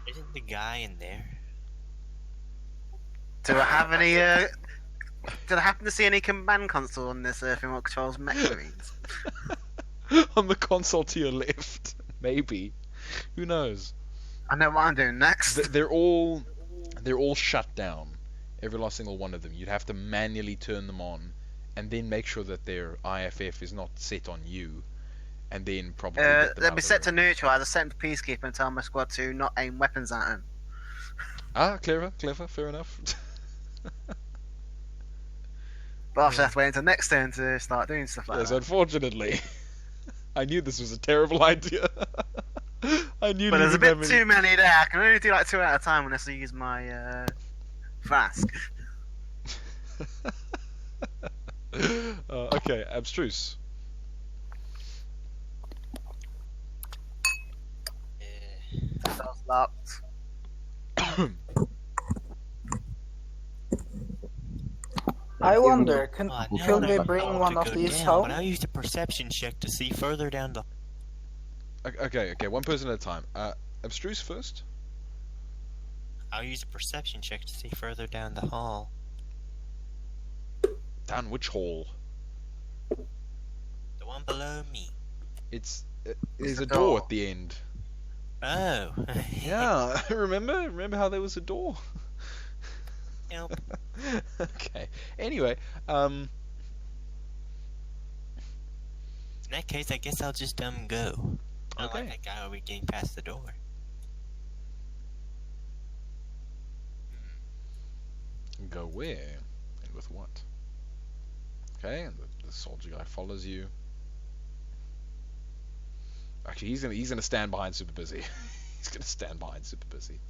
Speaker 3: Isn't the guy in there?
Speaker 2: Do I have any? Did I happen to see any command console on this remote controls McMarines?
Speaker 1: On the console to your left, maybe. Who knows?
Speaker 2: I know what I'm doing next.
Speaker 1: They're all shut down. Every last single one of them. You'd have to manually turn them on, and then make sure that their IFF is not set on you, and then probably get them
Speaker 2: They'll
Speaker 1: out
Speaker 2: be
Speaker 1: of the
Speaker 2: set to
Speaker 1: room.
Speaker 2: neutral. I set them to peacekeeper and tell my squad to not aim weapons at them.
Speaker 1: Ah, clever, fair enough.
Speaker 2: But after that, wait until next turn to start doing stuff like
Speaker 1: Yes,
Speaker 2: that.
Speaker 1: unfortunately. I knew this was a terrible idea. I knew
Speaker 2: But there's a
Speaker 1: leaving
Speaker 2: bit
Speaker 1: them
Speaker 2: too many there. I can only do like 2 at a time unless I use my flask.
Speaker 1: Okay, abstruse.
Speaker 2: Door's locked.
Speaker 5: I wonder, can
Speaker 3: Oh,
Speaker 5: should
Speaker 3: now
Speaker 5: we
Speaker 3: I'm
Speaker 5: bring
Speaker 3: about
Speaker 5: one
Speaker 3: to
Speaker 5: of
Speaker 3: go
Speaker 5: these
Speaker 3: down,
Speaker 5: home?
Speaker 3: But I used a perception check to see further down the.
Speaker 1: Okay, one person at a time. Abstruse first.
Speaker 3: I'll use a perception check to see further down the hall.
Speaker 1: Down which hall?
Speaker 3: The one below me.
Speaker 1: There's
Speaker 2: the
Speaker 1: a door
Speaker 2: door.
Speaker 1: at the end.
Speaker 3: Oh.
Speaker 1: Yeah, remember how there was a door?
Speaker 3: Nope.
Speaker 1: Okay. Anyway,
Speaker 3: In that case, I guess I'll just go. I
Speaker 1: Okay.
Speaker 3: like that guy over getting past the door.
Speaker 1: go where and with what? Okay, and the soldier guy follows you. Actually, he's gonna stand behind Super Busy. He's gonna stand behind Super Busy.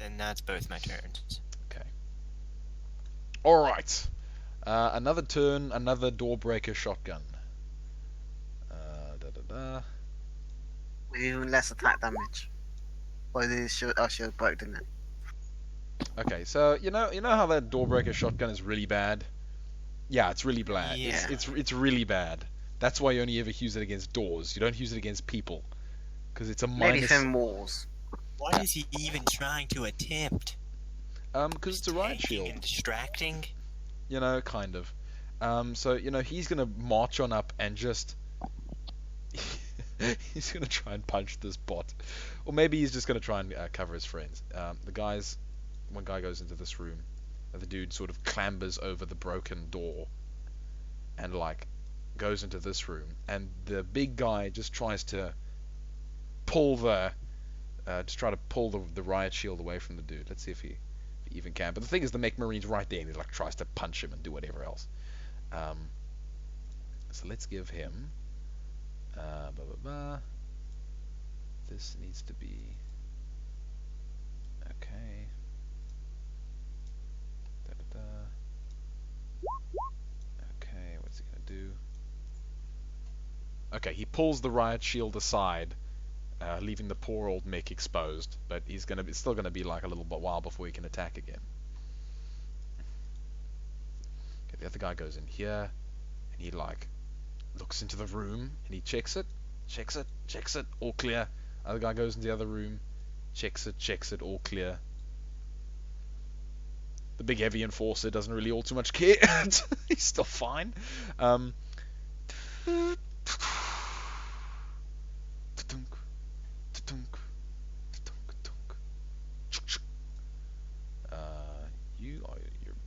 Speaker 3: And that's both my turns.
Speaker 1: Okay. All right. Another turn. Another Doorbreaker shotgun.
Speaker 2: With even less attack damage. Or this shield broke, didn't it?
Speaker 1: Okay, so you know how that Doorbreaker shotgun is really bad. Yeah, it's really bad.
Speaker 3: Yeah.
Speaker 1: It's really bad. That's why you only ever use it against doors. You don't use it against people, because it's a
Speaker 2: Maybe
Speaker 1: minus.
Speaker 2: thin walls.
Speaker 3: What is he even trying to attempt?
Speaker 1: Because it's a riot
Speaker 3: Tanking
Speaker 1: shield.
Speaker 3: and distracting?
Speaker 1: You know, kind of. So he's gonna march on up and just. He's gonna try and punch this bot, or maybe he's just gonna try and cover his friends. One guy goes into this room, and the dude sort of clambers over the broken door, and like goes into this room, and the big guy just tries to pull the riot shield away from the dude. Let's see if he even can. But the thing is, the mech marine's right there, and he like tries to punch him and do whatever else. So let's give him. This needs to be okay. Okay, what's he gonna do? Okay, he pulls the riot shield aside, leaving the poor old mech exposed. But it's still gonna be like a little while before he can attack again. Okay, the other guy goes in here, and he like looks into the room, and he checks it, all clear. Other guy goes into the other room, checks it, all clear. The big heavy enforcer doesn't really all too much care. He's still fine.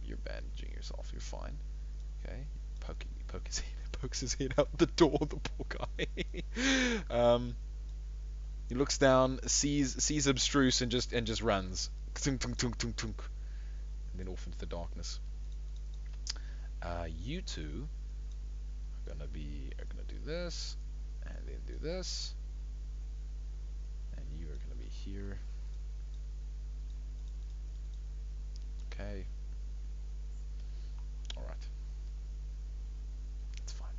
Speaker 1: You're bandaging yourself. You're fine. Okay. Pokes his head out the door. The poor guy. He looks down, sees Abstruse, and just runs. Tunk, tunk, tunk, tunk, tunk. And then off into the darkness. You two are gonna do this, and then do this, and you are gonna be here. Okay. All right. That's fine.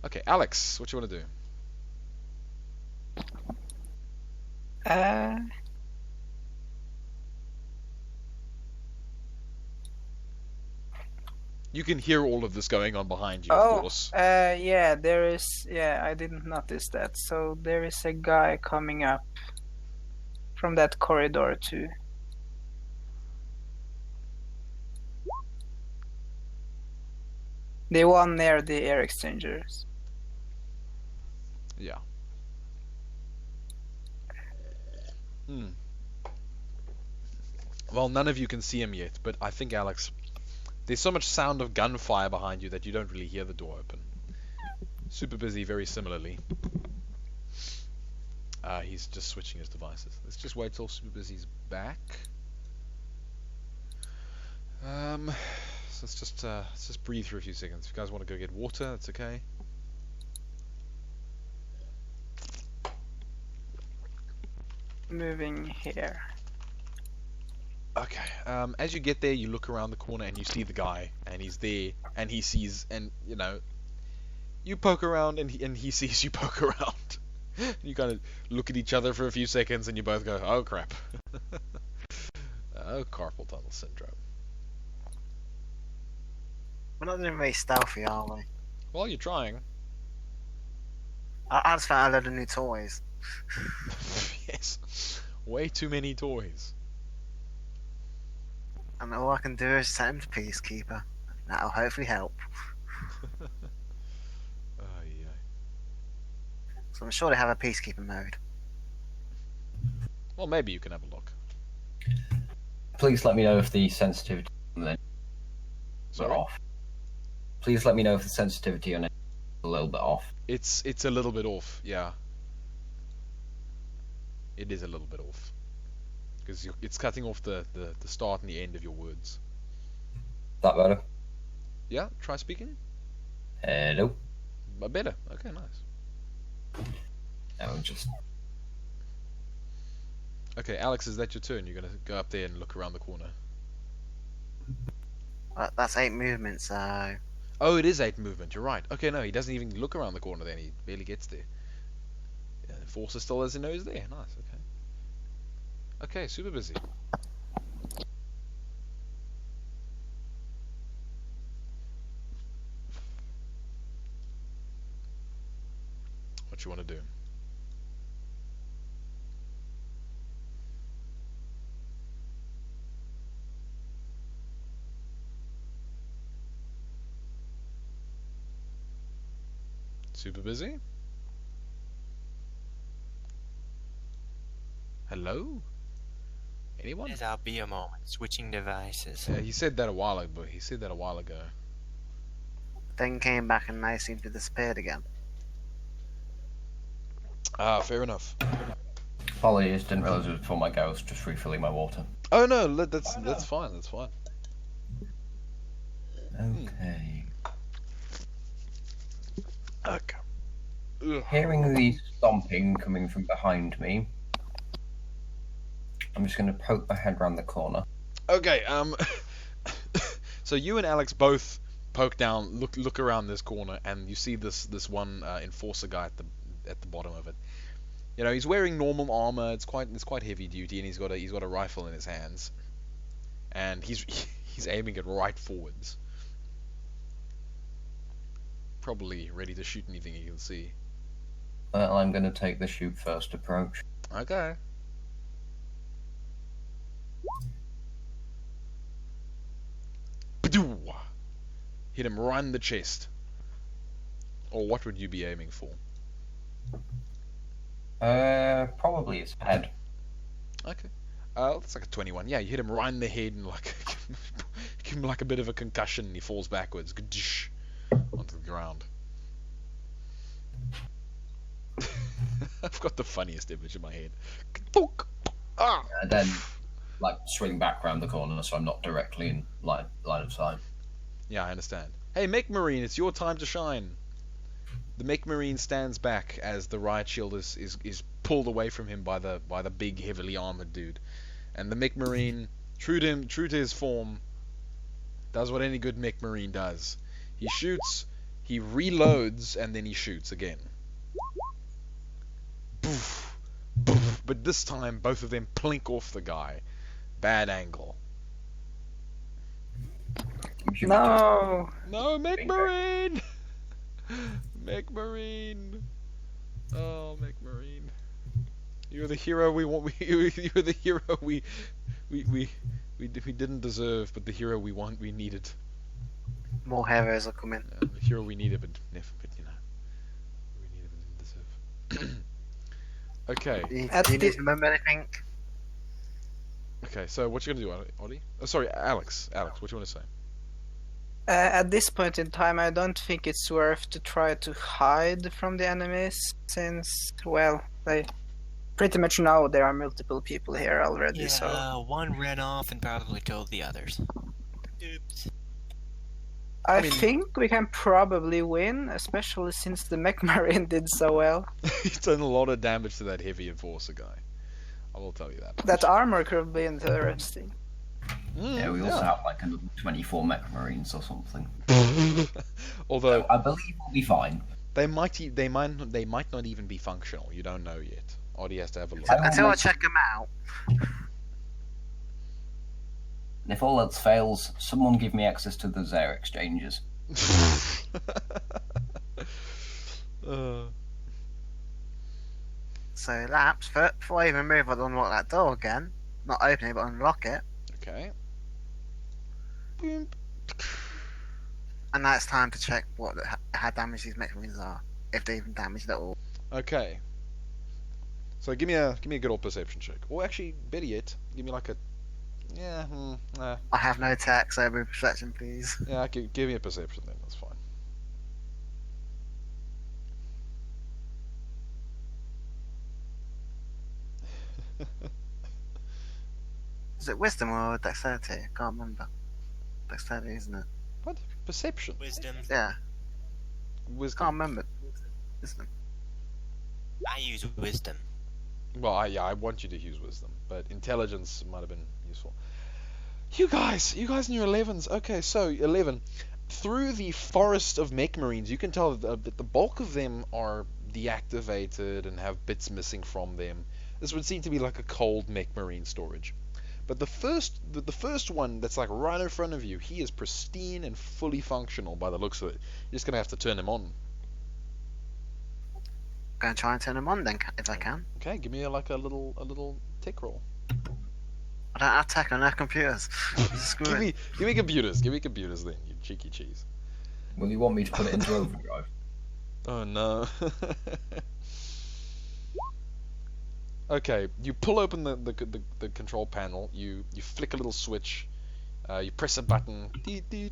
Speaker 1: Okay, Alex, what you wanna do? You can hear all of this going on behind you, of course.
Speaker 5: Yeah, there is. Yeah, I didn't notice that. So there is a guy coming up from that corridor too. The one near the air exchangers.
Speaker 1: Yeah. Well, none of you can see him yet, but I think, Alex, there's so much sound of gunfire behind you that you don't really hear the door open. Super Busy, very similarly. He's just switching his devices. Let's just wait till Super Busy's back. So let's just breathe for a few seconds. If you guys want to go get water, that's okay.
Speaker 5: Moving here.
Speaker 1: Okay. As you get there, you look around the corner and you see the guy, and he's there, and he sees, and you poke around, and he sees you poke around. You kind of look at each other for a few seconds, and you both go, "Oh crap!" Oh, carpal tunnel syndrome.
Speaker 2: We're not doing very stealthy, are we?
Speaker 1: Well, you're trying.
Speaker 2: I just found a load of new toys.
Speaker 1: Yes. Way too many toys.
Speaker 2: And all I can do is send him to Peacekeeper. That'll hopefully help.
Speaker 1: Yeah.
Speaker 2: So I'm sure they have a Peacekeeper mode.
Speaker 1: Well, maybe you can have a look.
Speaker 4: Please let me know if the sensitivity on it is
Speaker 1: Sorry?
Speaker 4: off. Please let me know if the sensitivity on it is a little bit off.
Speaker 1: It's a little bit off, yeah. It is a little bit off. Because it's cutting off the start and the end of your words.
Speaker 4: That better?
Speaker 1: Yeah, try speaking.
Speaker 4: Hello.
Speaker 1: Better. Okay, nice.
Speaker 4: No, just
Speaker 1: Okay, Alex, is that your turn? You're gonna go up there and look around the corner.
Speaker 2: That's 8 movements, so...
Speaker 1: Oh, it is 8 movement. You're right. Okay, no, he doesn't even look around the corner. Then he barely gets there. Yeah, Enforcer still doesn't know he's there. Nice. Okay. Okay, super busy. What you want to do? Super busy? Hello? Anyone?
Speaker 3: Yes, I'll be a moment. Switching devices.
Speaker 1: Yeah, he said that a while ago. He said that a while ago.
Speaker 2: Then came back and they seemed to disappeared again.
Speaker 1: Ah, fair enough.
Speaker 4: apologies, didn't realise it was before my go. I was just refilling my water.
Speaker 1: Oh no, that's fine. That's fine.
Speaker 4: Okay.
Speaker 1: Okay. Ugh.
Speaker 4: Hearing the stomping coming from behind me, I'm just going to poke my head round the corner.
Speaker 1: Okay. So you and Alex both poke down, look around this corner, and you see this one enforcer guy at the bottom of it. You know, he's wearing normal armor. It's quite heavy duty, and he's got a rifle in his hands, and he's aiming it right forwards. Probably ready to shoot anything he can see.
Speaker 4: Well, I'm going to take the shoot first approach.
Speaker 1: Okay. Badoo! Hit him right in the chest. Or what would you be aiming for?
Speaker 4: Probably his head.
Speaker 1: Okay. That's like a 21. Yeah, you hit him right in the head and like give him like a bit of a concussion and he falls backwards onto the ground. I've got the funniest image in my head. Ah!
Speaker 4: And then, like, swing back round the corner so I'm not directly in line of sight.
Speaker 1: Yeah, I understand. Hey, Mech Marine, it's your time to shine. The Mech Marine stands back as the riot shield is pulled away from him by the big, heavily armored dude. And the Mech Marine, true to his form, does what any good Mech Marine does. He shoots, he reloads, and then he shoots again. Boof, boof. But this time, both of them plink off the guy. Bad angle.
Speaker 5: No.
Speaker 1: No, Mech Marine! Mech Marine! Oh, Mech Marine. You're the hero we want. You're the hero we didn't deserve, but the hero we needed.
Speaker 2: More heroes are coming.
Speaker 1: The hero we needed, but you know, we needed but didn't deserve. Okay.
Speaker 2: Do you
Speaker 5: At
Speaker 2: need
Speaker 5: the-
Speaker 2: to remember anything?
Speaker 1: Okay. So what you gonna do, Ollie? Oh, sorry, Alex. Alex, what do you want to say?
Speaker 5: At this point in time, I don't think it's worth to try to hide from the enemies, since, well, they pretty much know there are multiple people here already,
Speaker 3: Yeah,
Speaker 5: so...
Speaker 3: one ran off and probably told the others. Oops.
Speaker 5: I
Speaker 1: mean-
Speaker 5: think we can probably win, especially since the Mech Marine did so well.
Speaker 1: He's done a lot of damage to that heavy enforcer guy. I will tell you that.
Speaker 5: That armor could be interesting.
Speaker 4: Yeah, we also have like another 24 Mech Marines or something.
Speaker 1: Although
Speaker 4: So I believe we'll be fine.
Speaker 1: they might not even be functional. You don't know yet. Oddie has to have a look.
Speaker 2: Until I check them out.
Speaker 4: And if all else fails, someone give me access to the Zaire exchanges.
Speaker 1: Uh,
Speaker 2: So, Laps, before I even move, I'd unlock that door again. Not open it, but unlock it.
Speaker 1: okay. Boom.
Speaker 2: And now it's time to check how damaged these Mech Marines are. If they're even damaged at all.
Speaker 1: Okay. So give me a good old perception check. Or actually, better yet, give me like a
Speaker 2: I have no tech, so move perception, please.
Speaker 1: yeah. Give me a perception then. That's fine.
Speaker 2: Is it wisdom or dexterity? I can't remember. Dexterity, isn't it?
Speaker 1: What perception?
Speaker 3: Wisdom.
Speaker 2: Yeah,
Speaker 1: Wisdom.
Speaker 2: can't remember. Wisdom.
Speaker 3: I use wisdom.
Speaker 1: Well, I want you to use wisdom, but intelligence might have been useful. You guys in your 11s. Okay, so 11. Through the forest of mech marines, you can tell that the bulk of them are deactivated and have bits missing from them. This would seem to be like a cold mech marine storage. But the first one that's like right in front of you, he is pristine and fully functional by the looks of it. You're just gonna have to turn him on.
Speaker 2: Gonna try and turn them on then, if I can.
Speaker 1: Okay, give me like a little tech roll.
Speaker 2: I don't have tech on our computers. Screw
Speaker 1: Give
Speaker 2: it.
Speaker 1: me computers. Give me computers then, you cheeky cheese.
Speaker 6: Will you want me to put it into overdrive?
Speaker 1: Oh no. Okay, you pull open the control panel. You flick a little switch. You press a button. It
Speaker 2: Now,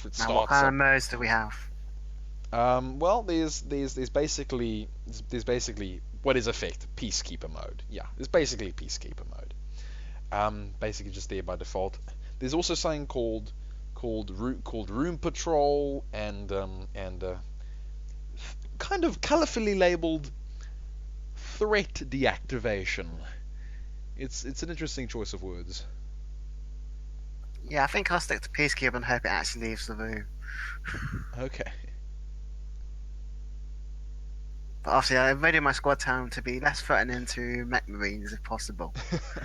Speaker 2: what
Speaker 1: starts
Speaker 2: kind
Speaker 1: up.
Speaker 2: of modes do we have?
Speaker 1: Well, there's basically what is effect peacekeeper mode. Yeah, it's basically peacekeeper mode. Basically just there by default. There's also something called room patrol and kind of colorfully labeled threat deactivation. It's an interesting choice of words.
Speaker 2: Yeah, I think I'll stick to Peacekeeper and hope it actually leaves the room.
Speaker 1: Okay.
Speaker 2: But obviously, I ready my squad time to be less threatening to mech marines if possible.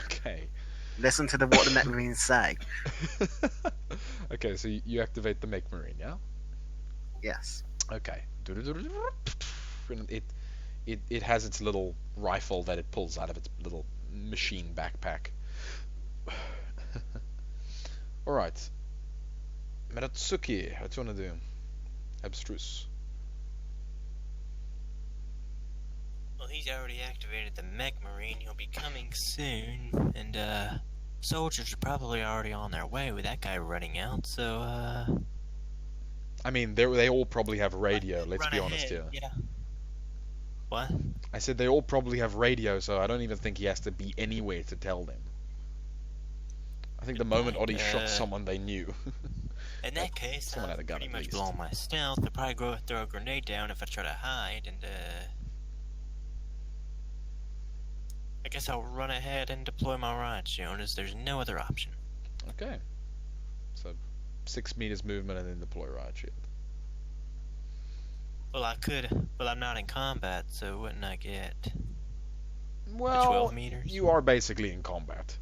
Speaker 1: Okay.
Speaker 2: Listen to what the mech marines say.
Speaker 1: Okay, so you activate the mech marine, yeah?
Speaker 2: Yes.
Speaker 1: Okay. And it has its little rifle that it pulls out of its little machine backpack. Alright. Maratsuki, what do you want to do? Abstruse.
Speaker 3: Well, he's already activated the mech marine. He'll be coming soon, and soldiers are probably already on their way with that guy running out. So
Speaker 1: I mean, they all probably have radio, let's
Speaker 3: run
Speaker 1: be honest
Speaker 3: ahead,
Speaker 1: here.
Speaker 3: Yeah. What?
Speaker 1: I said they all probably have radio, so I don't even think he has to be anywhere to tell them. I think the moment Oddie shot someone, they knew.
Speaker 3: In that case,
Speaker 1: someone had a gun
Speaker 3: pretty
Speaker 1: at
Speaker 3: much
Speaker 1: least.
Speaker 3: blow my stealth. They'll probably throw a grenade down if I try to hide, and I guess I'll run ahead and deploy my riot shield, as there's no other option.
Speaker 1: Okay. So 6 meters movement and then deploy riot shield.
Speaker 3: Well, I could. Well, I'm not in combat, so wouldn't I get
Speaker 1: Well,
Speaker 3: 12 meters?
Speaker 1: you are basically in combat.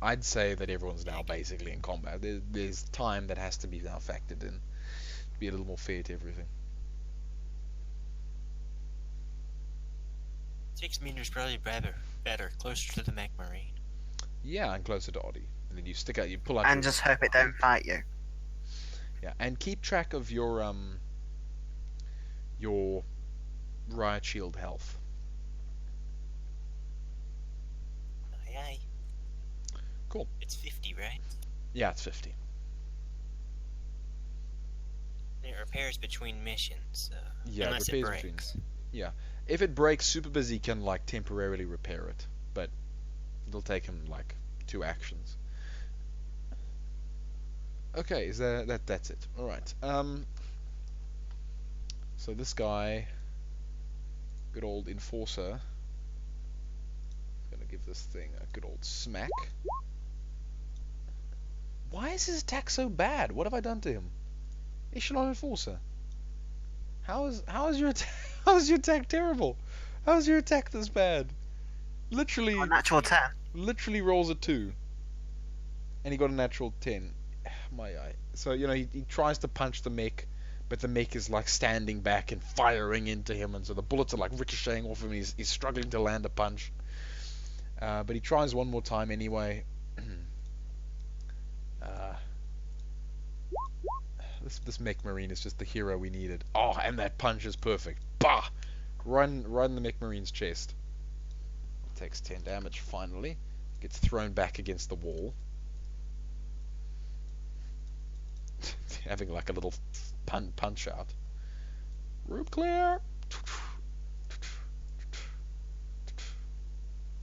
Speaker 1: I'd say that everyone's now basically in combat. There's time that has to be now factored in to be a little more fair to everything.
Speaker 3: 6 meters probably better, closer to the mech marine.
Speaker 1: Yeah, and closer to Oddie. And then you stick out, you pull out.
Speaker 2: And just hope it don't fight you.
Speaker 1: Yeah, and keep track of your riot shield health.
Speaker 3: Aye, aye.
Speaker 1: Cool.
Speaker 3: It's 50, right?
Speaker 1: Yeah, it's 50.
Speaker 3: And it repairs between missions.
Speaker 1: Yeah,
Speaker 3: unless
Speaker 1: it
Speaker 3: it
Speaker 1: repairs
Speaker 3: breaks.
Speaker 1: between. Yeah, if it breaks, Super Busy can like temporarily repair it, but it'll take him like 2 actions. Okay, is that's it? All right. So this guy, good old enforcer, gonna give this thing a good old smack. Why is his attack so bad? What have I done to him? Echelon enforcer. How is your how is your attack terrible? How is your attack this bad? Literally.
Speaker 2: A natural 10.
Speaker 1: Literally rolls a 2, and he got a natural 10. My eye. So he tries to punch the mech, but the mech is like standing back and firing into him, and so the bullets are like ricocheting off him, and he's struggling to land a punch. But he tries one more time anyway. This mech marine is just the hero we needed. Oh, and that punch is perfect. Bah! Run the mech marine's chest. Takes 10 damage finally. Gets thrown back against the wall. Having like a little punch out. Room clear.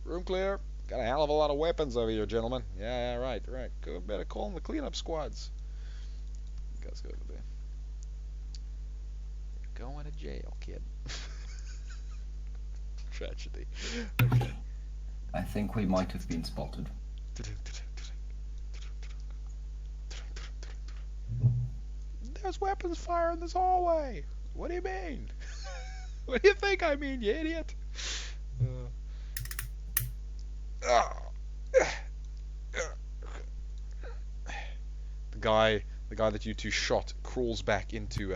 Speaker 1: Room clear. Got a hell of a lot of weapons over here, gentlemen. Yeah, right. Go, better call in the cleanup squads. You guys go over there. going to jail, kid. Tragedy. Okay.
Speaker 6: I think we might have been spotted.
Speaker 1: There's weapons fire in this hallway. What do you mean? What do you think I mean, you idiot? The guy that you two shot crawls back into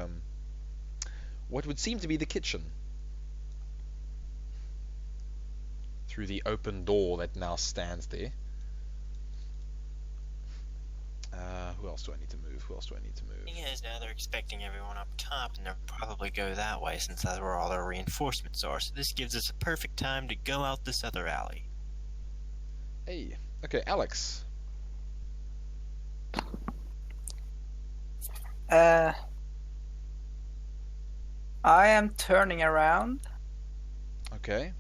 Speaker 1: what would seem to be the kitchen through the open door that now stands there. Who else do I need to move?
Speaker 3: Thing is, now they're expecting everyone up top, and they'll probably go that way since that's where all their reinforcements are. So this gives us a perfect time to go out this other alley.
Speaker 1: Hey, okay, Alex.
Speaker 5: I am turning around,
Speaker 1: Okay.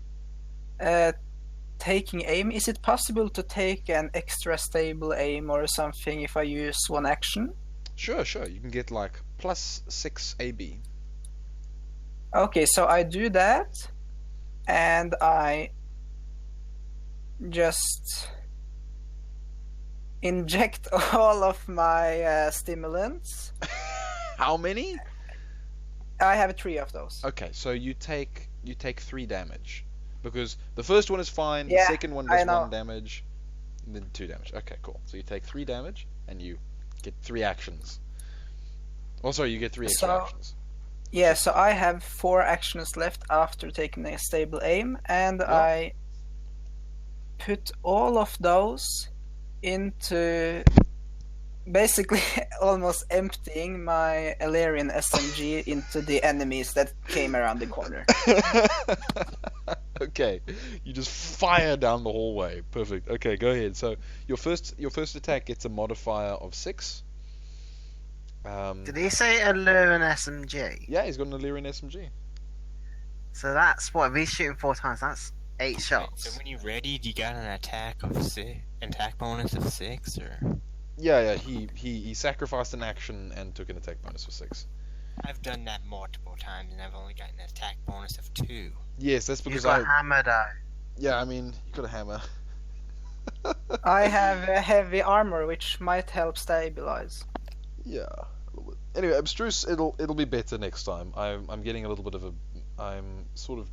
Speaker 5: taking aim. Is it possible to take an extra stable aim or something if I use one action?
Speaker 1: Sure. You can get like +6 AB.
Speaker 5: Okay, so I do that, and I just inject all of my stimulants.
Speaker 1: How many?
Speaker 5: I have 3 of those.
Speaker 1: Okay, so you take 3 damage because the first one is fine.
Speaker 5: Yeah,
Speaker 1: the second one
Speaker 5: I
Speaker 1: does
Speaker 5: know.
Speaker 1: 1 damage, and then 2 damage. Okay, cool. So you take 3 damage and you get 3 actions. Oh, sorry, you get 3 extra
Speaker 5: So-
Speaker 1: actions.
Speaker 5: Yeah, so I have 4 actions left after taking a stable aim, and
Speaker 1: Yeah.
Speaker 5: I put all of those into basically almost emptying my Illyrian SMG into the enemies that came around the corner.
Speaker 1: Okay, you just fire down the hallway. Perfect. Okay, go ahead. So your first attack gets a modifier of 6.
Speaker 2: Did he say a lure and SMG?
Speaker 1: Yeah, he's got an Illyrian SMG.
Speaker 2: So that's what, if he's shooting 4 times, that's 8 shots.
Speaker 3: So when you readied, you got an attack bonus of 6, or?
Speaker 1: Yeah. He sacrificed an action and took an attack bonus for 6.
Speaker 3: I've done that multiple times, and I've only gotten an attack bonus of 2.
Speaker 1: Yes, that's
Speaker 2: You've
Speaker 1: because
Speaker 2: got hammer though.
Speaker 1: Yeah, I mean, you got a hammer.
Speaker 5: I have a heavy armor, which might help stabilize.
Speaker 1: Yeah, a little bit. Anyway, abstruse. It'll be better next time. I'm getting a little bit of a. I'm sort of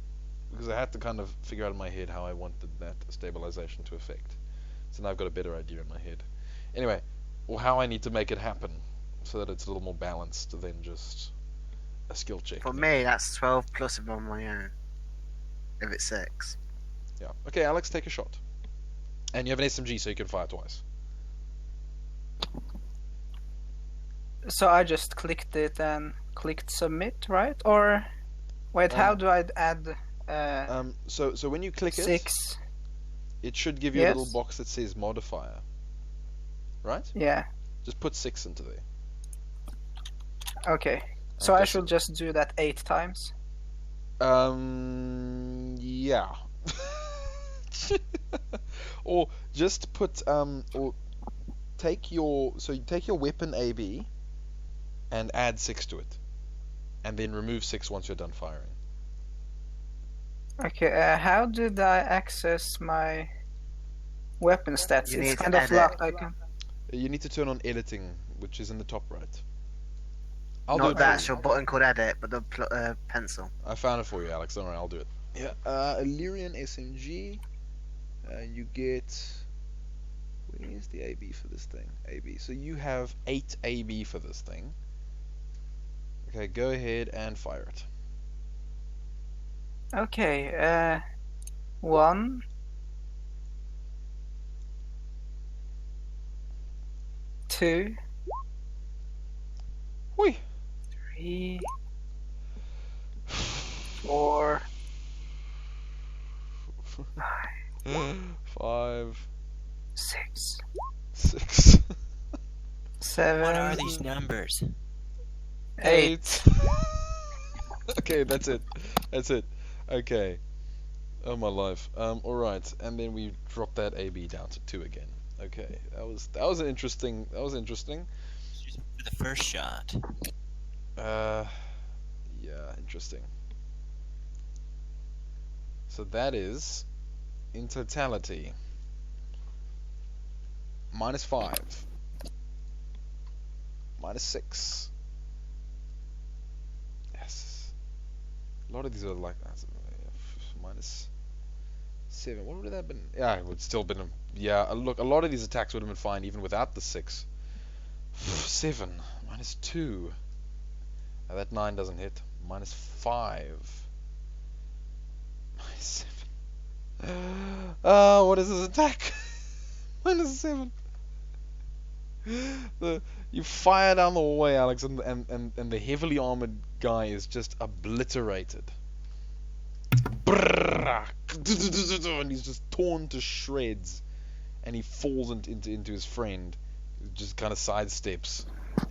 Speaker 1: because I had to kind of figure out in my head how I wanted that stabilization to affect. So now I've got a better idea in my head. Anyway, or how I need to make it happen so that it's a little more balanced than just a skill check.
Speaker 2: For me, that's 12 plus if I'm on my own. If it's 6.
Speaker 1: Yeah. Okay, Alex, take a shot. And you have an SMG, so you can fire twice.
Speaker 5: So I just clicked it and clicked submit, right? Or wait, how do I add
Speaker 1: So when you click
Speaker 5: 6?
Speaker 1: it should give you a little
Speaker 5: Yes.
Speaker 1: box that says modifier. Right?
Speaker 5: Yeah.
Speaker 1: Just put 6 into there.
Speaker 5: Okay. So I
Speaker 1: guess-
Speaker 5: should just do that 8 times.
Speaker 1: Yeah. Or just put or take your weapon AB and add 6 to it, and then remove 6 once you're done firing.
Speaker 5: Okay, how did I access my weapon stats?
Speaker 2: You
Speaker 5: It's
Speaker 2: need to
Speaker 5: kind of
Speaker 2: edit.
Speaker 5: locked. I can.
Speaker 1: You need to turn on editing, which is in the top right. I'll do
Speaker 2: Not
Speaker 1: it
Speaker 2: the
Speaker 1: for you.
Speaker 2: actual button called edit, but the pencil.
Speaker 1: I found it for you, Alex. Don't worry, I'll do it. Yeah. Illyrian SMG. You get. Where's the AB for this thing? AB. So you have 8 AB for this thing. Okay, go ahead and fire it.
Speaker 5: Okay, 1, 2,
Speaker 1: Whee!
Speaker 5: 3, 4,
Speaker 1: 5,
Speaker 5: 6,
Speaker 1: 6,
Speaker 5: 7,
Speaker 3: What are these numbers?
Speaker 5: 8.
Speaker 1: Okay, that's it. That's it. Okay. Oh my life. Alright, and then we drop that AB down to 2 again. Okay. That was interesting.
Speaker 3: For the first shot.
Speaker 1: Yeah, interesting. So that is, in totality, -5, -6. Yes. A lot of these are like -7. What would that have been? Yeah, it would still been. Yeah, look, a lot of these attacks would have been fine even without the 6. 7, -2. Now that 9 doesn't hit. -5. -7. Oh, what is this attack? -7. You fire down the hallway, Alex, and the heavily armored guy is just obliterated. And he's just torn to shreds, and he falls into his friend, who just kind of sidesteps,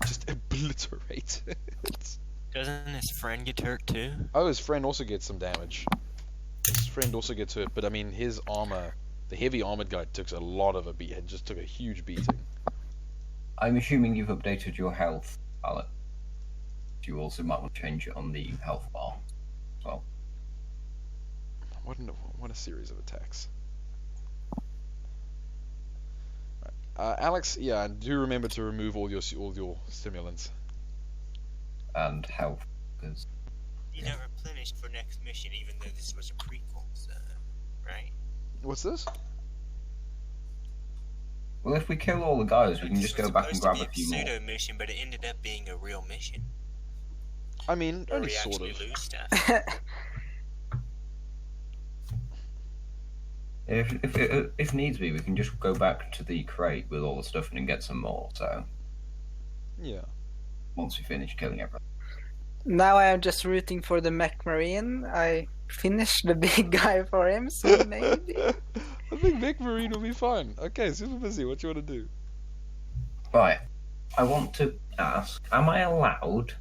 Speaker 1: just obliterated.
Speaker 3: Doesn't his friend get hurt too?
Speaker 1: Oh, his friend also gets some damage. His friend also gets hurt, but I mean, his armor, the heavy armored guy took a lot of a beat. It just took a huge beating.
Speaker 6: I'm assuming you've updated your health, Alec. You also might want to change it on the health bar as well.
Speaker 1: What a series of attacks. Alex, yeah, and do remember to remove all your stimulants.
Speaker 6: And health, because
Speaker 3: You never replenished for next mission, even though this was a prequel, so, right?
Speaker 1: What's this?
Speaker 6: well, if we kill all the guys, we can just go back and grab a few more.
Speaker 3: Pseudo mission, but it ended up being a real mission.
Speaker 1: I mean,
Speaker 3: Where
Speaker 1: only
Speaker 3: we
Speaker 1: sort
Speaker 3: actually
Speaker 1: of.
Speaker 3: lose stuff.
Speaker 6: If needs be, we can just go back to the crate with all the stuff and get some more. So
Speaker 1: Yeah.
Speaker 6: once we finish killing everything.
Speaker 5: Now I am just rooting for the mech marine. I finished the big guy for him, so maybe.
Speaker 1: I think Vic Marine will be fine. Okay, super busy. What you want to do?
Speaker 6: Right. I want to ask: am I allowed,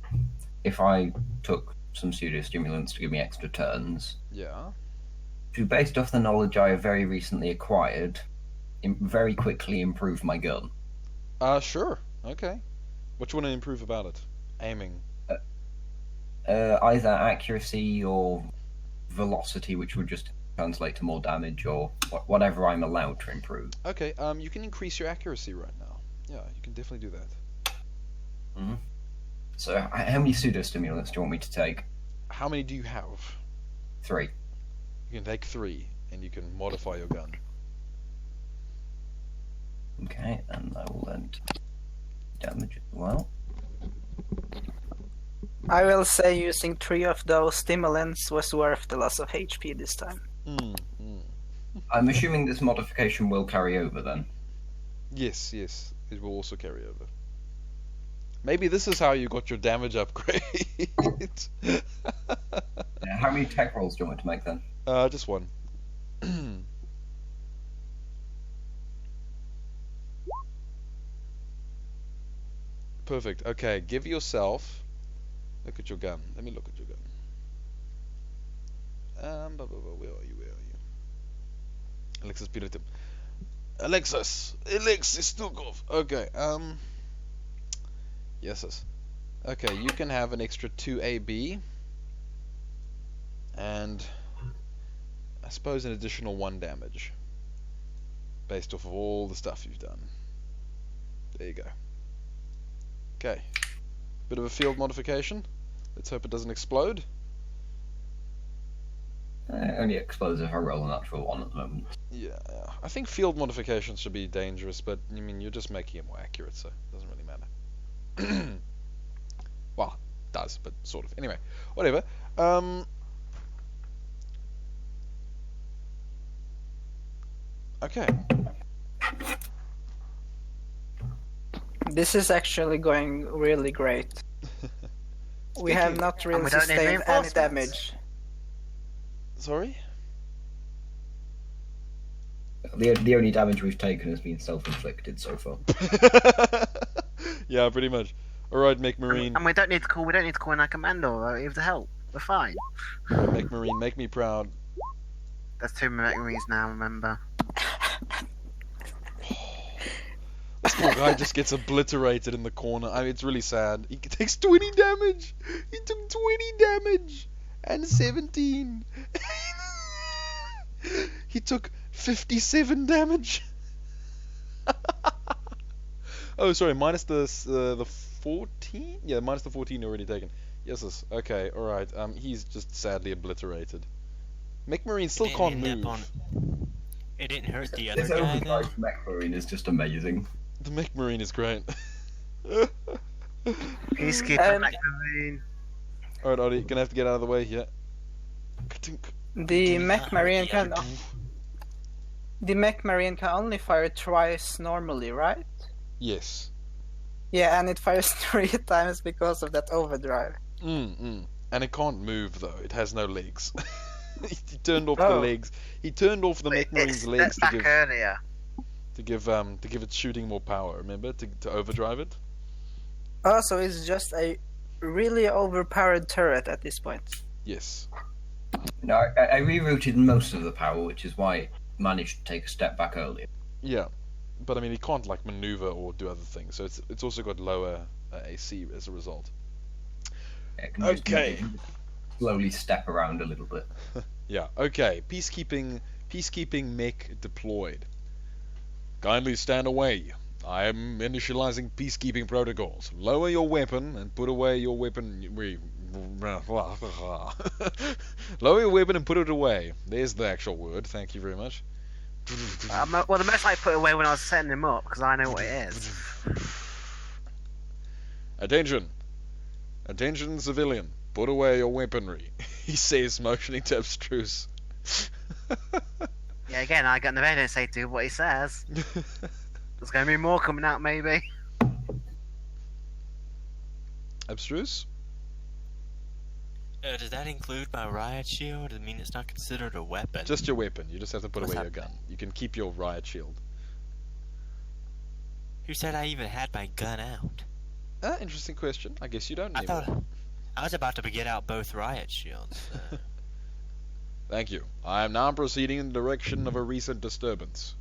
Speaker 6: if I took some pseudo stimulants to give me extra turns,
Speaker 1: Yeah.
Speaker 6: to, based off the knowledge I have very recently acquired, very quickly improve my gun?
Speaker 1: Sure. Okay. What you want to improve about it? Aiming.
Speaker 6: Either accuracy or velocity, which would just translate to more damage, or whatever I'm allowed to improve.
Speaker 1: Okay. You can increase your accuracy right now. Yeah, you can definitely do that.
Speaker 6: Mm-hmm. So, how many pseudo stimulants do you want me to take?
Speaker 1: How many do you have?
Speaker 6: 3.
Speaker 1: You can take 3, and you can modify your gun.
Speaker 6: Okay, and I will then take damage as well.
Speaker 5: I will say using 3 of those stimulants was worth the loss of HP this time.
Speaker 6: I'm assuming this modification will carry over then.
Speaker 1: Yes, it will also carry over. Maybe this is how you got your damage upgrade.
Speaker 6: How many tech rolls do you want me to make then?
Speaker 1: Just one. Perfect. Okay, give yourself. Look at your gun. Let me look at your gun. Where are you? Alexis Piratum. Alexis Stukov. Okay. Yes. Okay, you can have an extra 2 AB. And I suppose an additional 1 damage. Based off of all the stuff you've done. There you go. Okay. Bit of a field modification. Let's hope it doesn't explode.
Speaker 6: Only explodes if I roll a natural 1 at the moment.
Speaker 1: Yeah. I think field modifications should be dangerous, but I mean, you're just making it more accurate, so it doesn't really matter. Well, it does, but sort of. Anyway, whatever. Okay.
Speaker 5: This is actually going really great. We have not really
Speaker 2: we don't need
Speaker 5: sustained any
Speaker 2: reinforcements.
Speaker 5: damage.
Speaker 1: Sorry?
Speaker 6: The only damage we've taken has been self-inflicted so far.
Speaker 1: Yeah, pretty much. Alright, Make Marine.
Speaker 2: And we don't need to call in our commander or even to help. We're fine.
Speaker 1: Make Marine, make me proud.
Speaker 2: There's 2 marines now, remember.
Speaker 1: Let's Poor guy just gets obliterated in the corner. I mean, it's really sad. He takes 20 damage. He took 20 damage and 17. He took 57 damage. Oh, sorry, minus the 14? Yeah, minus the 14 already taken. Yes, okay, alright. He's just sadly obliterated. Mech Marine still can't move.
Speaker 3: It didn't hurt the other
Speaker 6: This
Speaker 3: guy, though?
Speaker 6: overdrive mech marine is just amazing.
Speaker 1: The Mech Marine is great.
Speaker 2: Peacekeeper Mech Marine.
Speaker 1: Alright, Odie, gonna have to get out of the way here.
Speaker 5: The Mech Marine can... The Mech Marine can only fire twice normally, right?
Speaker 1: Yes.
Speaker 5: Yeah, and it fires 3 times because of that overdrive.
Speaker 1: And it can't move though. It has no legs. He turned off the legs. He turned off the Mech Marine's legs to give
Speaker 2: earlier.
Speaker 1: to give it shooting more power. Remember to overdrive it.
Speaker 5: Oh, so it's just a really overpowered turret at this point.
Speaker 1: Yes.
Speaker 6: No, I rerouted most of the power, which is why it managed to take a step back earlier.
Speaker 1: Yeah, but I mean, he can't like maneuver or do other things, so it's also got lower AC as a result.
Speaker 6: It can
Speaker 1: Okay.
Speaker 6: just slowly step around a little bit.
Speaker 1: Yeah. Okay. Peacekeeping mech deployed. Kindly stand away. I am initializing peacekeeping protocols. Lower your weapon and put away your weapon. Lower your weapon and put it away. There's the actual word. Thank you very much.
Speaker 2: Well, the most I put away when I was setting him up, because I know what it is.
Speaker 1: Attention. Attention, civilian. Put away your weaponry. He says, motioning to Abstruse.
Speaker 2: Yeah, again, I got in the radio and say do what he says. There's going to be more coming out, maybe.
Speaker 1: Abstruse?
Speaker 3: Does that include my riot shield? I mean, it's not considered a weapon.
Speaker 1: Just your weapon. You just have to put
Speaker 3: What's
Speaker 1: away your
Speaker 3: happening?
Speaker 1: gun. You can keep your riot shield.
Speaker 3: Who said I even had my gun out?
Speaker 1: Interesting question. I guess you don't
Speaker 3: I
Speaker 1: anymore.
Speaker 3: thought I was about to get out both riot shields.
Speaker 1: Thank you. I am now proceeding in the direction of a recent disturbance.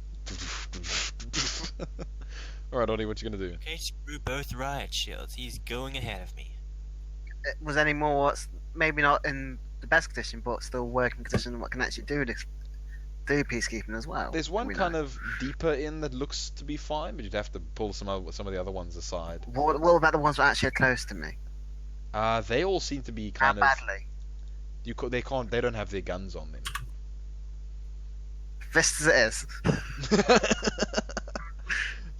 Speaker 1: Alright, Odie, what you gonna do?
Speaker 3: Okay, screw both riot shields. He's going ahead of me.
Speaker 2: Was any more, maybe not in the best condition, but still working condition, what can actually do peacekeeping as well?
Speaker 1: There's one
Speaker 2: We
Speaker 1: kind
Speaker 2: know.
Speaker 1: of deeper in that looks to be fine, but you'd have to pull some of the other ones aside.
Speaker 2: What about the ones that actually are close to me?
Speaker 1: They all seem to be
Speaker 2: How
Speaker 1: kind of.
Speaker 2: badly?
Speaker 1: They don't have their guns on them.
Speaker 2: Fist as it is.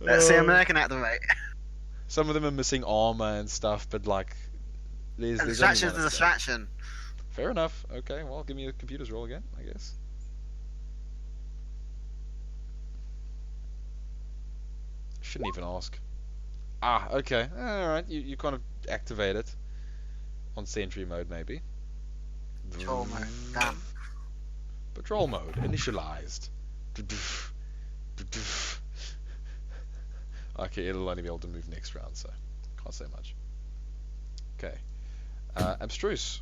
Speaker 2: Let's see American at the rate.
Speaker 1: Some of them are missing armor and stuff, but like, there's only
Speaker 2: Distraction's
Speaker 1: one
Speaker 2: a
Speaker 1: of them.
Speaker 2: distraction.
Speaker 1: Fair enough. Okay, well, give me a computer's roll again, I guess. Shouldn't even ask. Ah, okay. Alright, you kind of activate it. On sentry mode, maybe.
Speaker 2: Patrol mode. Damn.
Speaker 1: Patrol mode, initialized. Okay, it'll only be able to move next round, so can't say much. Okay. Abstruse.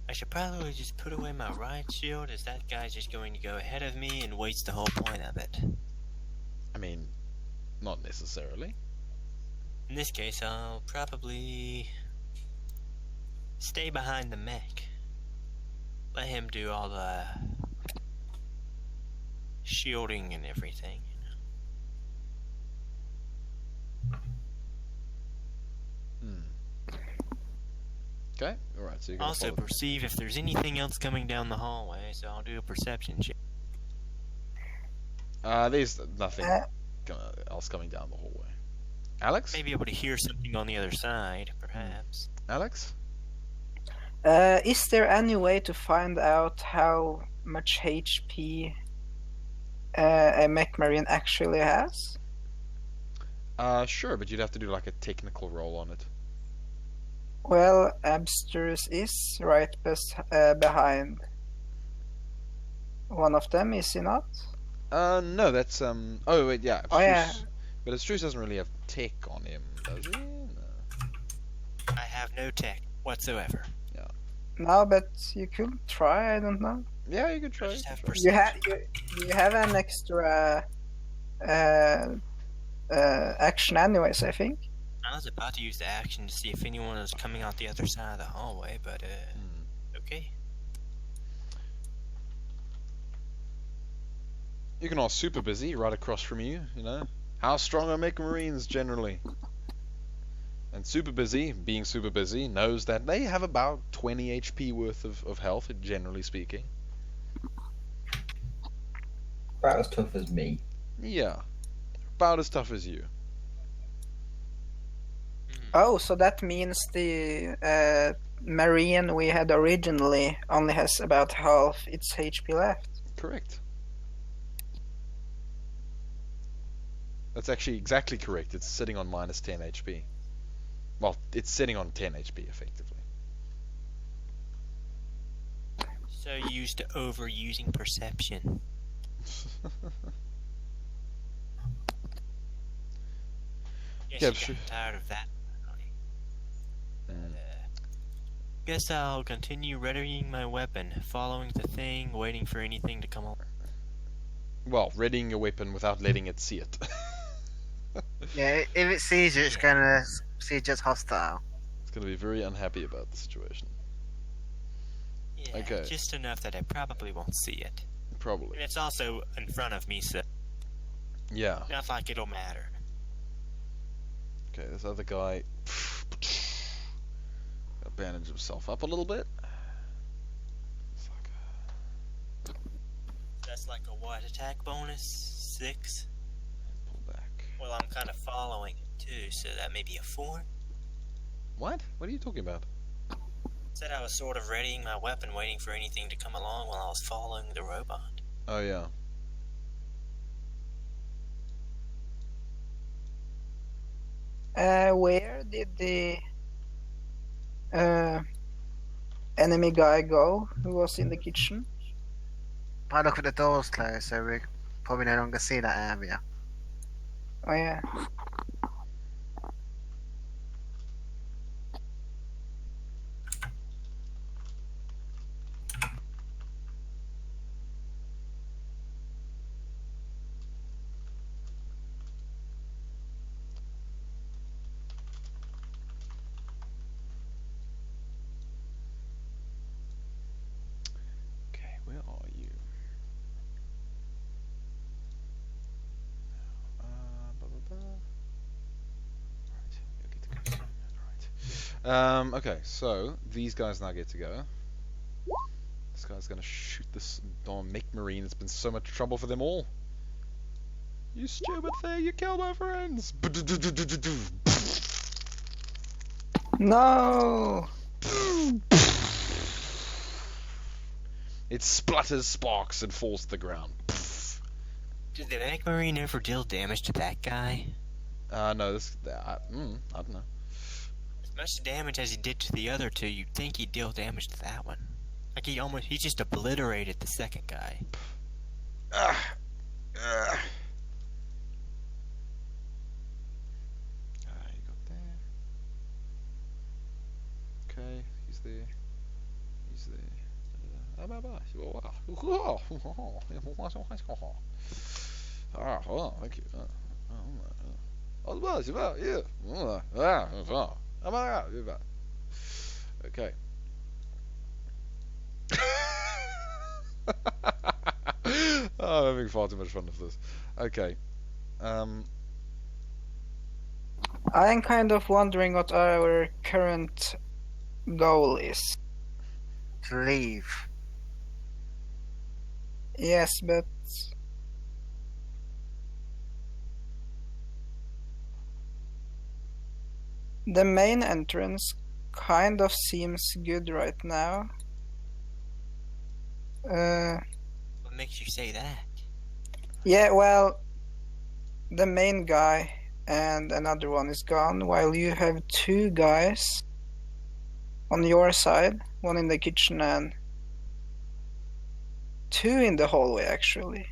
Speaker 3: I should probably just put away my riot shield, as that guy's just going to go ahead of me and waste the whole point of it.
Speaker 1: I mean, not necessarily.
Speaker 3: In this case, I'll probably stay behind the mech. Let him do all the shielding and everything.
Speaker 1: Okay, alright, so you're gonna
Speaker 3: Also
Speaker 1: follow.
Speaker 3: perceive if there's anything else coming down the hallway, so I'll do a perception check.
Speaker 1: There's nothing else coming down the hallway. Alex?
Speaker 3: Maybe able to hear something on the other side, perhaps.
Speaker 1: Alex?
Speaker 5: Is there any way to find out how much HP a mech marine actually has?
Speaker 1: Sure, but you'd have to do like a technical roll on it.
Speaker 5: Well, Abstruse is right behind one of them, is he not?
Speaker 1: No, that's oh wait, yeah.
Speaker 5: Oh, yeah.
Speaker 1: Abstruse- But Abstruse doesn't really have tech on him, does he? No.
Speaker 3: I have no tech whatsoever.
Speaker 5: No, but you could try. I don't know.
Speaker 1: Yeah, you could
Speaker 3: I
Speaker 1: try.
Speaker 3: just have
Speaker 5: You
Speaker 3: perception.
Speaker 5: have an extra action, anyways. I think.
Speaker 3: I was about to use the action to see if anyone was coming out the other side of the hallway, but okay.
Speaker 1: You can ask Super Busy right across from you, you know. How strong are Mech Marines generally? And Super Busy, being Super Busy, knows that they have about 20 HP worth of health, generally speaking.
Speaker 6: About as tough as me.
Speaker 1: Yeah. About as tough as you.
Speaker 5: Oh, so that means the Marine we had originally only has about half its HP left.
Speaker 1: Correct. That's actually exactly correct. It's sitting on minus 10 HP. Well, it's sitting on 10 HP, effectively.
Speaker 3: So used to overusing perception. Guess
Speaker 1: Yeah,
Speaker 3: you
Speaker 1: sure.
Speaker 3: got tired of that.
Speaker 1: Mm.
Speaker 3: Guess I'll continue readying my weapon, following the thing, waiting for anything to come along.
Speaker 1: Well, readying your weapon without letting it see it.
Speaker 2: Yeah, if it sees you, it's gonna see it just hostile.
Speaker 1: It's going to be very unhappy about the situation.
Speaker 3: Yeah,
Speaker 1: Okay.
Speaker 3: just enough that I probably won't see it.
Speaker 1: Probably.
Speaker 3: And it's also in front of me, so
Speaker 1: Yeah.
Speaker 3: not like it'll matter.
Speaker 1: Okay, this other guy bandage himself up a little bit. It's like
Speaker 3: That's like a what attack bonus? 6?
Speaker 1: pull back.
Speaker 3: Well, I'm kind of following it too, so that may be a 4.
Speaker 1: What? What are you talking about?
Speaker 3: Said I was sort of readying my weapon, waiting for anything to come along while I was following the robot.
Speaker 1: Oh yeah.
Speaker 5: Where did the enemy guy go who was in the kitchen?
Speaker 2: But look at the doors closed, so we probably no longer see that area.
Speaker 5: Oh yeah.
Speaker 1: Okay, where are you? Blah, blah, blah. Right, you'll get to go soon. Alright. Okay, so these guys now get to go. This guy's gonna shoot this darn Mech Marine. It's been so much trouble for them all. You stupid thing, you killed my friends!
Speaker 5: No.
Speaker 1: It splutters sparks and falls to the ground.
Speaker 3: Did the Mech Marine ever deal damage to that guy?
Speaker 1: No, this. I don't know.
Speaker 3: As much damage as he did to the other two, you'd think he'd deal damage to that one. Like he just obliterated the second guy.
Speaker 1: You got there. Okay, he's there. He's there. Thank you. Okay. I'm having far too much fun with this. Okay.
Speaker 5: I'm kind of wondering what our current goal is.
Speaker 2: To leave.
Speaker 5: Yes, but the main entrance kind of seems good right now.
Speaker 3: What makes you say that?
Speaker 5: Yeah, well, the main guy and another one is gone, while you have 2 guys on your side, one in the kitchen and 2 in the hallway, actually.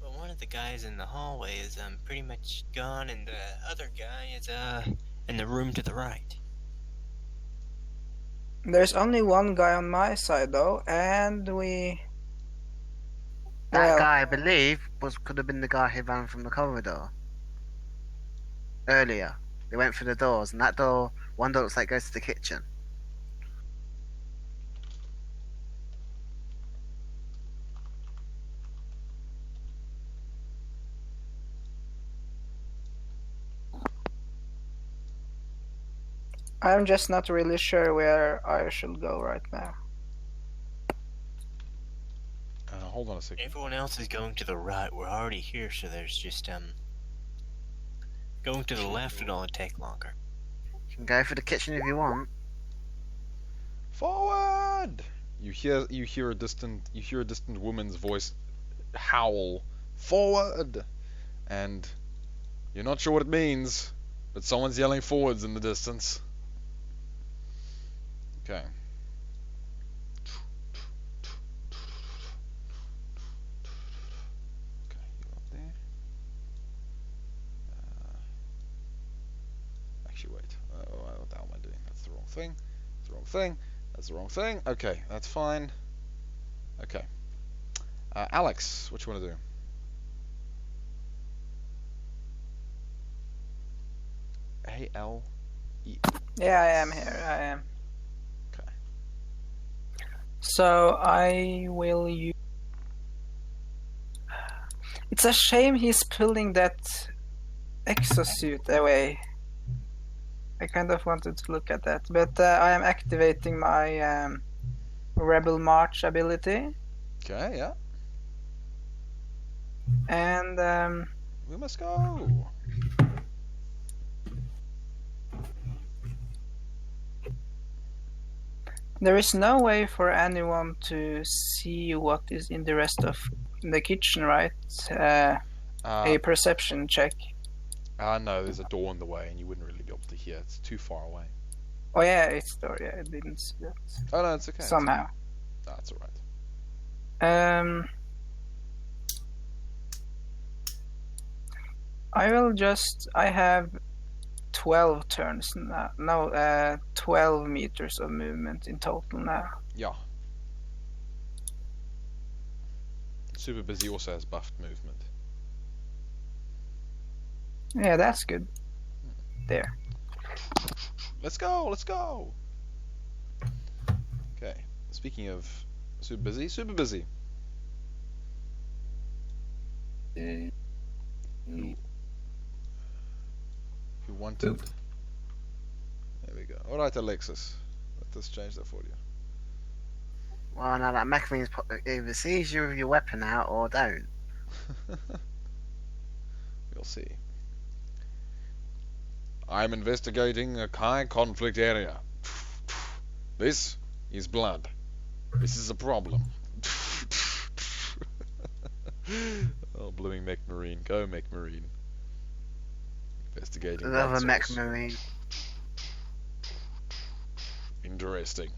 Speaker 3: Well, one of the guys in the hallway is pretty much gone, and the other guy is in the room to the right.
Speaker 5: There's only one guy on my side though, and we.
Speaker 2: That
Speaker 5: Well,
Speaker 2: guy, I believe, could have been the guy who ran from the corridor earlier. They went through the doors, and that door, one door looks like goes to the kitchen.
Speaker 5: I'm just not really sure where I should go right now.
Speaker 1: Hold on a second.
Speaker 3: Everyone else is going to the right. We're already here, so there's just going to the left would only take longer.
Speaker 2: You can go for the kitchen if you want.
Speaker 1: Forward! You hear a distant woman's voice howl, "Forward!" And you're not sure what it means, but someone's yelling forwards in the distance. Okay. Okay, you up there. Actually, wait. What the hell am I doing? That's the wrong thing. That's the wrong thing. That's the wrong thing. Okay, that's fine. Okay. Alex, what you want to do? A-L-E.
Speaker 5: Yeah, I am here. I am.
Speaker 1: Okay.
Speaker 5: So I will use. It's a shame he's pulling that exosuit away. I kind of wanted to look at that, but I am activating my Rebel March ability,
Speaker 1: Okay, yeah.
Speaker 5: and
Speaker 1: We must go.
Speaker 5: there is no way for anyone to see what is in the rest of the kitchen, right? A perception check.
Speaker 1: No, there's a door in the way, and you wouldn't really be able to hear. It's too far away.
Speaker 5: Oh yeah, it's there. Yeah, I didn't see that.
Speaker 1: Oh no, it's okay.
Speaker 5: Somehow.
Speaker 1: That's alright.
Speaker 5: I have 12 turns now. No, 12 meters of movement in total now.
Speaker 1: Yeah. Super Busy also has buffed movement.
Speaker 5: Yeah, that's good. There.
Speaker 1: Let's go, let's go! Okay, speaking of Super Busy. Who wanted... There we go. Alright, Alexis. Let us change that for you.
Speaker 2: Well, now that mech means either sees you with your weapon out or don't.
Speaker 1: We'll see. I'm investigating a high conflict area. This is blood. This is a problem. Oh, blooming mech marine. Go mech marine. Investigating
Speaker 2: Another
Speaker 1: blood
Speaker 2: mech
Speaker 1: source.
Speaker 2: marine.
Speaker 1: Interesting.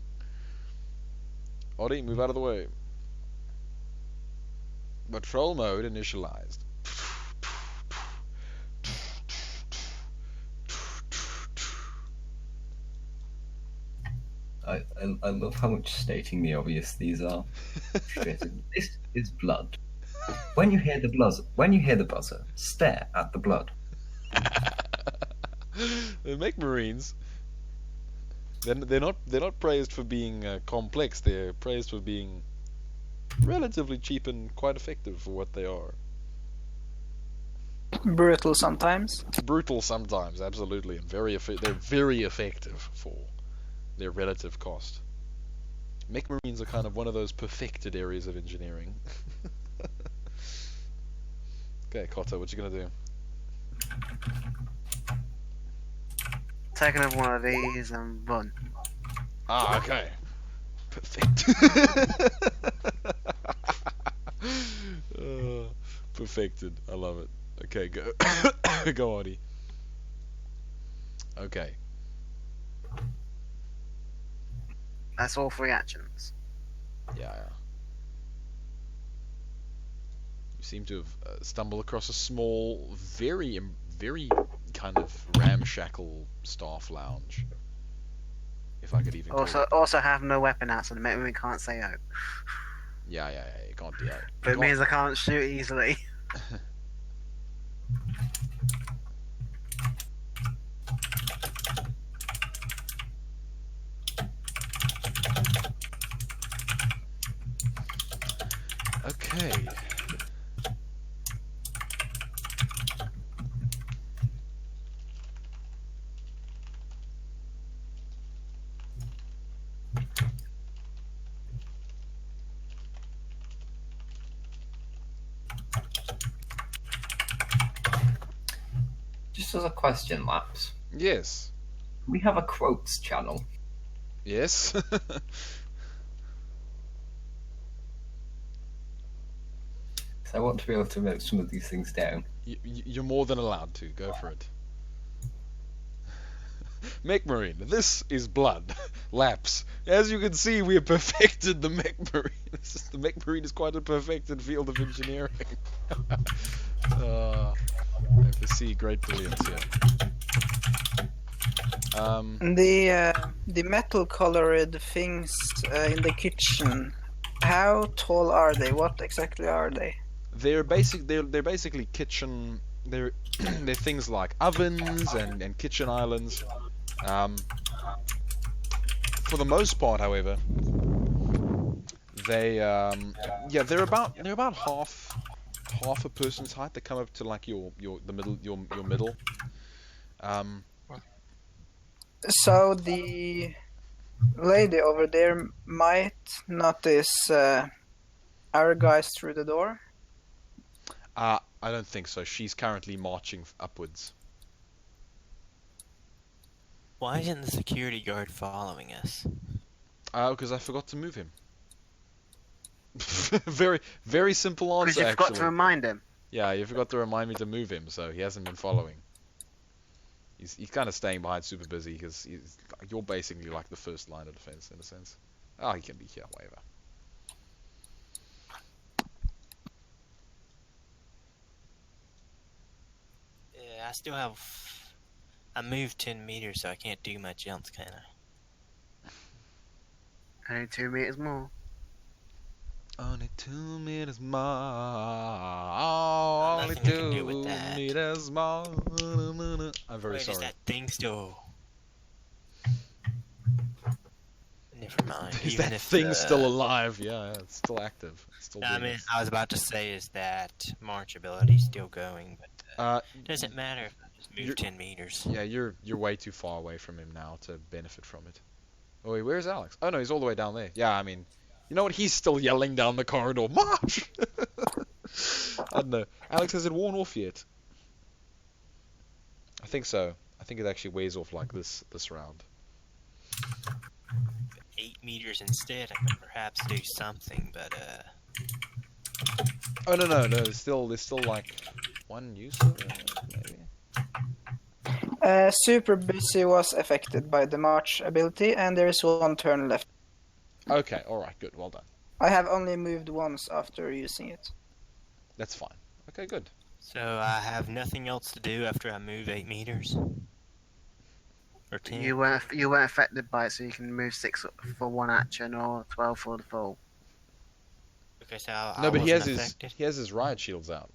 Speaker 1: Oddy, move out of the way. Patrol mode initialized.
Speaker 6: I love how much stating the obvious these are. This is blood. When you hear the buzzer, stare at the blood.
Speaker 1: The mech marines. They're not praised for being complex. They're praised for being relatively cheap and quite effective for what they are.
Speaker 5: Brutal sometimes.
Speaker 1: Brutal sometimes, absolutely, and they're very effective for their relative cost. Mech marines are kind of one of those perfected areas of engineering. Okay, Koto, what you gonna do?
Speaker 2: Take another one of these and run.
Speaker 1: Ah, okay. Perfect. Perfected. I love it. Okay, go. Go, Audie. Okay.
Speaker 2: That's all 3 actions.
Speaker 1: Yeah. You seem to have stumbled across a small, very kind of ramshackle staff lounge. if I could even call it.
Speaker 2: Also have no weapon out, so the memory can't say out.
Speaker 1: Yeah, you can't do that.
Speaker 2: But it means I can't shoot easily.
Speaker 1: Okay.
Speaker 6: Just as a question, Laps.
Speaker 1: Yes.
Speaker 6: We have a quotes channel.
Speaker 1: Yes.
Speaker 6: So I want to be able to note some of these things down.
Speaker 1: You're more than allowed to. Go for it. Mech Marine, this is blood. Laps. As you can see, we have perfected the Mech Marine. The Mech Marine is quite a perfected field of engineering. I can see great brilliance here.
Speaker 5: The metal colored things in the kitchen. How tall are they? What exactly are they?
Speaker 1: They're basically kitchen. They're they're things like ovens and kitchen islands. For the most part, however, they're about half a person's height. They come up to like your middle.
Speaker 5: So the lady over there might notice our guys through the door.
Speaker 1: I don't think so. She's currently marching upwards.
Speaker 3: Why isn't the security guard following us?
Speaker 1: Because I forgot to move him. Very, very simple answer,
Speaker 2: Because you forgot to remind him.
Speaker 1: Yeah, you forgot to remind me to move him, so he hasn't been following. He's kind of staying behind, super busy, because you're basically like the first line of defense, in a sense. Oh, he can be here, whatever.
Speaker 3: Yeah, I moved 10 meters, so I can't do my jumps, can I?
Speaker 2: Only 2 meters more.
Speaker 1: Only 2 meters more. Only
Speaker 3: Nothing I can do
Speaker 1: 2
Speaker 3: with that.
Speaker 1: meters more. I'm very
Speaker 3: Wait,
Speaker 1: sorry.
Speaker 3: is that thing still... Never mind.
Speaker 1: Is
Speaker 3: Even
Speaker 1: that
Speaker 3: if
Speaker 1: thing still alive? Yeah, it's still active. It's still
Speaker 3: I
Speaker 1: doing
Speaker 3: mean,
Speaker 1: its-
Speaker 3: I was about to say, is that march ability still going? But it doesn't matter if I just move
Speaker 1: you're-
Speaker 3: 10 meters.
Speaker 1: Yeah, you're way too far away from him now to benefit from it. Oh wait, where's Alex? Oh no, he's all the way down there. Yeah, I mean, you know what? He's still yelling down the corridor, march! I don't know. Alex, has it worn off yet? I think so. I think it actually wears off like this round.
Speaker 3: 8 meters instead, I could perhaps do something, but
Speaker 1: Oh no, there's still like one user maybe.
Speaker 5: Super Busy was affected by the march ability, and there is one turn left.
Speaker 1: Okay, all right, good, well done.
Speaker 5: I have only moved once after using it.
Speaker 1: That's fine. Okay, good.
Speaker 3: so I have nothing else to do after I move 8 meters. Or 10.
Speaker 2: You weren't affected by it, so you can move 6 for one action or 12 for the full.
Speaker 3: Okay, so I
Speaker 1: No, but he
Speaker 3: wasn't
Speaker 1: has
Speaker 3: affected.
Speaker 1: his riot shields out.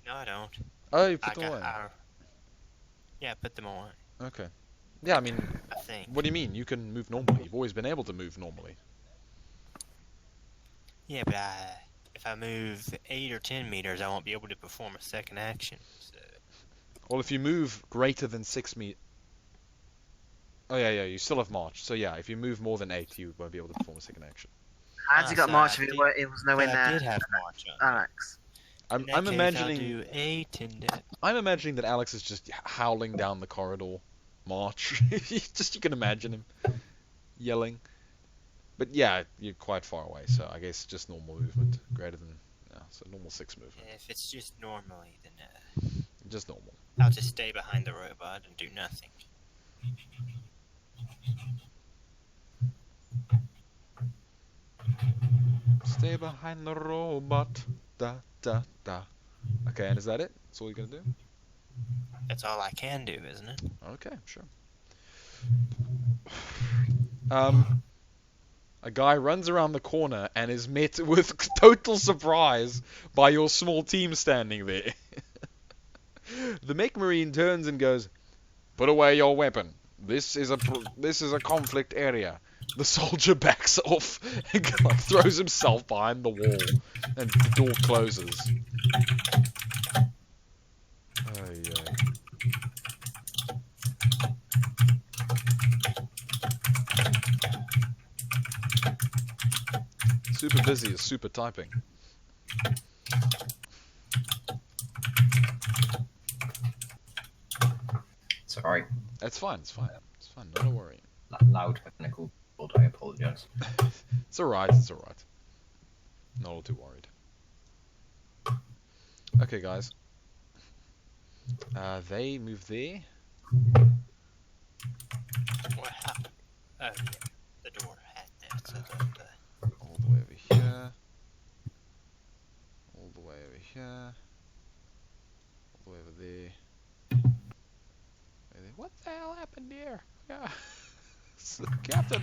Speaker 3: No, I don't.
Speaker 1: Oh, you
Speaker 3: I
Speaker 1: put them away.
Speaker 3: Yeah, put them on.
Speaker 1: Okay. Yeah, I mean,
Speaker 3: I think.
Speaker 1: what do you mean? You can move normally. You've always been able to move normally.
Speaker 3: Yeah, but if I move 8 or 10 meters, I won't be able to perform a second action. So.
Speaker 1: Well, if you move greater than 6 meters... Oh, yeah, you still have march. So, yeah, if you move more than 8, you won't be able to perform a second action.
Speaker 2: How'd you got
Speaker 3: so
Speaker 2: March
Speaker 3: I
Speaker 2: if
Speaker 3: did-
Speaker 2: it was nowhere
Speaker 3: I did
Speaker 2: near
Speaker 3: have march on.
Speaker 2: Alex?
Speaker 3: In that
Speaker 1: I'm
Speaker 3: case,
Speaker 1: imagining...
Speaker 3: I'll do 8 and...
Speaker 1: I'm imagining that Alex is just howling down the corridor. March. You can imagine him yelling. But yeah, you're quite far away, so I guess just normal movement. Greater than... Yeah, so normal 6 movement.
Speaker 3: If it's just normally, then
Speaker 1: Just normal.
Speaker 3: I'll just stay behind the robot and do nothing.
Speaker 1: Stay behind the robot. Da, da, da. Okay, and is that it? That's all you're gonna do?
Speaker 3: That's all I can do, isn't it?
Speaker 1: Okay, sure. A guy runs around the corner and is met with total surprise by your small team standing there. The mech marine turns and goes, "Put away your weapon. This is a conflict area." The soldier backs off and throws himself behind the wall, and the door closes. Ay, ay. Super busy is super typing.
Speaker 6: Sorry.
Speaker 1: That's fine. It's fine. It's fine. Not a worry.
Speaker 6: Loud technical build, I apologise.
Speaker 1: It's alright. It's alright. Not all too worried. Okay, guys. They move there.
Speaker 3: What happened? Oh, yeah. The door had that. So
Speaker 1: All the way over here. All the way over here. All the way over there. What the hell happened here? Yeah. It's the captain,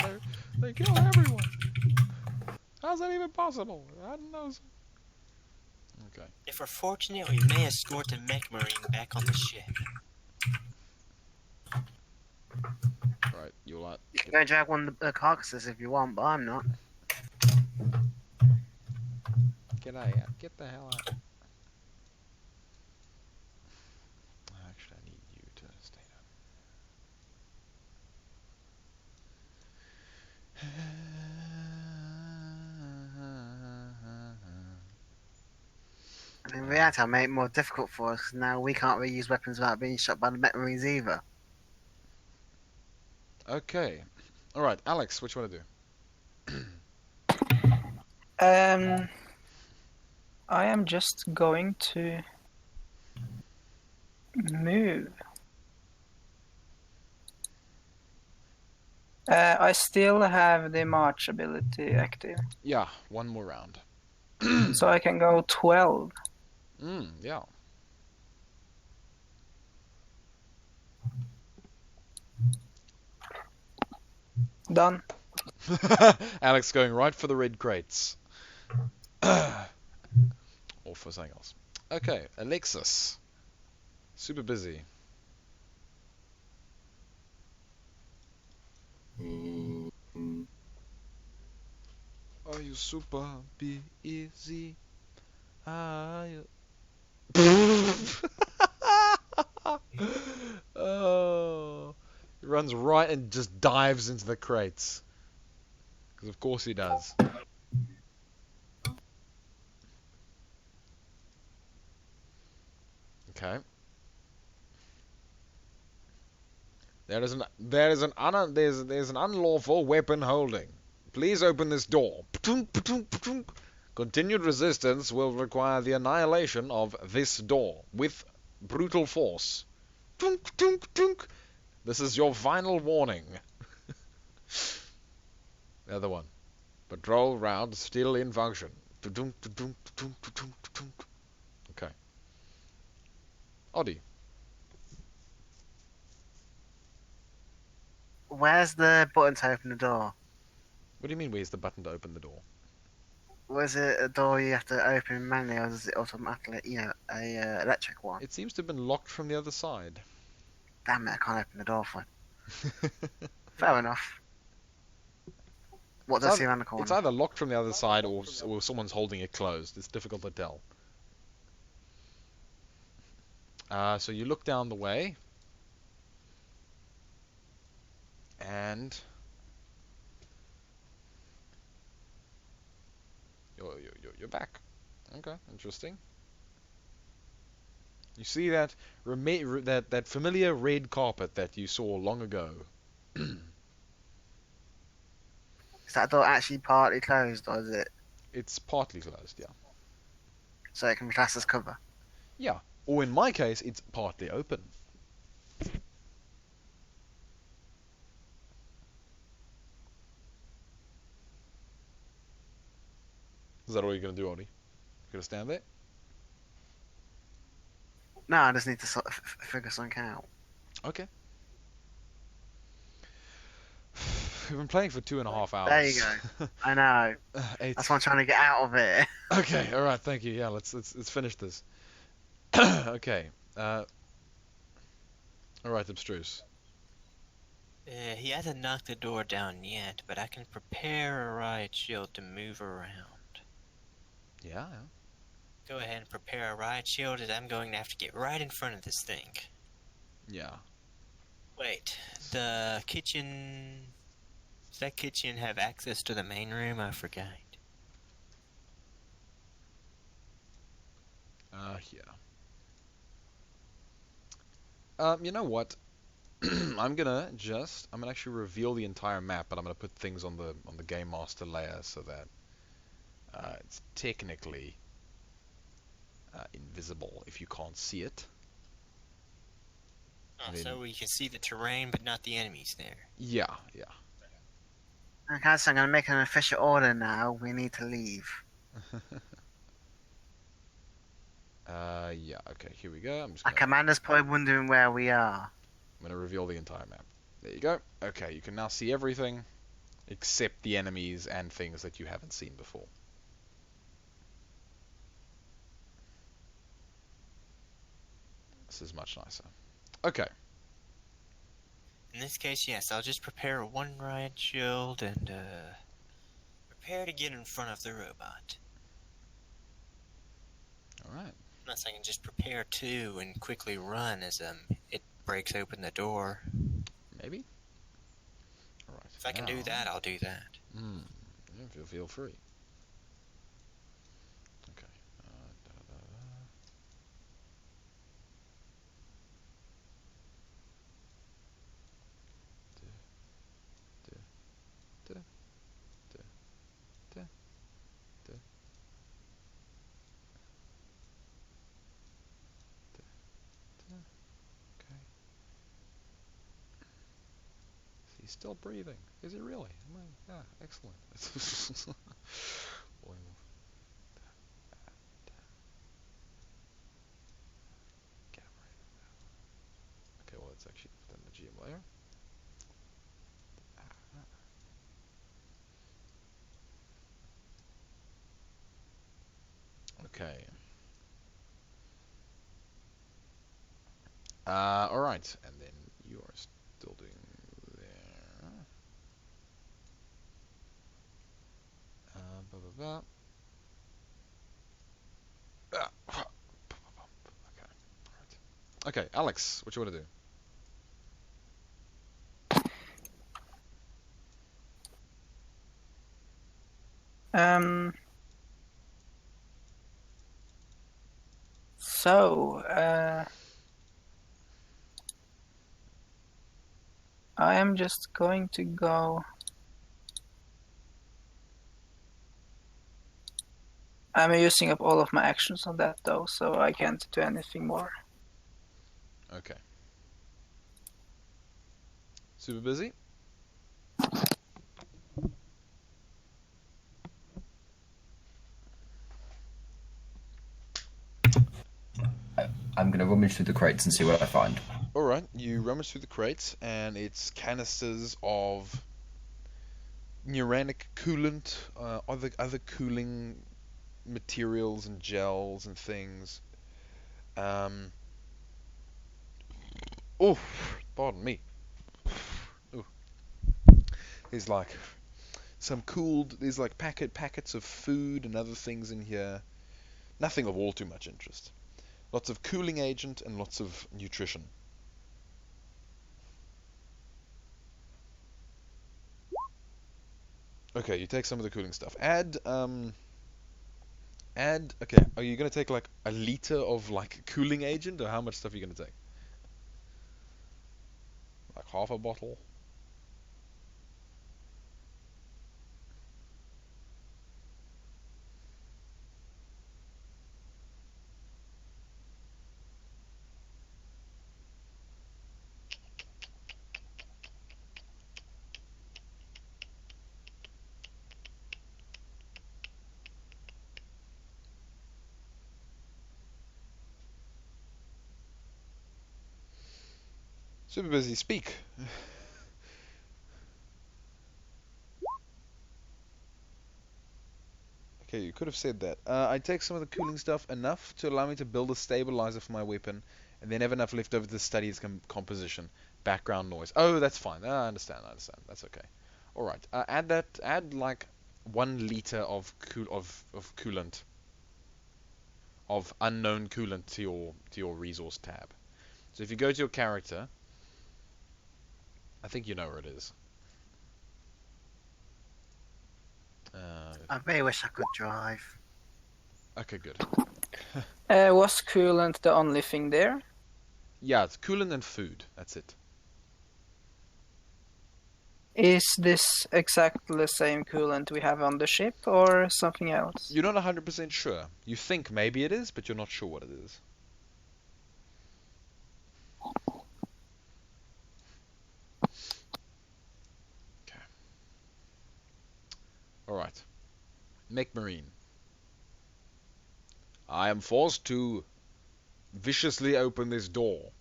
Speaker 1: they kill everyone. How's that even possible? I don't know. Okay.
Speaker 3: if we're fortunate, we may escort the mech marine back on the ship.
Speaker 1: Right, you're like.
Speaker 2: You can go drag one of the carcasses if you want, but I'm not.
Speaker 1: Get out of here. Get the hell out. Actually, I need you to stay
Speaker 2: And in reality, I made it more difficult for us 'cause now we can't really use weapons without being shot by the mech marines either.
Speaker 1: Okay. Alright, Alex, what you want to do?
Speaker 5: I am just going to move. I still have the march ability active,
Speaker 1: Yeah, one more round.
Speaker 5: so I can go 12.
Speaker 1: Yeah.
Speaker 5: Done.
Speaker 1: Alex going right for the red crates. Or for something else. Okay, Alexis. Super busy. Are you super busy? Are you... Oh, he runs right and just dives into the crates. Because of course he does. Okay. There's an unlawful weapon holding. Please open this door. Continued resistance will require the annihilation of this door with brutal force. This is your final warning. The other one. Patrol route still in function. Okay. Oddie.
Speaker 2: Where's the button to open the door?
Speaker 1: What do you mean where's the button to open the door?
Speaker 2: Was it a door you have to open manually, or is it automatically, a electric one?
Speaker 1: It seems to have been locked from the other side.
Speaker 2: Damn it, I can't open the door for it. Fair enough. What does he around the corner?
Speaker 1: It's either locked from the other side or someone's holding it closed. It's difficult to tell. So you look down the way. And... You're back. Okay, interesting. You see that that familiar red carpet that you saw long ago.
Speaker 2: Is that door actually partly closed, or is it
Speaker 1: It's partly closed, yeah.
Speaker 2: so it can be classed as cover?
Speaker 1: Yeah. Or in my case, it's partly open. Is that all you're going to do, Odie? You're going to stand there?
Speaker 2: No, I just need to sort of figure something out.
Speaker 1: Okay. we've been playing for 2.5 hours.
Speaker 2: There you go. I know.
Speaker 1: Eight.
Speaker 2: That's why I'm trying to get out of it.
Speaker 1: Okay, all right, thank you. Yeah, let's finish this. Okay. All right, abstruse.
Speaker 3: He hasn't knocked the door down yet, but I can prepare a riot shield to move around.
Speaker 1: Yeah.
Speaker 3: Go ahead and prepare a riot shield, as I'm going to have to get right in front of this thing.
Speaker 1: Yeah.
Speaker 3: Wait, the kitchen... Does that kitchen have access to the main room? I forgot.
Speaker 1: Yeah. You know what? I'm gonna actually reveal the entire map, but I'm gonna put things on the game master layer so that it's technically invisible if you can't see it.
Speaker 3: Oh,
Speaker 1: And then-
Speaker 3: so we can see the terrain, but not the enemies there.
Speaker 1: Yeah.
Speaker 2: Okay, so I'm going to make an official order now. We need to leave.
Speaker 1: Yeah. Okay. Here we go.
Speaker 2: Our commander's probably wondering where we are.
Speaker 1: I'm gonna reveal the entire map. There you go. Okay, you can now see everything except the enemies and things that you haven't seen before. This is much nicer. Okay.
Speaker 3: In this case, yes, I'll just prepare one riot shield and, prepare to get in front of the robot.
Speaker 1: Alright.
Speaker 3: Unless I can just prepare two and quickly run as, it breaks open the door.
Speaker 1: Maybe? Alright.
Speaker 3: If I can do that, I'll do that.
Speaker 1: Yeah, feel free. Okay. Okay. He's still breathing. Is he really? Yeah, excellent. Okay, well, it's actually within the GM layer. Okay. Alright, and then you are still doing there. Blah, blah, blah. Okay. Alright. Okay, Alex, what you want to do?
Speaker 5: So, I am just going to go. I'm using up all of my actions on that though, so I can't do anything more.
Speaker 1: Okay. Super busy?
Speaker 6: I'm going to rummage through the crates and see what I find.
Speaker 1: Alright, you rummage through the crates, and it's canisters of pneumonic coolant, other cooling materials and gels and things. Oh, pardon me. Ooh. There's like there's like packets of food and other things in here. Nothing of all too much interest. Lots of cooling agent and lots of nutrition. Okay, you take some of the cooling stuff. Okay, are you gonna take like a liter of like cooling agent, or how much stuff are you gonna take? Like half a bottle? Super busy, speak. Okay, you could have said that. I take some of the cooling stuff enough to allow me to build a stabilizer for my weapon, and then have enough left over to study its composition. Background noise. Oh, that's fine. I understand. That's okay. All right. Add that. Add like 1 liter of coolant, of unknown coolant to your resource tab. So if you go to your character, I think you know where it is.
Speaker 2: I really wish I could drive.
Speaker 1: Okay, good.
Speaker 5: Was coolant the only thing there?
Speaker 1: Yeah, it's coolant and food. That's it.
Speaker 5: Is this exactly the same coolant we have on the ship, or something else?
Speaker 1: You're not 100% sure. You think maybe it is, but you're not sure what it is. Okay. Alright. Mech Marine. I am forced to viciously open this door.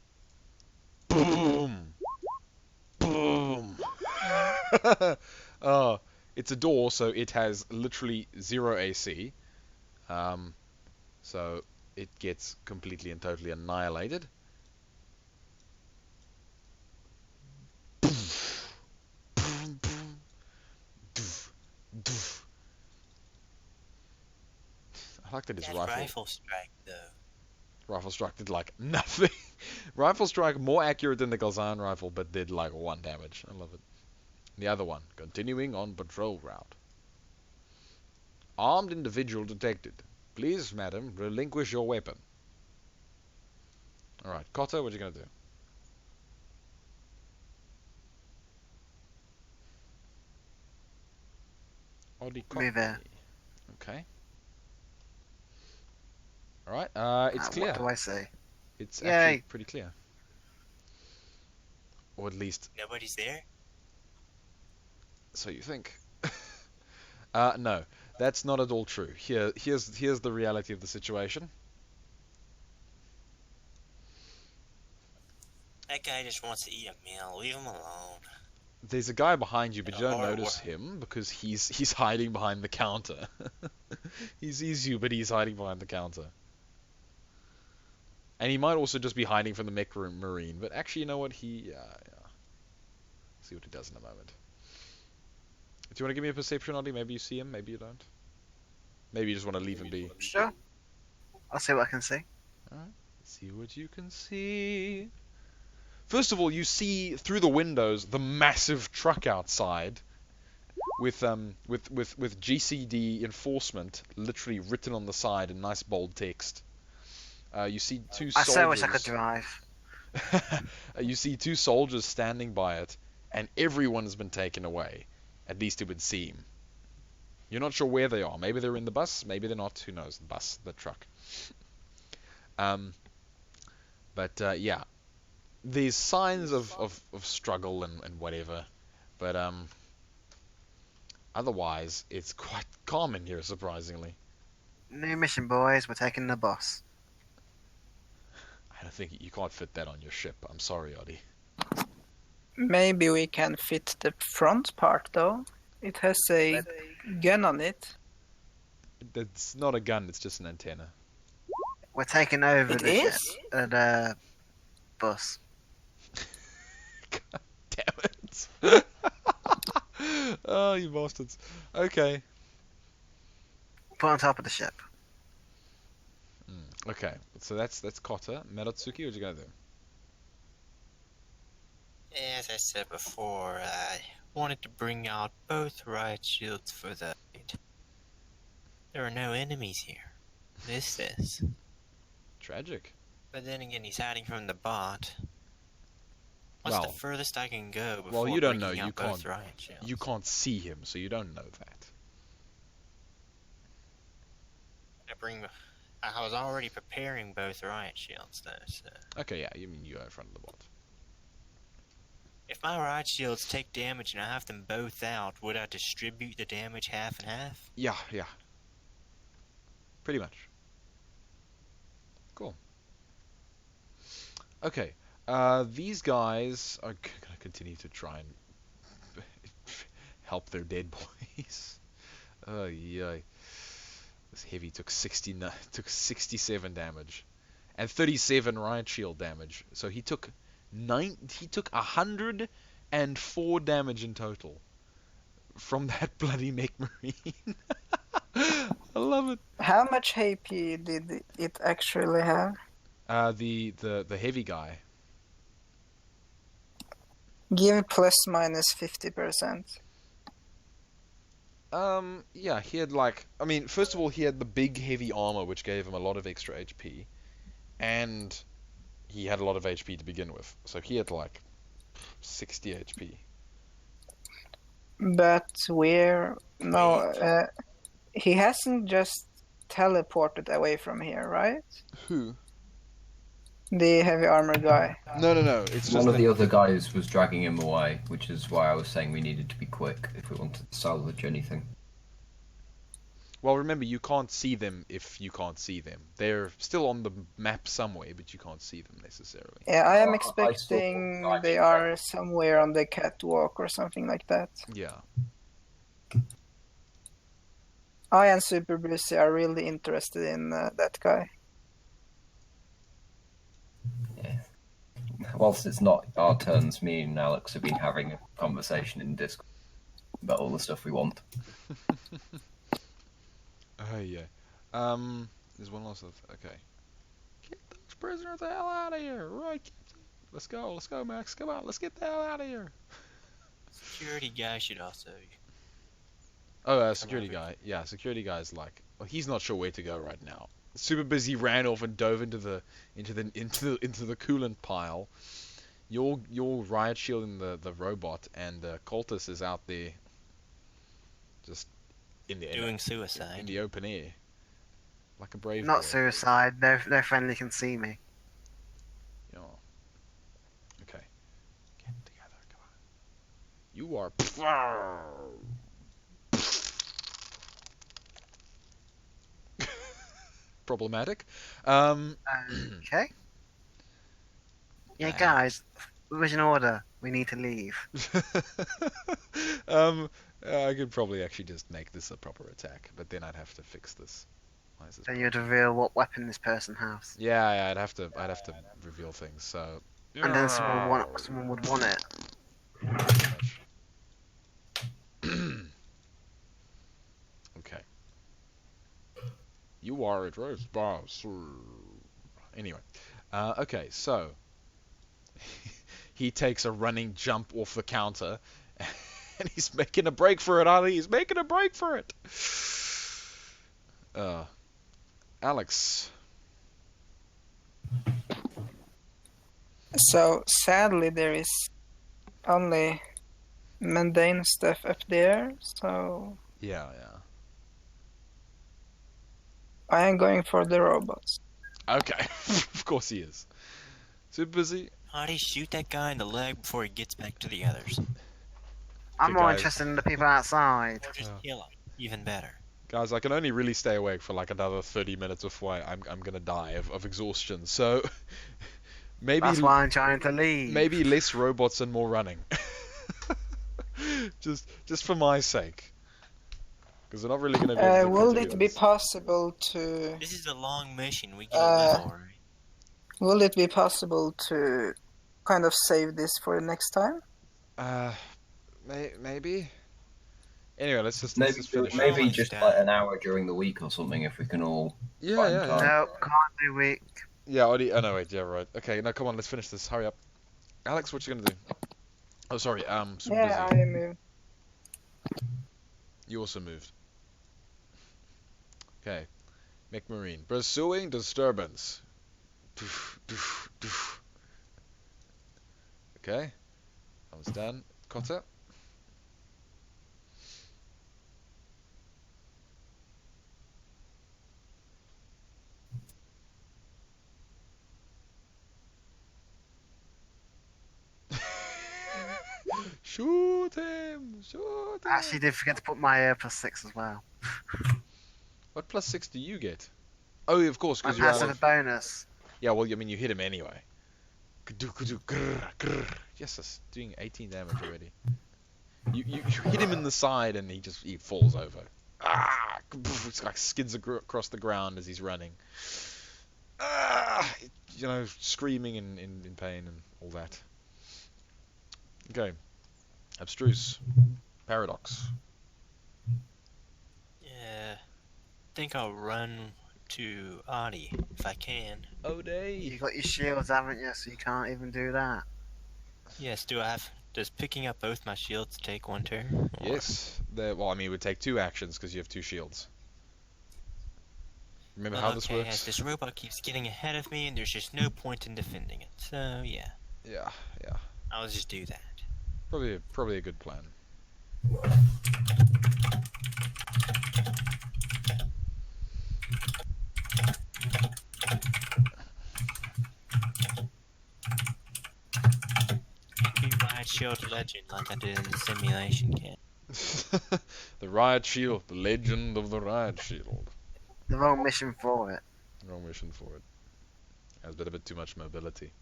Speaker 1: Boom! Boom! It's a door, so it has literally 0 AC. So it gets completely and totally annihilated. I like that his
Speaker 3: That
Speaker 1: rifle.
Speaker 3: rifle strike, though.
Speaker 1: Rifle strike did like nothing. Rifle strike more accurate than the Galzan rifle, but did like 1 damage. I love it. The other one, continuing on patrol route. Armed individual detected. Please, madam, relinquish your weapon. Alright, Kotta, what are you going to do?
Speaker 2: Move it.
Speaker 1: Okay. Alright, it's clear.
Speaker 2: What do I say?
Speaker 1: It's
Speaker 2: Yay.
Speaker 1: actually pretty clear. Or at least,
Speaker 3: Nobody's there?
Speaker 1: so you think. No, that's not at all true. Here's the reality of the situation.
Speaker 3: That guy just wants to eat a meal. Leave him alone.
Speaker 1: There's a guy behind you, but you don't
Speaker 3: Or-
Speaker 1: notice him because he's hiding behind the counter. He sees you, but he's hiding behind the counter. And he might also just be hiding from the mech marine. But actually, you know what? Yeah. See what he does in a moment. Do you want to give me a perception, Ollie? Maybe you see him, maybe you don't. Maybe you just want to leave him be.
Speaker 2: Sure. I'll see what I can see.
Speaker 1: Alright. See what you can see. First of all, you see through the windows the massive truck outside with GCD enforcement literally written on the side in nice bold text. You see two
Speaker 2: I
Speaker 1: soldiers.
Speaker 2: so wish I could drive.
Speaker 1: You see 2 soldiers standing by it, and everyone has been taken away. At least it would seem. You're not sure where they are. Maybe they're in the bus. Maybe they're not. Who knows? The truck. Yeah. There's signs of struggle and whatever. But otherwise, it's quite calm in here, surprisingly.
Speaker 2: New mission, boys. We're taking the bus.
Speaker 1: I don't think you can't fit that on your ship. I'm sorry, Oddy.
Speaker 5: Maybe we can fit the front part, though. It has a gun on it.
Speaker 1: It's not a gun. It's just an antenna.
Speaker 2: We're taking over
Speaker 5: It
Speaker 2: the
Speaker 5: is?
Speaker 2: ship, the bus.
Speaker 1: God damn it. Oh, you bastards. Okay.
Speaker 2: Put on top of the ship.
Speaker 1: Okay. So that's Kotta. Metatsuki, what you gonna do?
Speaker 3: As I said before, I wanted to bring out both riot shields for the raid. There are no enemies here. This is.
Speaker 1: Tragic.
Speaker 3: But then again, he's hiding from the bot. What's
Speaker 1: Well-
Speaker 3: the furthest I can go before
Speaker 1: Well, you don't know.
Speaker 3: bringing
Speaker 1: You
Speaker 3: out both
Speaker 1: can't.
Speaker 3: riot shields?
Speaker 1: You can't see him, so you don't know that.
Speaker 3: I was already preparing both riot shields, though, so...
Speaker 1: Okay, yeah. You mean you are in front of the bot?
Speaker 3: If my riot shields take damage and I have them both out, would I distribute the damage half and half?
Speaker 1: Yeah. Pretty much. Cool. Okay. These guys are gonna continue to try and help their dead boys. Oh, yay. This heavy took 67 damage, and 37 riot shield damage. So he took 104 damage in total from that bloody mech marine. I love it.
Speaker 5: How much HP did it actually have?
Speaker 1: The heavy guy.
Speaker 5: Give plus minus 50%.
Speaker 1: Yeah, he had first of all, he had the big heavy armor, which gave him a lot of extra HP, and he had a lot of HP to begin with, so he had 60 HP.
Speaker 5: But he hasn't just teleported away from here, right?
Speaker 1: Who?
Speaker 5: The heavy armor guy.
Speaker 1: No. It's just
Speaker 6: One of the other guys was dragging him away, which is why I was saying we needed to be quick if we wanted to salvage anything.
Speaker 1: Well, remember, you can't see them if you can't see them. They're still on the map somewhere, but you can't see them necessarily.
Speaker 5: Yeah, I am
Speaker 6: I
Speaker 5: expecting
Speaker 6: saw-
Speaker 5: they are somewhere on the catwalk or something like that.
Speaker 1: Yeah.
Speaker 5: I and Super Brucey are really interested in that guy.
Speaker 6: Yeah. Whilst it's not our turns, me and Alex have been having a conversation in Discord about all the stuff we want.
Speaker 1: Oh, yeah. There's one last of... Okay. Get those prisoners the hell out of here! Right, let's go, Max. Come on, let's get the hell out of here.
Speaker 3: Security guy should also.
Speaker 1: Oh, security guy. Yeah, security guy's he's not sure where to go right now. Super busy, ran off and dove into the coolant pile. You're riot shielding the robot, and Cultus is out there, just in the
Speaker 3: Doing
Speaker 1: in
Speaker 3: suicide.
Speaker 1: the open air, like a brave
Speaker 2: Not
Speaker 1: boy.
Speaker 2: suicide. Their friendly can see me.
Speaker 1: Yeah. Okay. Get together, come on. You are. Problematic.
Speaker 2: Okay. Yeah, guys. Original order. We need to leave.
Speaker 1: I could probably actually just make this a proper attack, but then I'd have to fix this. Why is this?
Speaker 2: Then you'd reveal what weapon this person has,
Speaker 1: Yeah, I'd have to reveal things. So.
Speaker 2: and then someone would want it.
Speaker 1: Okay. You are at Rose Bar, sir. Anyway, okay, so he takes a running jump off the counter, and he's making a break for it, Ollie. He's making a break for it. Alex.
Speaker 5: So sadly, there is only mundane stuff up there. So
Speaker 1: Yeah.
Speaker 5: I am going for the robots.
Speaker 1: Okay, of course he is. Super busy.
Speaker 3: How do you shoot that guy in the leg before he gets back to the others?
Speaker 2: I'm more
Speaker 1: guys.
Speaker 2: interested in the people outside.
Speaker 3: Or just kill him. Even better.
Speaker 1: Guys, I can only really stay awake for another 30 minutes before I'm gonna die of exhaustion. So maybe
Speaker 2: That's why I'm trying to leave.
Speaker 1: maybe less robots and more running. just for my sake. Because they're not really gonna be able to
Speaker 5: Will
Speaker 1: continue
Speaker 5: it be
Speaker 1: this.
Speaker 5: possible to?
Speaker 3: This is a long mission. We get a level, right?
Speaker 5: Will it be possible to kind of save this for the next time?
Speaker 1: Maybe. Anyway, let's just
Speaker 6: Maybe
Speaker 1: finish.
Speaker 6: maybe
Speaker 3: Almost
Speaker 6: just
Speaker 3: done.
Speaker 6: an hour during the week or something if we can all.
Speaker 1: Yeah.
Speaker 2: No, can't do week.
Speaker 1: Yeah, already. Oh no, wait. Yeah, right. Okay, now come on, let's finish this. Hurry up. Alex, what you gonna do? Oh, sorry. Super
Speaker 5: Yeah,
Speaker 1: busy.
Speaker 5: I moved.
Speaker 1: You also moved. Okay. McMarine. Pursuing disturbance. Okay. That was done. Cotter. Shoot him! Shoot him!
Speaker 2: I actually did forget to put my +6 as well.
Speaker 1: What +6 do you get? Oh, of course,
Speaker 2: My
Speaker 1: because you're out
Speaker 2: passive
Speaker 1: of...
Speaker 2: bonus.
Speaker 1: Yeah, well, I mean, you hit him anyway. Yes, that's doing 18 damage already. You hit him in the side and he falls over. Ah! like skids across the ground as he's running. You know, screaming in pain and all that. Okay. Abstruse. Paradox.
Speaker 3: Yeah. Think I'll run to Adi if I can.
Speaker 1: Oh, day.
Speaker 2: You got your shields, haven't you? So you can't even do that.
Speaker 3: Yes, does picking up both my shields take one turn? Or-
Speaker 1: Yes. Well, I mean, it would take 2 actions because you have 2 shields. Remember
Speaker 3: Well,
Speaker 1: how this
Speaker 3: okay,
Speaker 1: works?
Speaker 3: as this robot keeps getting ahead of me and there's just no point in defending it. So, yeah.
Speaker 1: Yeah.
Speaker 3: I'll just do that.
Speaker 1: Probably a good plan.
Speaker 3: Be Riot Shield Legend like I did in the simulation kit.
Speaker 1: The Riot Shield, the legend of the Riot Shield.
Speaker 2: The wrong mission for it.
Speaker 1: Wrong mission for it. Has a bit too much mobility.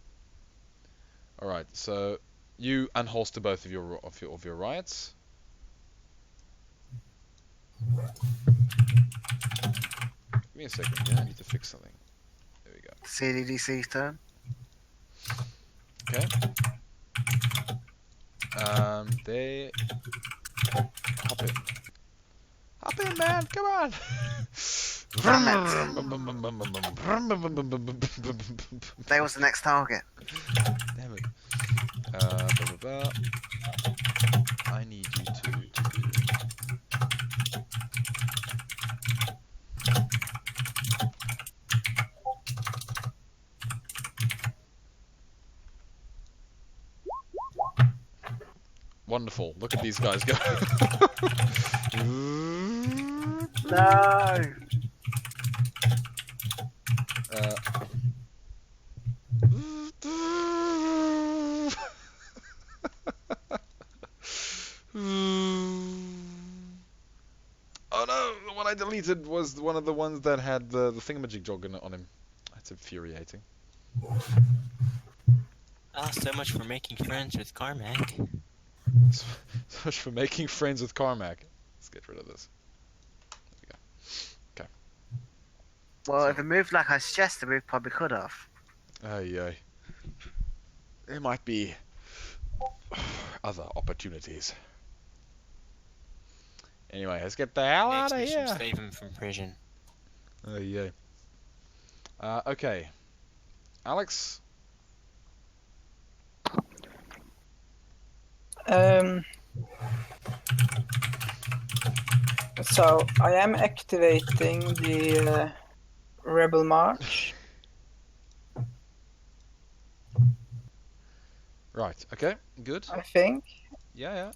Speaker 1: All right, so you unholster both of your riots. Give me a second. Yeah, I need to fix something. There we go.
Speaker 2: CDDC's turn.
Speaker 1: Okay. They hop in. Hop in, man! Come on!
Speaker 2: They was the next target.
Speaker 1: Damn it. I need you to do. Wonderful. Look at these guys go.
Speaker 2: No!
Speaker 1: Oh no! The one I deleted was one of the ones that had the thingamajig jog on him. That's infuriating.
Speaker 3: Ah, so much for making friends with Carmack.
Speaker 1: So much for making friends with Carmack. Let's get rid of this. There we go.
Speaker 2: Well, if it moved like I suggested, we probably could have.
Speaker 1: Aye. There might be other opportunities. Anyway, let's get the hell out
Speaker 3: Next
Speaker 1: of
Speaker 3: mission,
Speaker 1: here.
Speaker 3: save him from prison.
Speaker 1: Aye. Okay. Alex?
Speaker 5: So I am activating the Rebel March.
Speaker 1: Right, okay, good.
Speaker 5: I think.
Speaker 1: Yeah.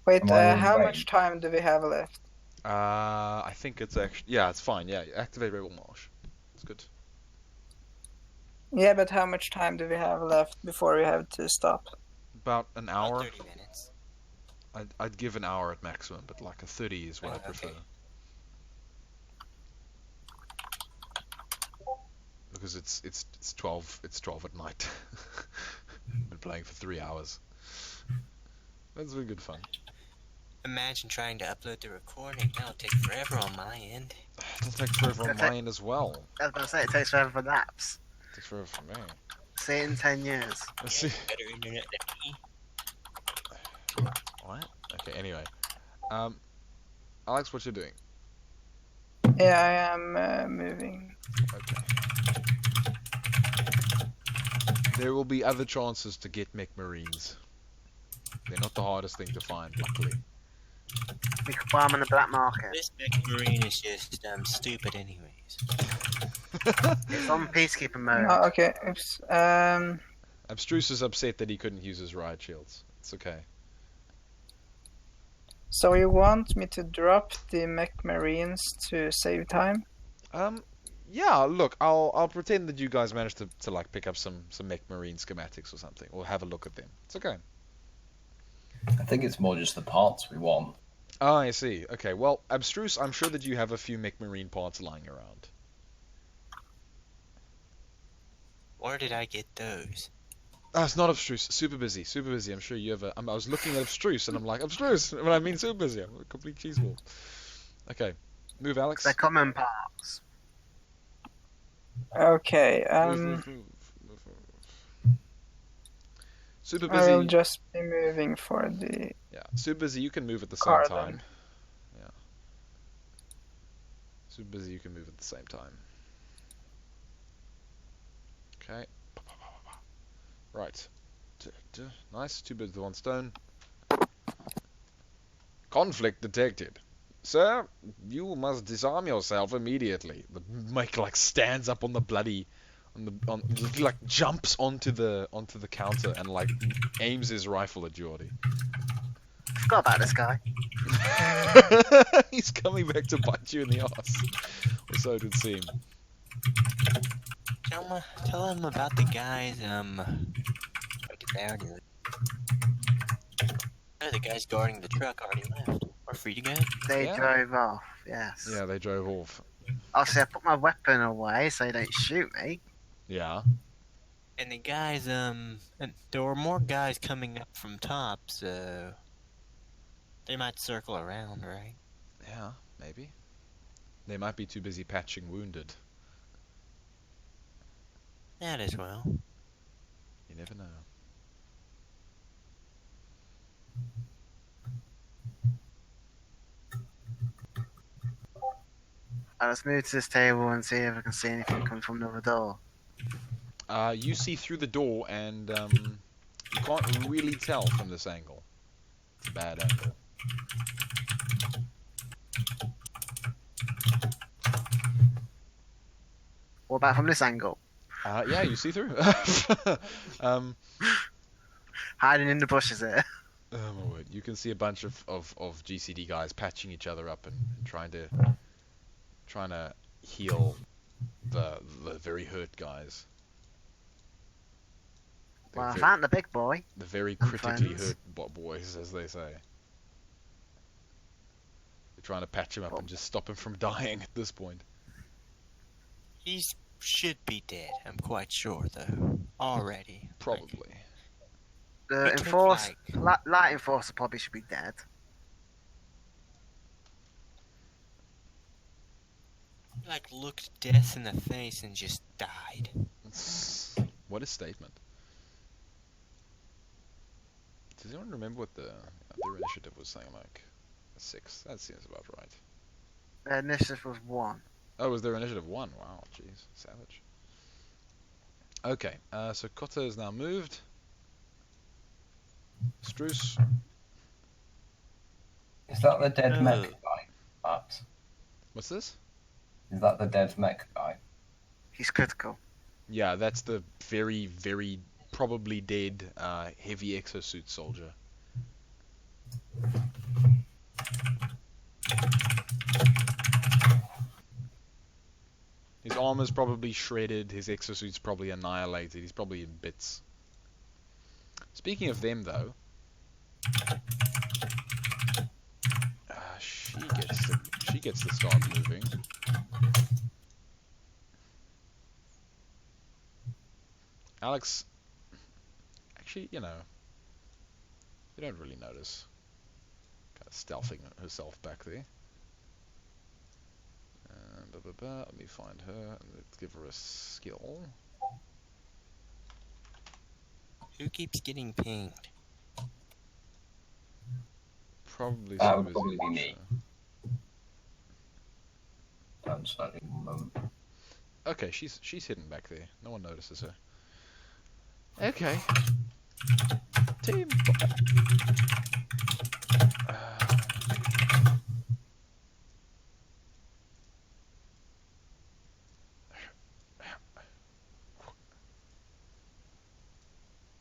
Speaker 5: Wait,
Speaker 6: Am I in
Speaker 5: how
Speaker 6: range?
Speaker 5: much time do we have left?
Speaker 1: I think it's actually... Yeah, it's fine, yeah. Activate Rebel Marsh. It's good.
Speaker 5: Yeah, but how much time do we have left before we have to stop?
Speaker 1: About an
Speaker 3: About
Speaker 1: hour.
Speaker 3: 30 minutes.
Speaker 1: I'd give an hour at maximum, but like a 30 is what I
Speaker 3: Okay.
Speaker 1: prefer. Because it's 12 at night. Been playing for 3 hours. That's been good fun.
Speaker 3: Imagine trying to upload the recording. That'll take forever on my end.
Speaker 1: It'll take forever on mine as well.
Speaker 2: I was going to say, it takes forever for naps.
Speaker 1: It takes forever for me.
Speaker 2: See it in 10 years.
Speaker 1: Let's see.
Speaker 3: Better internet than me.
Speaker 1: What? Okay, anyway. Alex, what you doing?
Speaker 5: Yeah, I am moving.
Speaker 1: Okay. There will be other chances to get mech marines. They're not the hardest thing to find, luckily.
Speaker 2: We could buy them on the black market.
Speaker 3: This mech marine is just stupid anyways.
Speaker 2: It's on peacekeeper mode.
Speaker 5: Oh, okay. Oops.
Speaker 1: Abstruse is upset that he couldn't use his riot shields. It's okay.
Speaker 5: So you want me to drop the mech marines to save time?
Speaker 1: Yeah, look, I'll pretend that you guys managed to like pick up some mech marine schematics or something, or have a look at them. It's okay.
Speaker 6: I think it's more just the parts we want.
Speaker 1: Oh, I see. Okay, well, Abstruse, I'm sure that you have a few mech marine parts lying around.
Speaker 3: Where did I get those?
Speaker 1: It's not Abstruse. Super busy. I'm sure you have I was looking at Abstruse and I'm like, Abstruse! When I mean super busy. I'm a complete cheeseball. Okay. Move, Alex.
Speaker 2: They're common parts.
Speaker 5: Okay.
Speaker 1: Move. Super
Speaker 5: I will
Speaker 1: busy.
Speaker 5: just be moving for the
Speaker 1: Yeah, super busy. You can move at the same
Speaker 5: car
Speaker 1: time.
Speaker 5: then.
Speaker 1: Yeah. Super busy. You can move at the same time. Okay. Right. Nice. 2 birds with 1 stone. Conflict detected. Sir, you must disarm yourself immediately. The Mike like stands up on the bloody, like jumps onto the counter and like aims his rifle at Geordie.
Speaker 2: Forgot about this guy.
Speaker 1: He's coming back to bite you in the ass. Or so it would seem.
Speaker 3: Tell him about the guys, oh, the guys guarding the truck already left. We're free to go.
Speaker 2: They
Speaker 1: Yeah.
Speaker 2: drove off, yes.
Speaker 1: Yeah, they drove off.
Speaker 2: Obviously, I put my weapon away so they don't shoot me.
Speaker 1: Yeah.
Speaker 3: And the guys, and there were more guys coming up from top, so they might circle around, right?
Speaker 1: Yeah, maybe. They might be too busy patching wounded.
Speaker 3: That as well.
Speaker 1: You never know.
Speaker 2: Let's move to this table and see if I can see anything coming from the other door.
Speaker 1: You see through the door, and you can't really tell from this angle. It's a bad angle.
Speaker 2: What about from this angle?
Speaker 1: Yeah, you see through.
Speaker 2: Hiding in the bushes here.
Speaker 1: Oh my word! You can see a bunch of GCD guys patching each other up and trying to heal the very hurt guys.
Speaker 2: Well, I found the big boy.
Speaker 1: The very
Speaker 2: and
Speaker 1: critically
Speaker 2: friends.
Speaker 1: hurt boys, as they say. They're trying to patch him up and just stop him from dying at this point.
Speaker 3: He should be dead, I'm quite sure, though. Already.
Speaker 1: Probably.
Speaker 2: The
Speaker 3: It took,
Speaker 2: light enforcer probably should be dead.
Speaker 3: Like, looked death in the face and just died.
Speaker 1: What a statement. Does anyone remember what their initiative was saying? Like a 6? That seems about right.
Speaker 2: Their initiative was 1.
Speaker 1: Oh, was their initiative 1? Wow, jeez, savage. Okay, so Kotta is now moved. Struce.
Speaker 6: Is that the dead
Speaker 3: Oh.
Speaker 6: mech guy, perhaps?
Speaker 1: What's this?
Speaker 6: Is that the dead mech guy?
Speaker 2: He's critical.
Speaker 1: Yeah, that's the very, very probably dead heavy exosuit soldier. His armor's probably shredded, his exosuit's probably annihilated, he's probably in bits. Speaking of them, though, she gets to start moving. Alex, actually, you don't really notice. Kind of stealthing herself back there. Let me find her and let's give her a skill.
Speaker 3: Who keeps getting pinged?
Speaker 1: Probably
Speaker 6: That
Speaker 1: some
Speaker 6: would probably be me.
Speaker 1: so.
Speaker 6: I'm slightly moment.
Speaker 1: Okay, she's hidden back there. No one notices her. Okay. Team.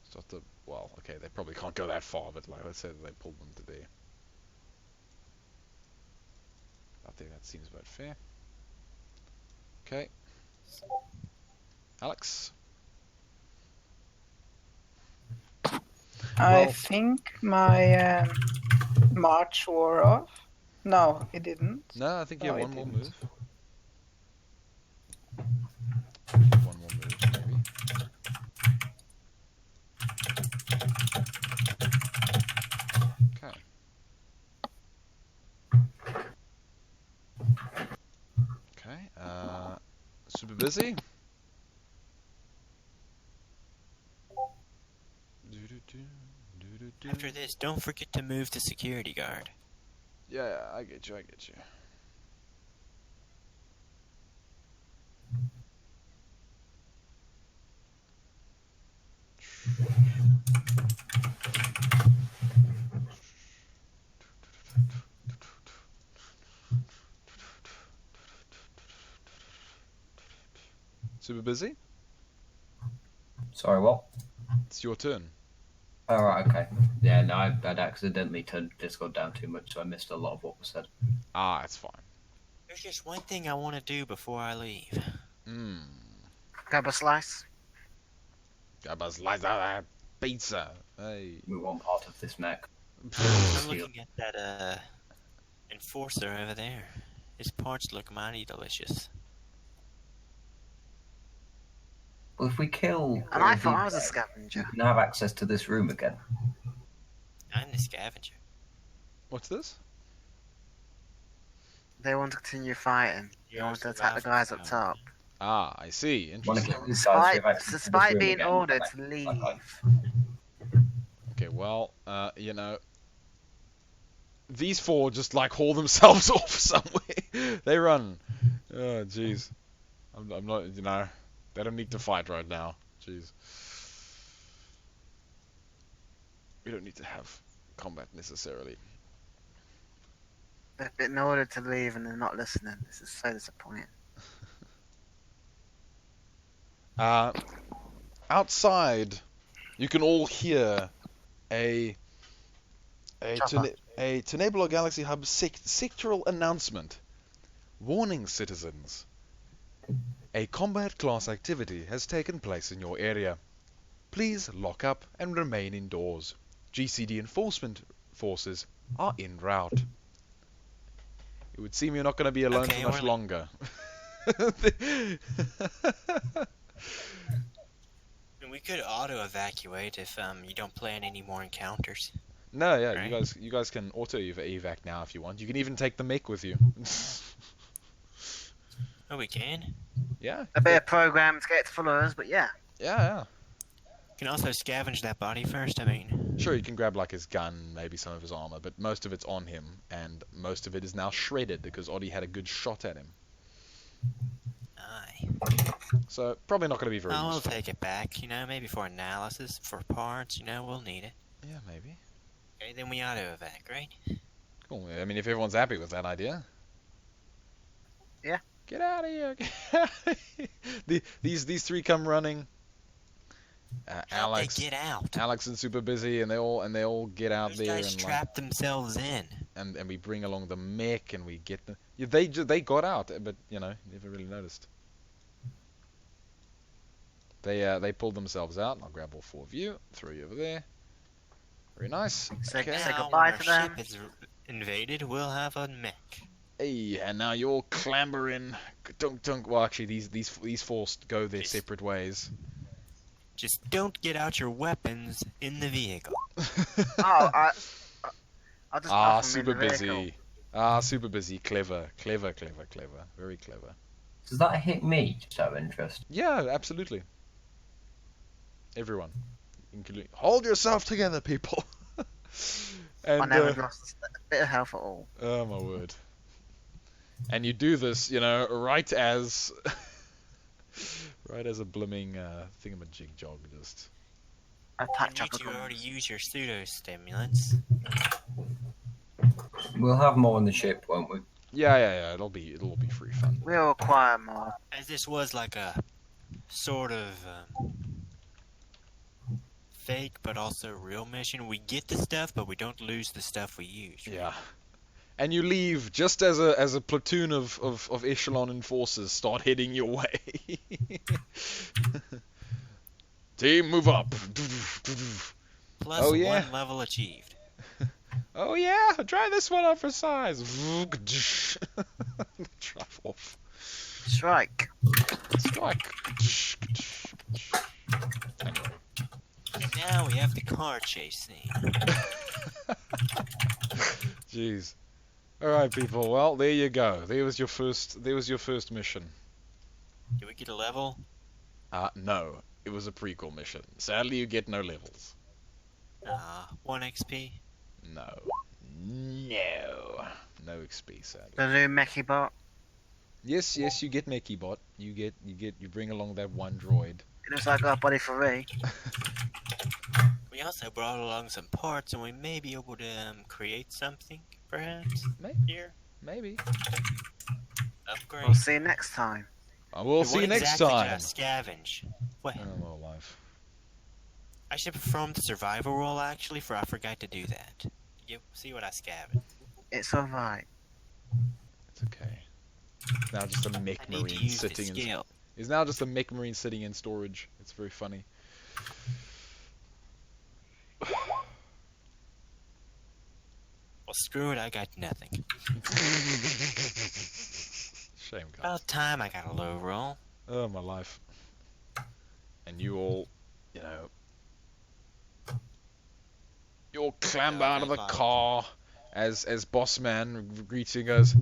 Speaker 1: Start the well. Okay, they probably can't go that far, but like let's say that they pulled them to there. I think that seems about fair. Okay. Alex.
Speaker 5: I
Speaker 1: Well-
Speaker 5: think my march wore off. No, it didn't.
Speaker 1: No, I think you have
Speaker 5: No,
Speaker 1: one
Speaker 5: it
Speaker 1: more
Speaker 5: didn't.
Speaker 1: move. One more move, maybe. Okay. busy?
Speaker 3: After this, don't forget to move the security guard.
Speaker 1: Yeah, I get you. Super busy?
Speaker 6: Sorry, what?
Speaker 1: It's your turn.
Speaker 6: All right, okay. Yeah, no, I'd accidentally turned Discord down too much, so I missed a lot of what was said.
Speaker 1: Ah, it's fine.
Speaker 3: There's just one thing I want to do before I leave.
Speaker 2: Grab a slice.
Speaker 1: Grab a slice of that pizza. Hey.
Speaker 6: We want part of this mech.
Speaker 3: I'm looking at that enforcer over there. His parts look mighty delicious.
Speaker 6: Well, if we kill...
Speaker 2: And I thought I was a scavenger.
Speaker 6: We can have access to this room again.
Speaker 3: I'm the scavenger.
Speaker 1: What's this?
Speaker 2: They want to continue fighting. They want to attack the guys up top.
Speaker 1: Ah, I see.
Speaker 6: Want to
Speaker 1: Interesting.
Speaker 6: kill these guys? We have access to this
Speaker 2: Despite
Speaker 6: room
Speaker 2: being
Speaker 6: again.
Speaker 2: ordered
Speaker 6: Okay.
Speaker 2: to leave.
Speaker 6: Okay.
Speaker 1: Okay, well, you know, these four just like haul themselves off somewhere. They run. Oh, jeez. I'm not, you know, they don't need to fight right now. Jeez. We don't need to have combat necessarily.
Speaker 2: They've been ordered to leave and they're not listening. This is so disappointing.
Speaker 1: Outside, you can all hear a
Speaker 2: Chopper.
Speaker 1: Nebula Galaxy Hub sectoral announcement. Warning, citizens. A combat class activity has taken place in your area. Please lock up and remain indoors. GCD enforcement forces are en route. It would seem you're not going to be alone
Speaker 3: Okay,
Speaker 1: for much
Speaker 3: we're-
Speaker 1: longer.
Speaker 3: And we could auto-evacuate if you don't plan any more encounters.
Speaker 1: No, yeah,
Speaker 3: Right.
Speaker 1: you guys can auto evac now if you want. You can even take the mech with you.
Speaker 3: Oh, we can?
Speaker 1: Yeah,
Speaker 2: A bit of program to get it to follow us, but yeah.
Speaker 1: yeah.
Speaker 3: We can also scavenge that body first, I mean.
Speaker 1: Sure, you can grab like his gun, maybe some of his armor, but most of it's on him, and most of it is now shredded because Oddie had a good shot at him.
Speaker 3: Aye.
Speaker 1: So probably not going to be very
Speaker 3: Oh, we'll
Speaker 1: useful.
Speaker 3: take it back, maybe for analysis, for parts, we'll need it.
Speaker 1: Yeah, maybe.
Speaker 3: Okay, then we auto-evac, right?
Speaker 1: Cool. I mean, if everyone's happy with that idea.
Speaker 2: Yeah.
Speaker 1: Get out of here! Get out of here. These three come running.
Speaker 3: How'd they get out?
Speaker 1: Alex and Super Busy, and they all get out
Speaker 3: Those
Speaker 1: there
Speaker 3: guys
Speaker 1: and
Speaker 3: trapped themselves in.
Speaker 1: and we bring along the mech and we get them. Yeah, they got out, but never really noticed. They pulled themselves out. I'll grab all four of you, throw you over there. Very nice.
Speaker 2: Say
Speaker 1: Okay.
Speaker 2: say
Speaker 3: Now,
Speaker 2: goodbye
Speaker 3: when
Speaker 2: to
Speaker 3: our
Speaker 2: them.
Speaker 3: ship is invaded, we'll have a mech.
Speaker 1: Hey, and now you're clambering. Dunk dunk. Well, actually, these four go their separate ways.
Speaker 3: Just don't get out your weapons in the vehicle.
Speaker 2: Oh, I'll just
Speaker 1: Ah,
Speaker 2: off them in
Speaker 1: super
Speaker 2: the vehicle.
Speaker 1: busy. Ah, super busy. Clever. Very clever.
Speaker 6: Does that hit me, just out of interest?
Speaker 1: Yeah, absolutely. Everyone, including. Hold yourself together, people.
Speaker 2: I
Speaker 1: And
Speaker 2: never lost a bit of health at all.
Speaker 1: oh my word. And you do this, right as a blooming thingamajig jog just.
Speaker 2: Attack
Speaker 3: And you two
Speaker 2: chopper.
Speaker 3: already use your pseudo-stimulants.
Speaker 6: We'll have more on the ship, won't we?
Speaker 1: Yeah. It'll all be free fun.
Speaker 2: We'll acquire more.
Speaker 3: As this was like a sort of fake but also real mission, we get the stuff, but we don't lose the stuff we use. right?
Speaker 1: Yeah. And you leave just as a platoon of echelon enforcers start heading your way. Team, move up.
Speaker 3: Plus
Speaker 1: Oh, yeah.
Speaker 3: 1 level achieved.
Speaker 1: Oh yeah, try this one on for size. Drive off.
Speaker 2: Strike.
Speaker 1: Strike.
Speaker 3: And now we have the car chase scene.
Speaker 1: Jeez. All right, people. Well, there you go. There was your first mission.
Speaker 3: Do we get a level?
Speaker 1: No. It was a prequel mission. Sadly, you get no levels.
Speaker 3: 1 XP.
Speaker 1: No. No. No XP, sadly.
Speaker 2: The new Mechie bot.
Speaker 1: Yes, you get Mechie-bot. You bring along that one droid.
Speaker 2: It looks like our body for me.
Speaker 3: We also brought along some parts, and we may be able to create something, perhaps.
Speaker 1: Maybe.
Speaker 3: Here,
Speaker 1: Maybe.
Speaker 3: upgrade.
Speaker 2: We'll see you next time.
Speaker 1: We'll see you
Speaker 3: What
Speaker 1: next
Speaker 3: exactly
Speaker 1: time.
Speaker 3: did I scavenge? What?
Speaker 1: Oh, my life.
Speaker 3: I should perform the survival role actually, for I forgot to do that. You see what I scavenged.
Speaker 2: It's alright.
Speaker 1: It's okay. It's now just a mech
Speaker 3: I need to
Speaker 1: marine
Speaker 3: use the
Speaker 1: sitting in.
Speaker 3: skill.
Speaker 1: It's now just a mech marine sitting in storage. It's very funny.
Speaker 3: Well, screw it, I got nothing.
Speaker 1: Shame, guys.
Speaker 3: About time I got a low roll.
Speaker 1: Oh, my life. And you all, you all clamber out of the car as boss man greeting us.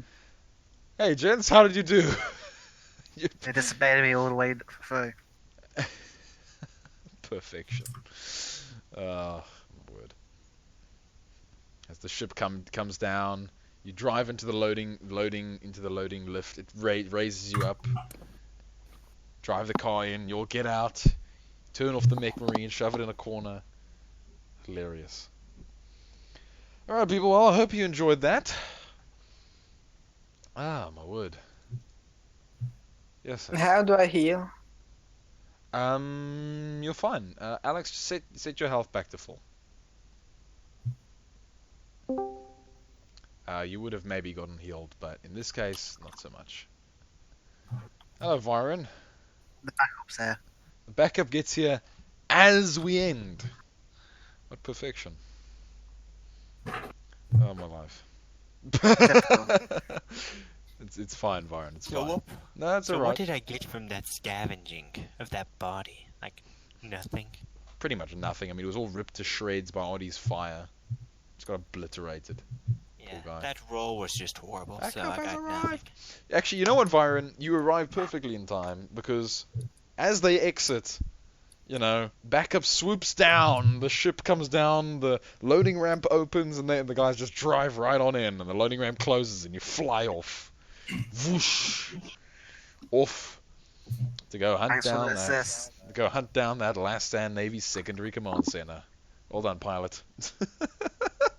Speaker 1: Hey, gents, how did you do?
Speaker 2: They disobeyed me all the way through.
Speaker 1: Perfection. Word. As the ship comes down, you drive into the loading lift. It raises you up. Drive the car in. You'll get out. Turn off the mech marine. Shove it in a corner. Hilarious. All right, people. Well, I hope you enjoyed that. Ah, my word. Yes. Sir.
Speaker 5: How do I heal?
Speaker 1: You're fine. Alex, just set your health back to full. You would have maybe gotten healed, but in this case, not so much. Hello, Byron.
Speaker 2: The backup's there.
Speaker 1: The backup gets here as we end. What perfection. Oh, my life. It's fine, Byron. It's fine. No, it's
Speaker 3: So
Speaker 1: alright.
Speaker 3: what did I get from that scavenging of that body? Like, nothing.
Speaker 1: Pretty much nothing. I mean, it was all ripped to shreds by Audie's fire. It's got obliterated.
Speaker 3: Yeah,
Speaker 1: guy.
Speaker 3: that roll was just horrible, so
Speaker 1: Backup
Speaker 3: I
Speaker 1: has
Speaker 3: got
Speaker 1: arrived.
Speaker 3: nothing.
Speaker 1: Actually, you know what, Byron? You arrived perfectly in time, because as they exit, backup swoops down, the ship comes down, the loading ramp opens, and the guys just drive right on in, and the loading ramp closes, and you fly off. Whoosh! Off to go hunt
Speaker 2: Thanks for
Speaker 1: down
Speaker 2: the
Speaker 1: that.
Speaker 2: assist.
Speaker 1: Go hunt down that last stand Navy secondary command center. Well done, pilot.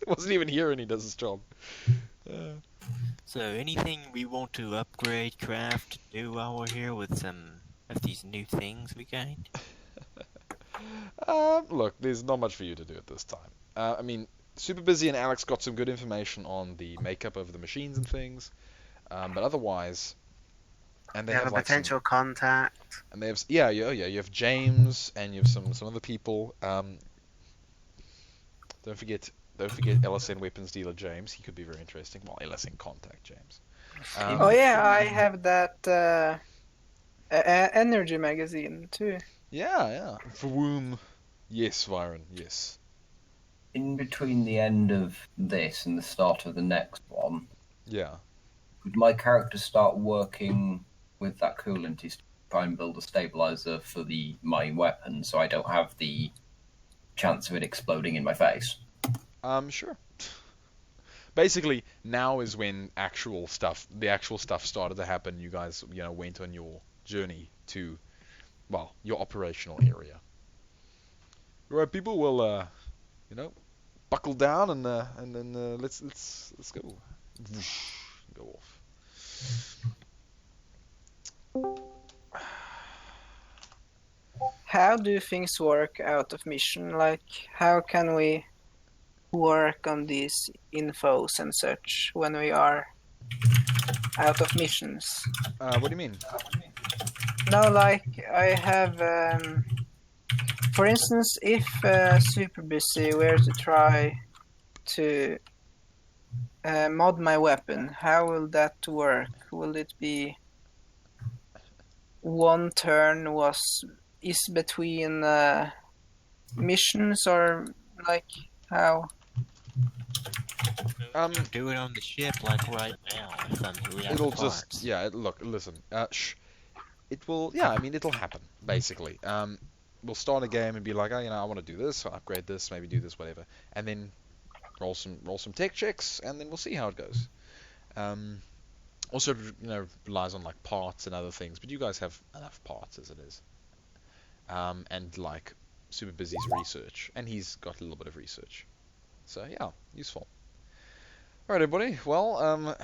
Speaker 1: Wasn't even here and he does his job.
Speaker 3: So anything we want to upgrade, craft, do while we're here with some of these new things we gained?
Speaker 1: Look, there's not much for you to do at this time. I mean, Super Busy and Alex got some good information on the makeup of the machines and things, but otherwise, and they
Speaker 2: You have a
Speaker 1: like
Speaker 2: potential contact.
Speaker 1: and they have you have James and you have some other people. Don't forget LSN weapons dealer James. He could be very interesting. Well, LSN contact James.
Speaker 5: Oh yeah, I have that energy magazine too.
Speaker 1: Yeah. For whom? Yes, Byron. Yes.
Speaker 6: In between the end of this and the start of the next one,
Speaker 1: Yeah.
Speaker 6: would my character start working with that coolant to try and build a stabilizer for my weapon so I don't have the chance of it exploding in my face?
Speaker 1: Sure. Basically, now is when the actual stuff started to happen. You guys, went on your journey to, well, your operational area. All right, people. Well, buckle down and then let's go. Go off.
Speaker 5: How do things work out of mission? Like, how can we work on these infos and such when we are out of missions?
Speaker 1: What do you mean?
Speaker 5: No, like, I have, for instance, if Super Busy were to try to mod my weapon, how will that work? Will it be one turn is between missions, or like how?
Speaker 3: Do it on the ship like right now.
Speaker 1: It'll just look, listen. it will, yeah, I mean, it'll happen, basically. We'll start a game and be like, oh, I want to do this, I'll upgrade this, maybe do this, whatever. And then roll some tech checks, and then we'll see how it goes. Also, relies on like parts and other things, but you guys have enough parts as it is. And like Super Busy's research, and he's got a little bit of research. So yeah, useful. Alright, everybody. Well,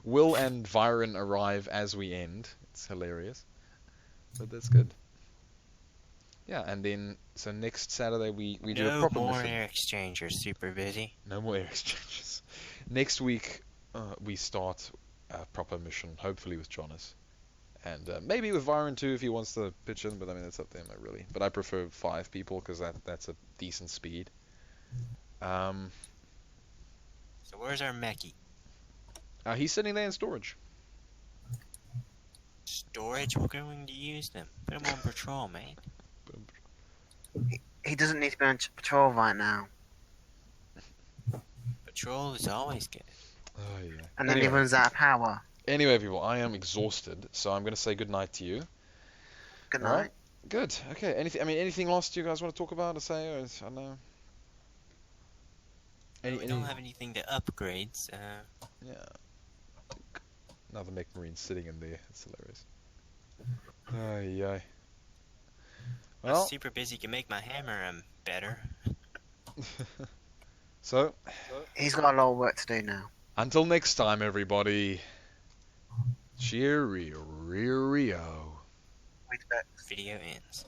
Speaker 1: Will and Viren arrive as we end. It's hilarious, but that's good. Yeah, and then so next Saturday we do a proper
Speaker 3: No more
Speaker 1: mission.
Speaker 3: air exchangers, Super Busy.
Speaker 1: No more air exchanges. Next week we start a proper mission, hopefully with Jonas. And maybe with Viren too if he wants to pitch in, but I mean that's up to him really. But I prefer 5 people because that's a decent speed.
Speaker 3: So where's our Mechie?
Speaker 1: He's sitting there in storage.
Speaker 3: Storage? We're going to use them. Put them on patrol, man.
Speaker 2: He doesn't need to be on patrol right now.
Speaker 3: Patrol is always good.
Speaker 1: Oh yeah.
Speaker 2: And then he runs out of power.
Speaker 1: Anyway, people, I am exhausted, so I'm going to say goodnight to you.
Speaker 2: Good
Speaker 1: All right.
Speaker 2: night.
Speaker 1: Good. Okay. Anything else you guys want to talk about or say? Or, I don't know.
Speaker 3: We don't have anything to upgrade, so...
Speaker 1: Yeah. Another mech marine sitting in there. It's hilarious. Ay. Well.
Speaker 3: Super Busy can make my hammer better.
Speaker 1: So.
Speaker 2: He's got a lot of work to do now.
Speaker 1: Until next time, everybody. Cheerio.
Speaker 2: Wait a bit.
Speaker 3: Video ends.